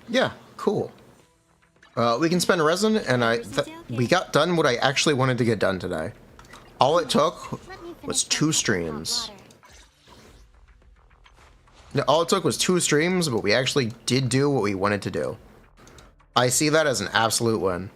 Yeah, cool. We can spend resin, and we got done what I actually wanted to get done today. All it took Let me finish was my 2 cup of hot streams. water. All it took was 2 streams, but we actually did do what we wanted to do. I see that as an absolute win.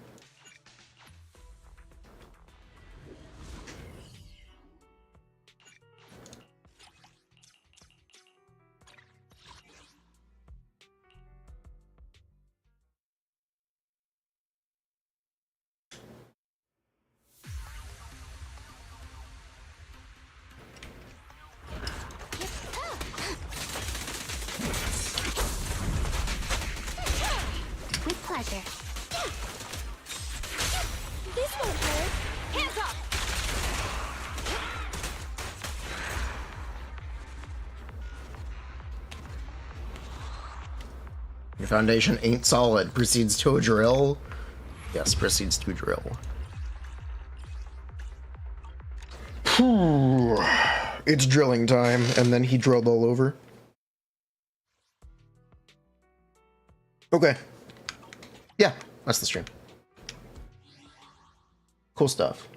With pleasure. This won't hurt. Hands up! Your foundation ain't solid. Proceeds to a drill. Yes, proceeds to drill. It's drilling time, and then he drilled all over. Okay. Yeah, that's the stream. Cool stuff.